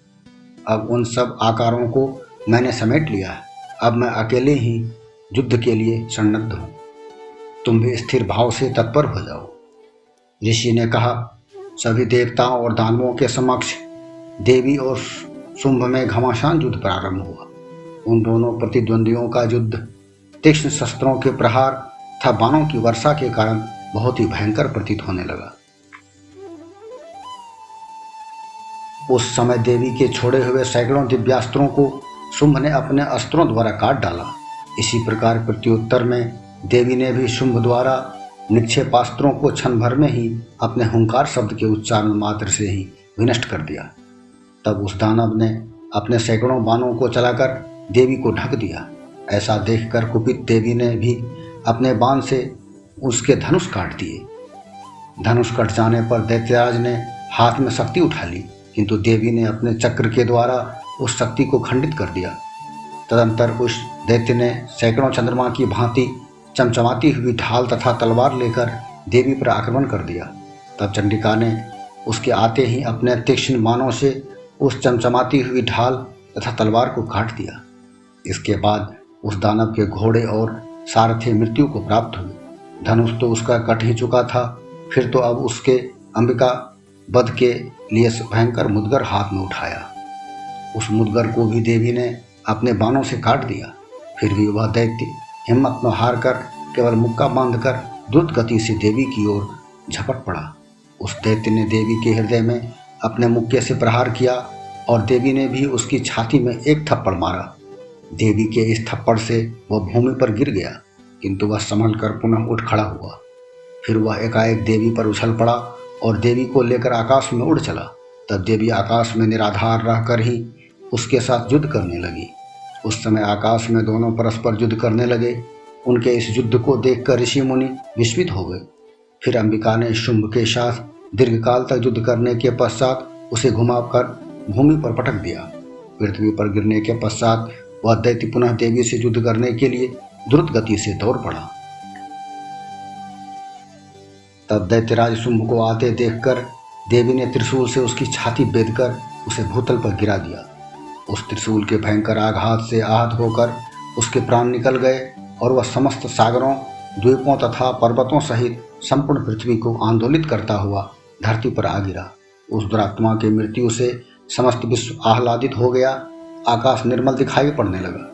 अब उन सब आकारों को मैंने समेट लिया है। अब मैं अकेले ही युद्ध के लिए सन्नद्ध हूँ। तुम भी स्थिर भाव से तत्पर हो जाओ। ऋषि ने कहा, सभी देवताओं और दानवों के समक्ष देवी और शुंभ में घमासान युद्ध प्रारंभ हुआ। उन दोनों प्रतिद्वंदियों का युद्ध तीक्ष्ण शस्त्रों के प्रहार तथा बाणों की वर्षा के कारण बहुत ही भयंकर प्रतीत होने लगा। उस समय देवी के छोड़े हुए सैकड़ों दिव्यास्त्रों को शुंभ ने अपने अस्त्रों द्वारा काट डाला। इसी प्रकार प्रत्युत्तर में देवी ने भी शुंभ द्वारा निक्षेपास्त्रों को क्षण भर में ही अपने हुंकार शब्द के उच्चारण मात्र से ही विनष्ट कर दिया। तब उस दानव ने अपने सैकड़ों बाणों को चलाकर देवी को ढक दिया। ऐसा देखकर कुपित देवी ने भी अपने बाण से उसके धनुष काट दिए। धनुष कट जाने पर दैत्यराज ने हाथ में शक्ति उठा ली, किंतु देवी ने अपने चक्र के द्वारा उस शक्ति को खंडित कर दिया। तदंतर उस दैत्य ने सैकड़ों चंद्रमा की भांति चमचमाती हुई ढाल तथा तलवार लेकर देवी पर आक्रमण कर दिया। तब चंडिका ने उसके आते ही अपने तीक्ष्ण बाणों से उस चमचमाती हुई ढाल तथा तलवार को काट दिया। इसके बाद उस दानव के घोड़े और सारथी मृत्यु को प्राप्त हुए। धनुष तो उसका कट ही चुका था, फिर तो अब उसके अंबिका वध के लिए भयंकर मुदगर हाथ में उठाया। उस मुदगर को भी देवी ने अपने बाणों से काट दिया। फिर भी वह दैत्य हिम्मत न हार कर केवल मुक्का बांधकर द्रुत गति से देवी की ओर झपट पड़ा। उस दैत्य ने देवी के हृदय में अपने मुक्के से प्रहार किया और देवी ने भी उसकी छाती में एक थप्पड़ मारा। देवी के इस थप्पड़ से वह भूमि पर गिर गया, किंतु वह संभल कर पुनः उठ खड़ा हुआ। फिर वह एकाएक देवी पर उछल पड़ा और देवी को लेकर आकाश में उड़ चला। तब देवी आकाश में निराधार रहकर ही उसके साथ युद्ध करने लगी। उस समय आकाश में दोनों परस्पर युद्ध करने लगे। उनके इस युद्ध को देखकर ऋषि मुनि विस्मित हो गए। फिर अंबिका ने शुंभ के साथ दीर्घकाल तक युद्ध करने के पश्चात उसे घुमाकर भूमि पर पटक दिया। पृथ्वी पर गिरने के पश्चात वह दैत्य पुनः देवी से युद्ध करने के लिए द्रुत गति से दौड़ पड़ा। तब दैत्यराज शुंभ को आते देखकर देवी ने त्रिशूल से उसकी छाती बेधकर उसे भूतल पर गिरा दिया। उस त्रिशूल के भयंकर आघात से आहत होकर उसके प्राण निकल गए और वह समस्त सागरों, द्वीपों तथा पर्वतों सहित संपूर्ण पृथ्वी को आंदोलित करता हुआ धरती पर आ गिरा। उस दुरात्मा की मृत्यु से समस्त विश्व आह्लादित हो गया। आकाश निर्मल दिखाई पड़ने लगा।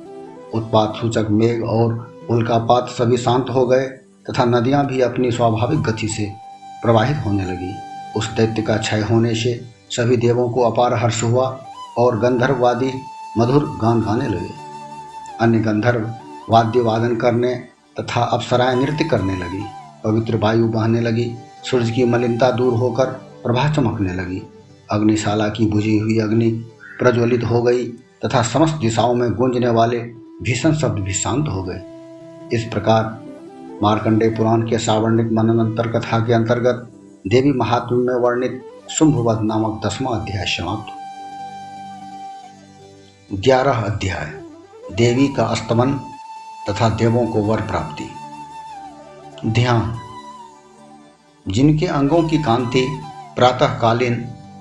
उत्पात सूचक मेघ और उल्कापात सभी शांत हो गए तथा नदियां भी अपनी स्वाभाविक गति से प्रवाहित होने लगी। उस दैत्य का क्षय होने से सभी देवों को अपार हर्ष हुआ और गंधर्ववादी मधुर गान गाने लगे। अन्य गंधर्व वाद्य वादन करने तथा अप्सराएं नृत्य करने लगी। पवित्र वायु बहने लगी। सूर्य की मलिनता दूर होकर प्रभा चमकने लगी। अग्निशाला की बुझी हुई अग्नि प्रज्वलित हो गई तथा समस्त दिशाओं में गूंजने वाले भीषण शब्द भी शांत हो गए। इस प्रकार मार्कंडेय पुराण के सावर्णिक मनन कथा के अंतर्गत देवी महात्म्य में वर्णित शुंभवध नामक 10वां अध्याय समाप्त। 11 अध्याय देवी का अस्तमन तथा देवों को वर प्राप्ति। ध्यान। जिनके अंगों की कांति प्रातःकालीन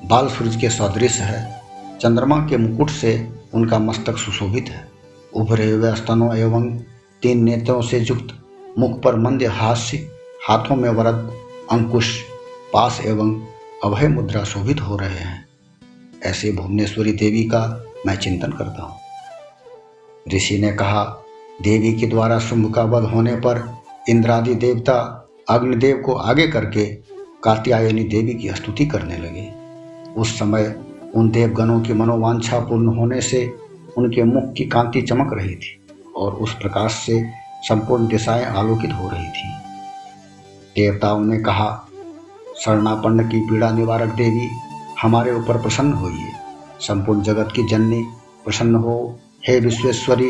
बाल सूरज के सदृश है, चंद्रमा के मुकुट से उनका मस्तक सुशोभित है। उभरे हुए स्तनों एवं 3 नेत्रों से युक्त मुख पर मंद हास्य, हाथों में वरद, अंकुश, पास एवं अभय मुद्रा शोभित हो रहे हैं। ऐसे भुवनेश्वरी देवी का मैं चिंतन करता हूँ। ऋषि ने कहा, देवी के द्वारा शुंभ का वध होने पर इंद्रादि देवता अग्निदेव को आगे करके कात्यायनी देवी की स्तुति करने लगे। उस समय उन देवगणों की मनोवांछा पूर्ण होने से उनके मुख की कांति चमक रही थी और उस प्रकाश से संपूर्ण दिशाएं आलोकित हो रही थी। देवताओं ने कहा, शरणापन्न की पीड़ा निवारक देवी, हमारे ऊपर प्रसन्न होइए। संपूर्ण जगत की जननी प्रसन्न हो। हे विश्वेश्वरी,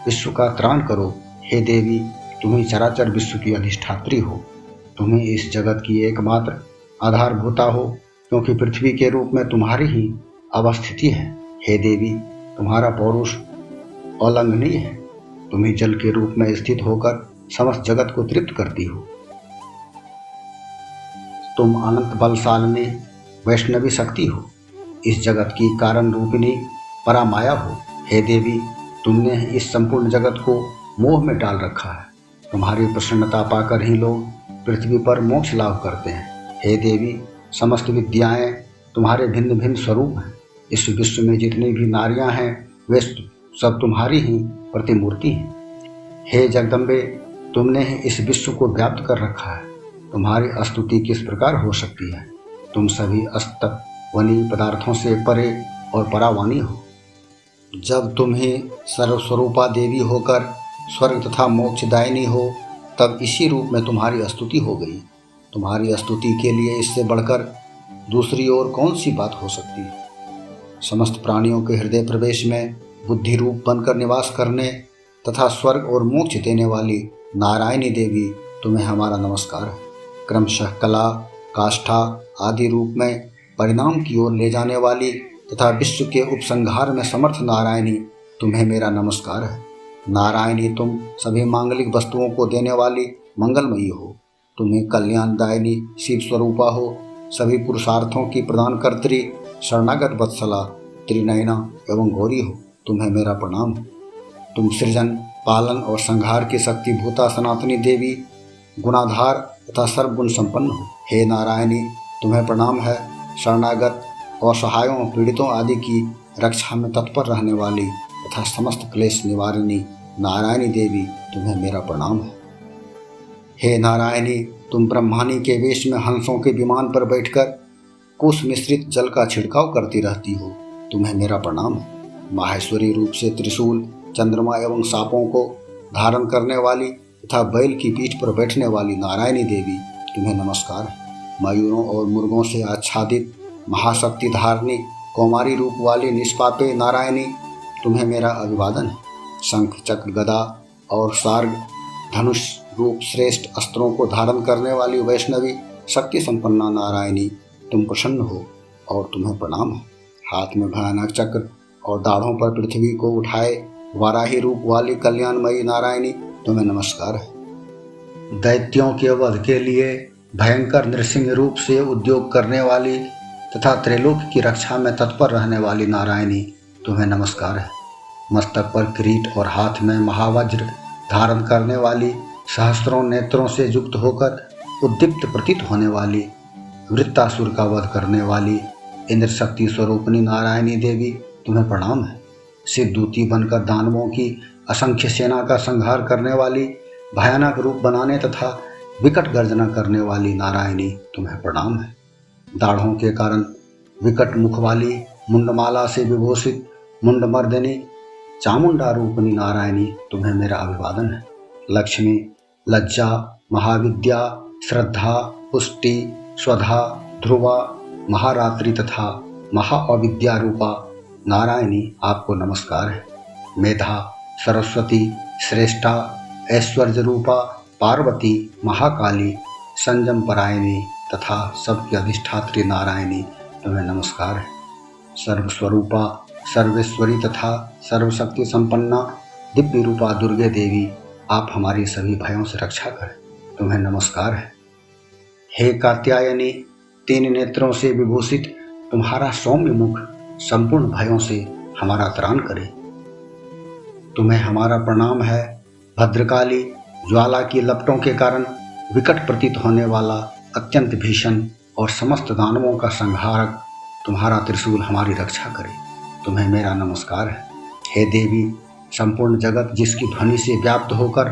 विश्व का त्राण करो। हे देवी, तुम्ही चराचर विश्व की अधिष्ठात्री हो। तुम्ही इस जगत की एकमात्र आधारभूता हो, क्योंकि पृथ्वी के रूप में तुम्हारी ही अवस्थिति है। हे देवी, तुम्हारा पौरुष अलंघनीय है। तुम्ही जल के रूप में स्थित होकर समस्त जगत को तृप्त करती हो। तुम अनंत बलशालिनी वैष्णवी शक्ति हो। इस जगत की कारण रूपिणी परामाया हो। हे देवी, तुमने इस संपूर्ण जगत को मोह में डाल रखा है। तुम्हारी प्रसन्नता पाकर ही लोग पृथ्वी पर मोक्ष लाभ करते हैं। हे देवी, समस्त विद्याएं तुम्हारे भिन्न भिन्न स्वरूप हैं। इस विश्व में जितनी भी नारियां हैं वे सब तुम्हारी ही प्रतिमूर्ति हैं। हे जगदम्बे, तुमने ही इस विश्व को व्याप्त कर रखा है। तुम्हारी स्तुति किस प्रकार हो सकती है। तुम सभी अस्तवनी पदार्थों से परे और परावानी हो। जब तुम ही सर्वस्वरूपा देवी होकर स्वर्ग तथा मोक्षदायिनी हो, तब इसी रूप में तुम्हारी स्तुति हो गई। तुम्हारी स्तुति के लिए इससे बढ़कर दूसरी ओर कौन सी बात हो सकती है। समस्त प्राणियों के हृदय प्रवेश में बुद्धि रूप बनकर निवास करने तथा स्वर्ग और मोक्ष देने वाली नारायणी देवी, तुम्हें हमारा नमस्कार है। क्रमशः कला, काष्ठा आदि रूप में परिणाम की ओर ले जाने वाली तथा विश्व के उपसंहार में समर्थ नारायणी, तुम्हें मेरा नमस्कार है। नारायणी, तुम सभी मांगलिक वस्तुओं को देने वाली मंगलमयी हो। तुम्हें कल्याणदायिनी शिव स्वरूपा हो। सभी पुरुषार्थों की प्रदानकर्त्री शरणागत वत्सला, त्रिनयना एवं गौरी हो। तुम्हें मेरा प्रणाम है। तुम सृजन, पालन और संहार की शक्ति भूता सनातनी देवी, गुणाधार तथा सर्वगुण संपन्न हो। हे नारायणी, तुम्हें प्रणाम है। शरणागत और सहायों, पीड़ितों आदि की रक्षा में तत्पर रहने वाली तथा समस्त क्लेश निवारिणी नारायणी देवी, तुम्हें मेरा प्रणाम है। हे नारायणी, तुम ब्रह्मानी के वेश में हंसों के विमान पर बैठकर कुश मिश्रित जल का छिड़काव करती रहती हो। तुम्हें मेरा प्रणाम है। माहेश्वरी रूप से त्रिशूल, चंद्रमा एवं सांपों को धारण करने वाली तथा बैल की पीठ पर बैठने वाली नारायणी देवी, तुम्हें नमस्कार है। मयूरों और मुर्गों से आच्छादित महाशक्ति धारणी कौमारी रूप वाली निष्पापे नारायणी, तुम्हें मेरा अभिवादन है। शंख, चक्र, गदा और सार्ग धनुष रूप श्रेष्ठ अस्त्रों को धारण करने वाली वैष्णवी शक्ति संपन्ना नारायणी, तुम प्रसन्न हो और तुम्हें प्रणाम है। हाथ में भयानक चक्र और दाढ़ों पर पृथ्वी को उठाए वाराही रूप वाली कल्याणमयी नारायणी, तुम्हें नमस्कार है। दैत्यों के वध के लिए भयंकर नृसिंह रूप से उद्योग करने वाली तथा त्रिलोक की रक्षा में तत्पर रहने वाली नारायणी, तुम्हें नमस्कार है। मस्तक पर किरीट और हाथ में महावज्र धारण करने वाली, सहस्त्रों नेत्रों से युक्त होकर उद्दीप्त प्रतीत होने वाली, वृत्तासुर का वध करने वाली इंद्र शक्ति स्वरूपिणी नारायणी देवी, तुम्हें प्रणाम है। सिद्धूती बनकर दानवों की असंख्य सेना का संहार करने वाली, भयानक रूप बनाने तथा विकट गर्जना करने वाली नारायणी, तुम्हें प्रणाम है। दाढ़ों के कारण विकट मुख वाली, मुंडमाला से विभूषित मुंडमर्दिनी चामुंडा रूपिणी नारायणी, तुम्हें मेरा अभिवादन है। लक्ष्मी, लज्जा, महाविद्या, श्रद्धा, पुष्टि, स्वधा, ध्रुवा, महारात्रि तथा महाअविद्या रूपा नारायणी, आपको नमस्कार है। मेधा, सरस्वती, श्रेष्ठा, ऐश्वर्य रूपा पार्वती, महाकाली, संयम परायणी तथा सबकी अधिष्ठात्री नारायणी, तुम्हें नमस्कार है। सर्वस्वरूपा, सर्वेश्वरी तथा सर्वशक्ति संपन्ना दिव्य रूपा दुर्गे देवी, आप हमारी सभी भयों से रक्षा करें, तुम्हें नमस्कार है। हे कात्यायनी, तीन नेत्रों से विभूषित तुम्हारा सौम्य मुख संपूर्ण भयों से हमारा त्राण करे, तुम्हें हमारा प्रणाम है। भद्रकाली, ज्वाला की लपटों के कारण विकट प्रतीत होने वाला अत्यंत भीषण और समस्त दानवों का संहारक तुम्हारा त्रिशूल हमारी रक्षा करे, तुम्हें मेरा नमस्कार है। हे देवी, संपूर्ण जगत जिसकी ध्वनि से व्याप्त होकर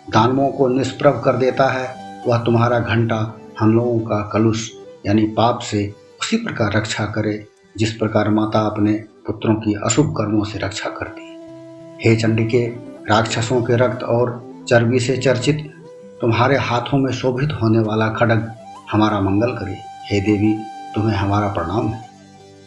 दानवों को निष्प्रभ कर देता है, वह तुम्हारा घंटा हम लोगों का कलुष यानी पाप से उसी प्रकार रक्षा करे जिस प्रकार माता अपने पुत्रों की अशुभ कर्मों से रक्षा करती है। हे चंडिके, राक्षसों के रक्त और चर्बी से चर्चित तुम्हारे हाथों में शोभित होने वाला खड्ग हमारा मंगल करे। हे देवी, तुम्हें हमारा प्रणाम है।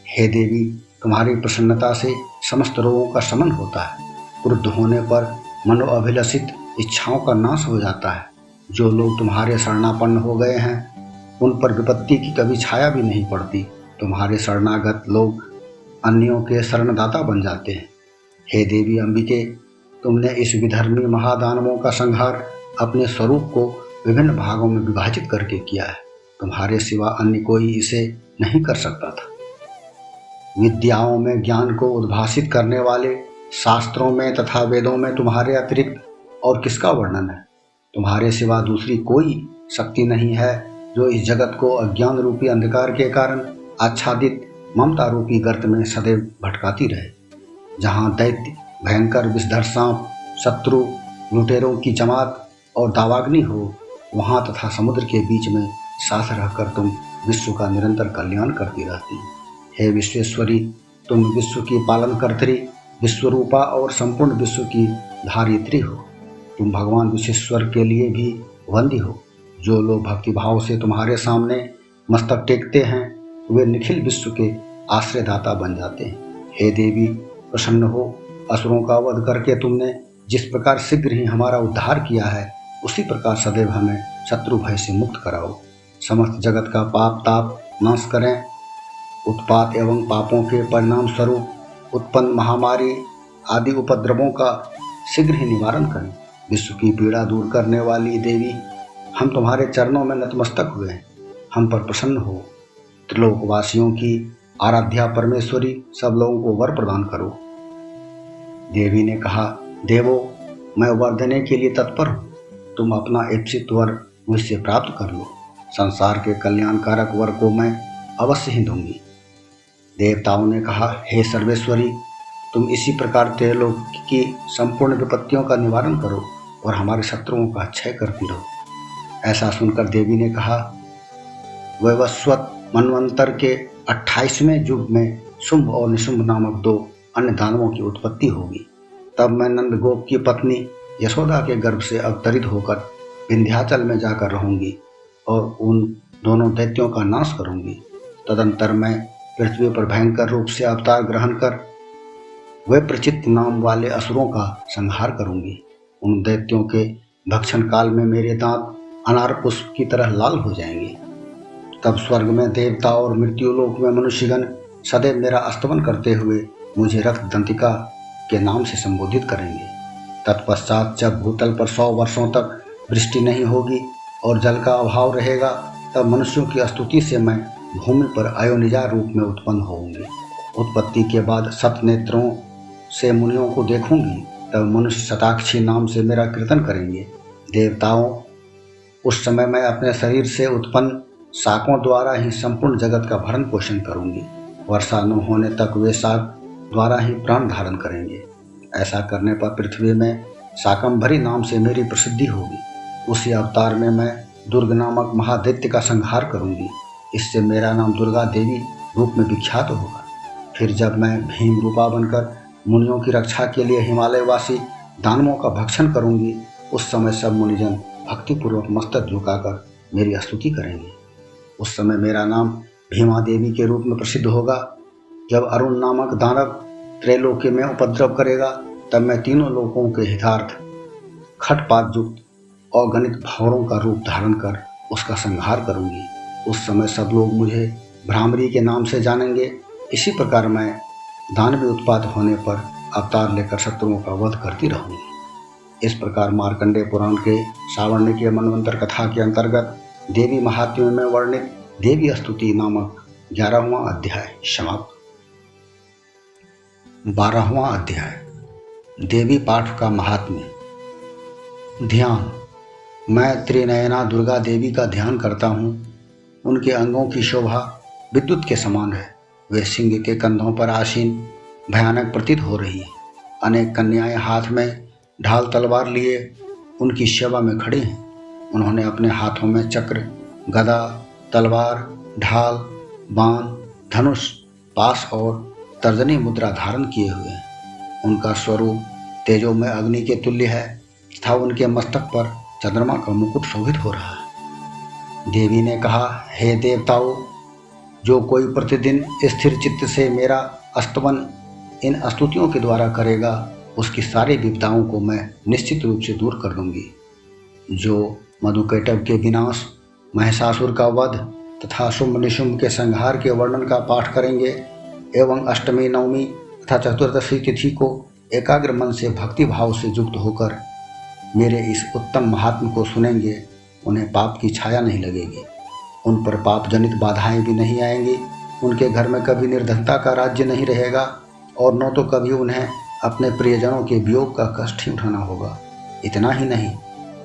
हे देवी, तुम्हारी प्रसन्नता से समस्त रोगों का शमन होता है। क्रुद्ध होने पर मनोअभिलषित इच्छाओं का नाश हो जाता है। जो लोग तुम्हारे शरणापन्न हो गए हैं, उन पर विपत्ति की कभी छाया भी नहीं पड़ती। तुम्हारे शरणागत लोग अन्यों के शरणदाता बन जाते हैं। हे देवी अंबिके, तुमने इस विधर्मी महादानवों का संहार अपने स्वरूप को विभिन्न भागों में विभाजित करके किया है। तुम्हारे सिवा अन्य कोई इसे नहीं कर सकता था। विद्याओं में ज्ञान को उद्भासित करने वाले शास्त्रों में तथा वेदों में तुम्हारे अतिरिक्त और किसका वर्णन है। तुम्हारे सिवा दूसरी कोई शक्ति नहीं है जो इस जगत को अज्ञान रूपी अंधकार के कारण आच्छादित ममता रूपी गर्त में सदैव भटकाती रहे। जहाँ दैत्य, भयंकर विषधर सांप, शत्रु, लुटेरों की जमात और दावाग्नि हो, वहाँ तथा समुद्र के बीच में साथ रहकर तुम विश्व का निरंतर कल्याण करती रहती। हे विश्वेश्वरी, तुम विश्व की पालनकर्त्री, विश्वरूपा और संपूर्ण विश्व की धारित्री हो। तुम भगवान विश्वेश्वर के लिए भी वंद्य हो। जो लोग भक्तिभाव से तुम्हारे सामने मस्तक टेकते हैं, वे निखिल विश्व के आश्रयदाता बन जाते हैं। हे देवी, प्रसन्न हो। असुरों का वध करके तुमने जिस प्रकार शीघ्र ही हमारा उद्धार किया है, उसी प्रकार सदैव हमें शत्रु भय से मुक्त कराओ। समस्त जगत का पाप ताप नाश करें। उत्पात एवं पापों के परिणाम स्वरूप उत्पन्न महामारी आदि उपद्रवों का शीघ्र ही निवारण करें। विश्व की पीड़ा दूर करने वाली देवी, हम तुम्हारे चरणों में नतमस्तक हुए हैं। हम पर प्रसन्न हो। त्रिलोकवासियों की आराध्या परमेश्वरी, सब लोगों को वर प्रदान करो। देवी ने कहा, देवो, मैं वर देने के लिए तत्पर हूँ। तुम अपना इच्छित वर मुझसे प्राप्त कर लो। संसार के कल्याणकारक वर को मैं अवश्य ही दूंगी। देवताओं ने कहा, हे सर्वेश्वरी, तुम इसी प्रकार त्रिलोक की संपूर्ण विपत्तियों का निवारण करो और हमारे शत्रुओं का क्षय करती रहो। ऐसा सुनकर देवी ने कहा, वैवस्वत मनवंतर के 28वें युग में शुंभ और निशुंभ नामक 2 अन्य दानवों की उत्पत्ति होगी। तब मैं नंदगोप की पत्नी यशोदा के गर्भ से अवतरित होकर विंध्याचल में जाकर रहूंगी और उन दोनों दैत्यों का नाश करूंगी। तदंतर मैं पृथ्वी पर भयंकर रूप से अवतार ग्रहण कर वे प्रचित नाम वाले असुरों का संहार करूंगी। उन दैत्यों के भक्षण काल में मेरे दांत अनार पुष्प की तरह लाल हो जाएंगे। तब स्वर्ग में देवता और मृत्युलोक में मनुष्यगण सदैव मेरा स्तमन करते हुए मुझे रक्त दंतिका के नाम से संबोधित करेंगे। तत्पश्चात जब भूतल पर 100 वर्षों तक वृष्टि नहीं होगी और जल का अभाव रहेगा, तब मनुष्यों की स्तुति से मैं भूमि पर अयोनिजा रूप में उत्पन्न होऊंगी। उत्पत्ति के बाद 7 नेत्रों से मुनियों को देखूंगी। तब मनुष्य शताक्षी नाम से मेरा कीर्तन करेंगे। देवताओं, उस समय मैं अपने शरीर से उत्पन्न शाकों द्वारा ही संपूर्ण जगत का भरण पोषण करूंगी। वर्षा न होने तक वे शाक द्वारा ही प्राण धारण करेंगे। ऐसा करने पर पृथ्वी में शाकंभरी नाम से मेरी प्रसिद्धि होगी। उसी अवतार में मैं दुर्ग नामक महादैत्य का संहार करूंगी। इससे मेरा नाम दुर्गा देवी रूप में विख्यात होगा। फिर जब मैं भीम रूपा बनकर मुनियों की रक्षा के लिए हिमालयवासी दानवों का भक्षण करूंगी, उस समय सब मुनिजन भक्तिपूर्वक मस्तक झुकाकर मेरी स्तुति करेंगे। उस समय मेरा नाम भीमा देवी के रूप में प्रसिद्ध होगा। जब अरुण नामक दानव त्रैलोक्य में उपद्रव करेगा, तब मैं तीनों लोकों के हितार्थ खटपात युक्त अगणित भावरों का रूप धारण कर उसका संहार करूंगी। उस समय सब लोग मुझे भ्रामरी के नाम से जानेंगे। इसी प्रकार मैं दानवी उत्पात होने पर अवतार लेकर शत्रुओं का वध करती रहूंगी। इस प्रकार मार्कंडेय पुराण के सावर्णिकीय मनवंतर कथा के अंतर्गत देवी महात्म्य में वर्णित देवी स्तुति नामक 11वां अध्याय समाप्त। 12वां अध्याय देवी पाठ का महात्म्य। ध्यान। मैं त्रिनयना दुर्गा देवी का ध्यान करता हूँ। उनके अंगों की शोभा विद्युत के समान है। वे सिंह के कंधों पर आसीन भयानक प्रतीत हो रही है। अनेक कन्याएं हाथ में ढाल तलवार लिए उनकी सेवा में खड़ी हैं। उन्होंने अपने हाथों में चक्र, गदा, तलवार, ढाल, बाण, धनुष, पाश और तर्जनी मुद्रा धारण किए हुए हैं। उनका स्वरूप तेजोमय अग्नि के तुल्य है तथा उनके मस्तक पर चंद्रमा का मुकुट शोभित हो रहा है। देवी ने कहा, हे देवताओं, जो कोई प्रतिदिन स्थिर चित्त से मेरा स्तवन इन स्तुतियों के द्वारा करेगा, उसकी सारी विपदाओं को मैं निश्चित रूप से दूर कर दूंगी। जो मधुकैटभ के विनाश, महिषासुर का वध तथा शुंभ निशुंभ के संहार के वर्णन का पाठ करेंगे एवं अष्टमी, नवमी तथा चतुर्दशी तिथि को एकाग्र मन से भक्ति भाव से युक्त होकर मेरे इस उत्तम महात्म को सुनेंगे, उन्हें पाप की छाया नहीं लगेगी। उन पर पाप जनित बाधाएं भी नहीं आएंगी। उनके घर में कभी निर्धनता का राज्य नहीं रहेगा और न तो कभी उन्हें अपने प्रियजनों के वियोग का कष्ट ही उठाना होगा। इतना ही नहीं,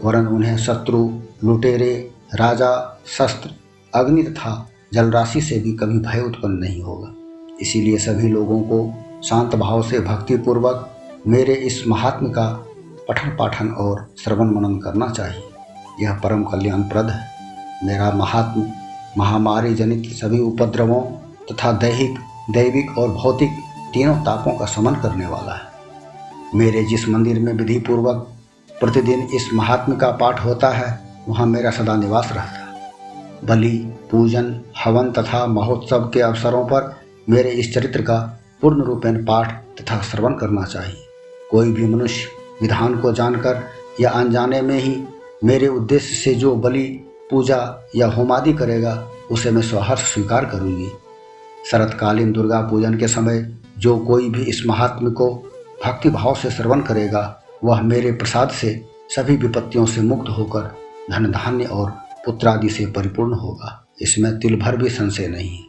वरन उन्हें शत्रु, लुटेरे, राजा, शस्त्र, अग्नि तथा जलराशि से भी कभी भय उत्पन्न नहीं होगा। इसीलिए सभी लोगों को शांत भाव से भक्तिपूर्वक मेरे इस महात्म्य का पठन पाठन और श्रवण मनन करना चाहिए। यह परम कल्याणप्रद है। मेरा महात्म्य महामारी जनित सभी उपद्रवों तथा दैहिक, दैविक और भौतिक तीनों तापों का शमन करने वाला है। मेरे जिस मंदिर में विधि पूर्वक प्रतिदिन इस महात्म्य का पाठ होता है, वहाँ मेरा सदा निवास रहता है। बलि, पूजन, हवन तथा महोत्सव के अवसरों पर मेरे इस चरित्र का पूर्ण रूपेण पाठ तथा श्रवण करना चाहिए। कोई भी मनुष्य विधान को जानकर या अनजाने में ही मेरे उद्देश्य से जो बलि, पूजा या होमादि करेगा, उसे मैं स्वहर्ष स्वीकार करूंगी। शरतकालीन दुर्गा पूजन के समय जो कोई भी इस महात्म्य को भक्ति भाव से श्रवण करेगा, वह मेरे प्रसाद से सभी विपत्तियों से मुक्त होकर धन धान्य और पुत्रादि से परिपूर्ण होगा। इसमें तिल भर भी संशय नहीं है।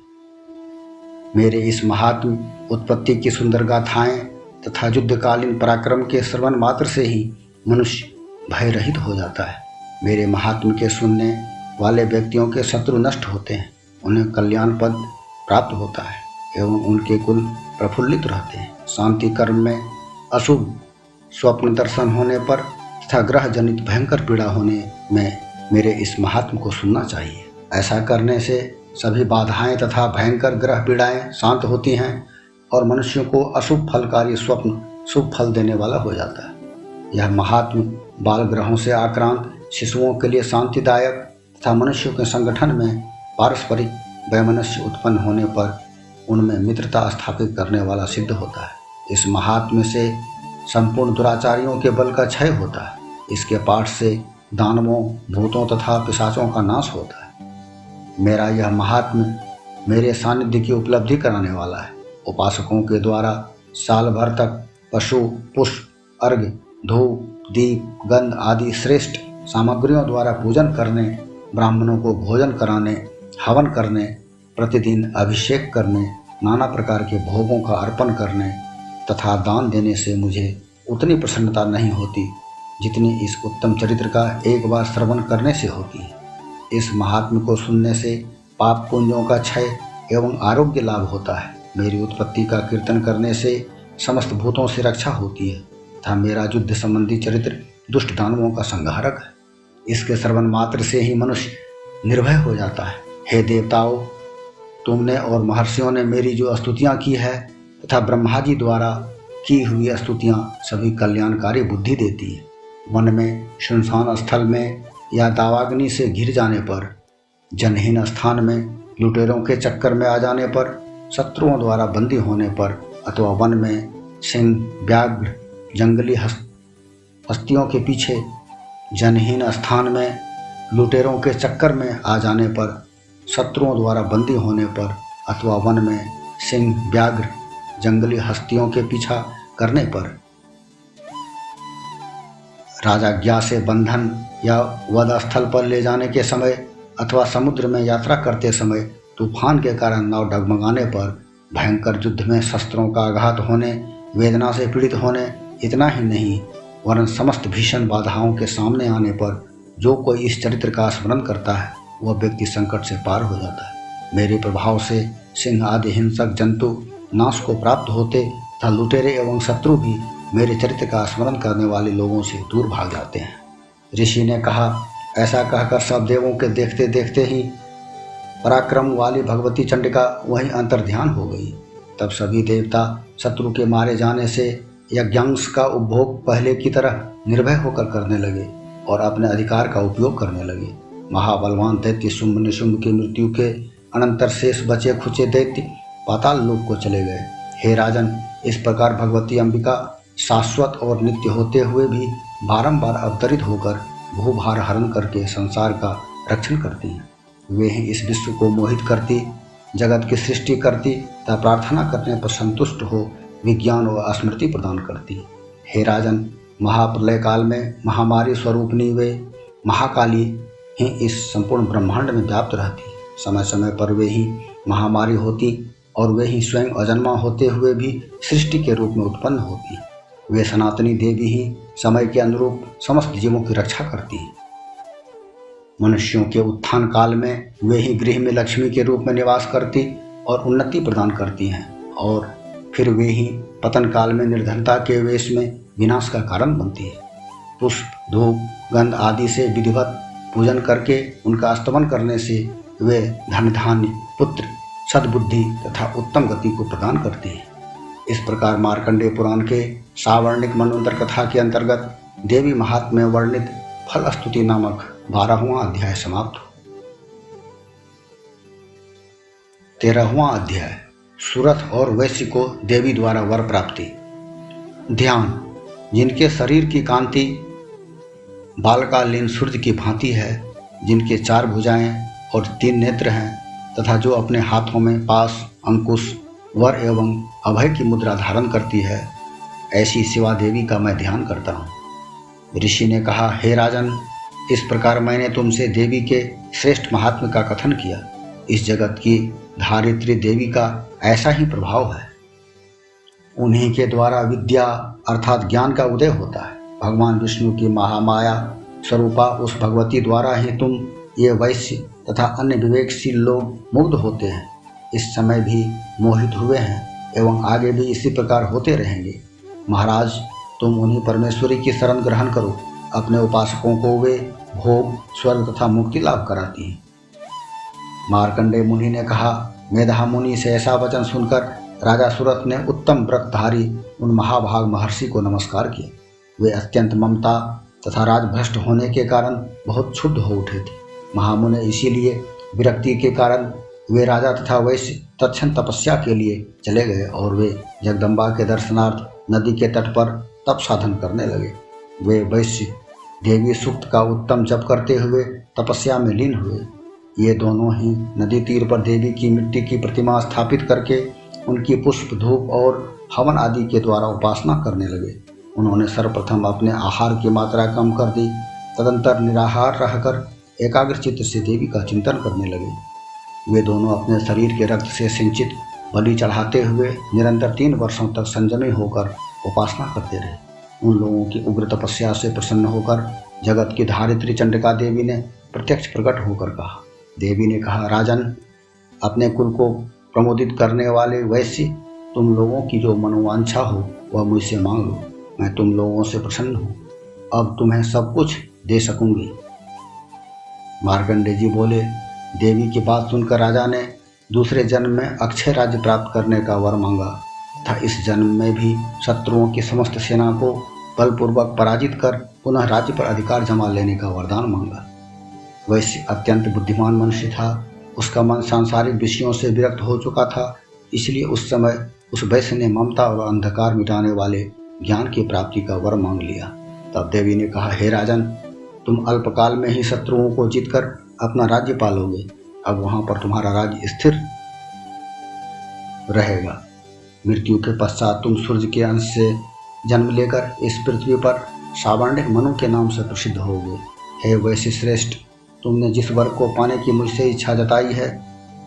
मेरे इस महात्म्य, उत्पत्ति की सुंदर गाथाएं तथा युद्धकालीन पराक्रम के श्रवण मात्र से ही मनुष्य भय रहित हो जाता है। मेरे महात्म्य के सुनने वाले व्यक्तियों के शत्रु नष्ट होते हैं, उन्हें कल्याण पद प्राप्त होता है एवं उनके कुल प्रफुल्लित रहते हैं। शांति कर्म में अशुभ स्वप्न दर्शन होने पर तथा ग्रह जनित भयंकर पीड़ा होने में मेरे इस महात्म्य को सुनना चाहिए। ऐसा करने से सभी बाधाएं तथा भयंकर ग्रह पीड़ाएं शांत होती हैं और मनुष्यों को अशुभ फलकारी स्वप्न शुभ फल देने वाला हो जाता है। यह महात्म्य बाल ग्रहों से आक्रांत शिशुओं के लिए शांतिदायक तथा मनुष्यों के संगठन में पारस्परिक वैमनस्य उत्पन्न होने पर उनमें मित्रता स्थापित करने वाला सिद्ध होता है। इस महात्म्य से संपूर्ण दुराचारियों के बल का क्षय होता है। इसके पाठ से दानवों, भूतों तथा पिशाचों का नाश होता है। मेरा यह महात्म्य मेरे सानिध्य की उपलब्धि कराने वाला है। उपासकों के द्वारा साल भर तक पशु, पुष्प, अर्घ्य, धूप, दीप, गंध आदि श्रेष्ठ सामग्रियों द्वारा पूजन करने, ब्राह्मणों को भोजन कराने, हवन करने, प्रतिदिन अभिषेक करने, नाना प्रकार के भोगों का अर्पण करने तथा दान देने से मुझे उतनी प्रसन्नता नहीं होती जितनी इस उत्तम चरित्र का एक बार श्रवण करने से होती है। इस महात्म्य को सुनने से पाप पुण्यों का क्षय एवं आरोग्य लाभ होता है। मेरी उत्पत्ति का कीर्तन करने से समस्त भूतों से रक्षा होती है तथा मेरा युद्ध संबंधी चरित्र दुष्ट दानवों का संहारक है। इसके श्रवण मात्र से ही मनुष्य निर्भय हो जाता है। हे देवताओं, तुमने और महर्षियों ने मेरी जो स्तुतियाँ की है तथा ब्रह्मा जी द्वारा की हुई स्तुतियाँ सभी कल्याणकारी बुद्धि देती है। वन में, सुनसान स्थल में या दावाग्नि से घिर जाने पर, जनहीन स्थान में लुटेरों के चक्कर में आ जाने पर, शत्रुओं द्वारा बंदी होने पर अथवा वन में सिंह, व्याघ्र, जंगली हस्तियों के पीछे, जनहीन स्थान में लुटेरों के चक्कर में आ जाने पर, शत्रुओं द्वारा बंदी होने पर अथवा वन में सिंह, व्याघ्र, जंगली हस्तियों के पीछा करने पर, राजाज्ञा से बंधन या वध स्थल पर ले जाने के समय अथवा समुद्र में यात्रा करते समय तूफान के कारण नाव डगमगाने पर, भयंकर युद्ध में शस्त्रों का आघात होने, वेदना से पीड़ित होने, इतना ही नहीं वरन समस्त भीषण बाधाओं के सामने आने पर जो कोई इस चरित्र का स्मरण करता है वह व्यक्ति संकट से पार हो जाता है। मेरे प्रभाव से सिंह आदि हिंसक जंतु नाश को प्राप्त होते तथा लुटेरे एवं शत्रु भी मेरे चरित्र का स्मरण करने वाले लोगों से दूर भाग जाते हैं। ऋषि ने कहा, ऐसा कहकर सब देवों के देखते देखते ही पराक्रम वाली भगवती चंडिका वहीं अंतर्ध्यान हो गई। तब सभी देवता शत्रु के मारे जाने से यज्ञांश का उपभोग पहले की तरह निर्भय होकर करने लगे और अपने अधिकार का उपयोग करने लगे। महाबलवान दैत्य शुंभ निशुंभ की मृत्यु के अनंतर शेष बचे खुचे दैत्य पाताल लोक को चले गए। हे राजन, इस प्रकार भगवती अंबिका शाश्वत और नित्य होते हुए भी बारंबार अवतरित होकर भूभार हरण करके संसार का रक्षण करती हैं। वे ही इस विश्व को मोहित करती, जगत की सृष्टि करती तथा प्रार्थना करने पर संतुष्ट हो विज्ञान व स्मृति प्रदान करती। हे राजन, महाप्रलय काल में महामारी स्वरूपनी वे महाकाली ही इस संपूर्ण ब्रह्मांड में व्याप्त रहती। समय समय पर वे ही महामारी होती और वे ही स्वयं अजन्मा होते हुए भी सृष्टि के रूप में उत्पन्न होती। वे सनातनी देवी ही समय के अनुरूप समस्त जीवों की रक्षा करती हैं। मनुष्यों के उत्थान काल में वे ही गृह में लक्ष्मी के रूप में निवास करती और उन्नति प्रदान करती हैं और फिर वे ही पतन काल में निर्धनता के वेश में विनाश का कारण बनती है। पुष्प, धूप, गंध आदि से विधिवत पूजन करके उनका स्तमन करने से वे धन, धान्य, पुत्र, सद्बुद्धि तथा उत्तम गति को प्रदान करती है। इस प्रकार मार्कंडेय पुराण के सावर्णिक मनवंतर कथा के अंतर्गत देवी महात्म्य में वर्णित फल स्तुति नामक 12वां अध्याय समाप्त हो। 13वां अध्याय सुरथ और वैश्य को देवी द्वारा वर प्राप्ति। ध्यान, जिनके शरीर की कांति बालकालीन सूर्य की भांति है, जिनके 4 भुजाएं और 3 नेत्र हैं तथा जो अपने हाथों में पास, अंकुश, वर एवं अभय की मुद्रा धारण करती है, ऐसी शिवा देवी का मैं ध्यान करता हूँ। ऋषि ने कहा, हे राजन, इस प्रकार मैंने तुमसे देवी के श्रेष्ठ महात्म्य का कथन किया। इस जगत की धारित्री देवी का ऐसा ही प्रभाव है। उन्हीं के द्वारा विद्या अर्थात ज्ञान का उदय होता है। भगवान विष्णु की महामाया स्वरूपा उस भगवती द्वारा ही तुम ये वैश्य तथा अन्य विवेकशील लोग मुग्ध होते हैं। इस समय भी मोहित हुए हैं एवं आगे भी इसी प्रकार होते रहेंगे। महाराज, तुम उन्हीं परमेश्वरी की शरण ग्रहण करो। अपने उपासकों को वे भोग, स्वर्ग तथा मुक्ति लाभ कराती हैं। मार्कंडेय मुनि ने कहा, मेधा मुनि से ऐसा वचन सुनकर राजा सुरथ ने उत्तम व्रतधारी उन महाभाग महर्षि को नमस्कार किया। वे अत्यंत ममता तथा राजभ्रष्ट होने के कारण बहुत क्षुब्ध हो उठे थे। महामुनि इसीलिए विरक्ति के कारण वे राजा तथा वैश्य तत्क्षण तपस्या के लिए चले गए और वे जगदम्बा के दर्शनार्थ नदी के तट पर तप साधन करने लगे। वे वैश्य देवी सूक्त का उत्तम जप करते हुए तपस्या में लीन हुए। ये दोनों ही नदी तीर पर देवी की मिट्टी की प्रतिमा स्थापित करके उनकी पुष्प, धूप और हवन आदि के द्वारा उपासना करने लगे। उन्होंने सर्वप्रथम अपने आहार की मात्रा कम कर दी। तदंतर निराहार रहकर एकाग्रचित्त से देवी का चिंतन करने लगे। वे दोनों अपने शरीर के रक्त से सिंचित बलि चढ़ाते हुए निरंतर 3 वर्षों तक संयमी होकर उपासना करते रहे। उन लोगों की उग्र तपस्या से प्रसन्न होकर जगत की धारित्री चंडिका देवी ने प्रत्यक्ष प्रकट होकर कहा। देवी ने कहा, राजन, अपने कुल को प्रमोदित करने वाले वैश्य, तुम लोगों की जो मनोवांछा हो वह मुझसे मांग लो। मैं तुम लोगों से प्रसन्न हूँ, अब तुम्हें सब कुछ दे सकूंगी। मार्कंडेय जी बोले, देवी की बात सुनकर राजा ने दूसरे जन्म में अक्षय राज्य प्राप्त करने का वर मांगा तथा इस जन्म में भी शत्रुओं की समस्त सेना को बलपूर्वक पराजित कर पुनः राज्य पर अधिकार जमा लेने का वरदान मांगा। वैश्य अत्यंत बुद्धिमान मनुष्य था। उसका मन सांसारिक विषयों से विरक्त हो चुका था। इसलिए उस समय उस वैश्य ने ममता और अंधकार मिटाने वाले ज्ञान की प्राप्ति का वर मांग लिया। तब देवी ने कहा, हे राजन, तुम अल्पकाल में ही शत्रुओं को जीतकर अपना राज्य पालोगे। अब वहां पर तुम्हारा राज्य स्थिर रहेगा। मृत्यु के पश्चात तुम सूर्य के अंश से जन्म लेकर इस पृथ्वी पर सावर्णिक मनु के नाम से प्रसिद्ध होगे। हे वैश्य श्रेष्ठ, तुमने जिस वर को पाने की मुझसे इच्छा जताई है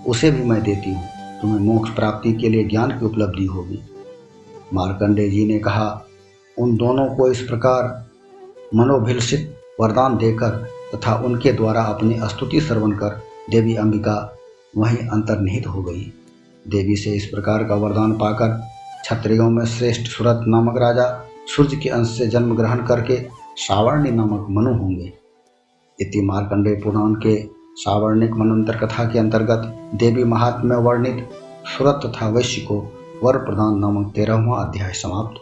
उसे भी मैं देती हूँ। तुम्हें मोक्ष प्राप्ति के लिए ज्ञान की उपलब्धि होगी। मार्कंडेय जी ने कहा, उन दोनों को इस प्रकार मनोभिलषित वरदान देकर तथा उनके द्वारा अपनी स्तुति श्रवण कर देवी अंबिका वहीं अंतर्निहित हो गई। देवी से इस प्रकार का वरदान पाकर क्षत्रियों में श्रेष्ठ सुरत नामक राजा सूर्य के अंश से जन्म ग्रहण करके सावर्णी नामक मनु होंगे। इति मार्कंडेय पुराण के सावर्णिक मनवंतर कथा के अंतर्गत देवी महात्म्य वर्णित सुरत तथा वैश्य को वर प्रदान नामक 13वां अध्याय समाप्त।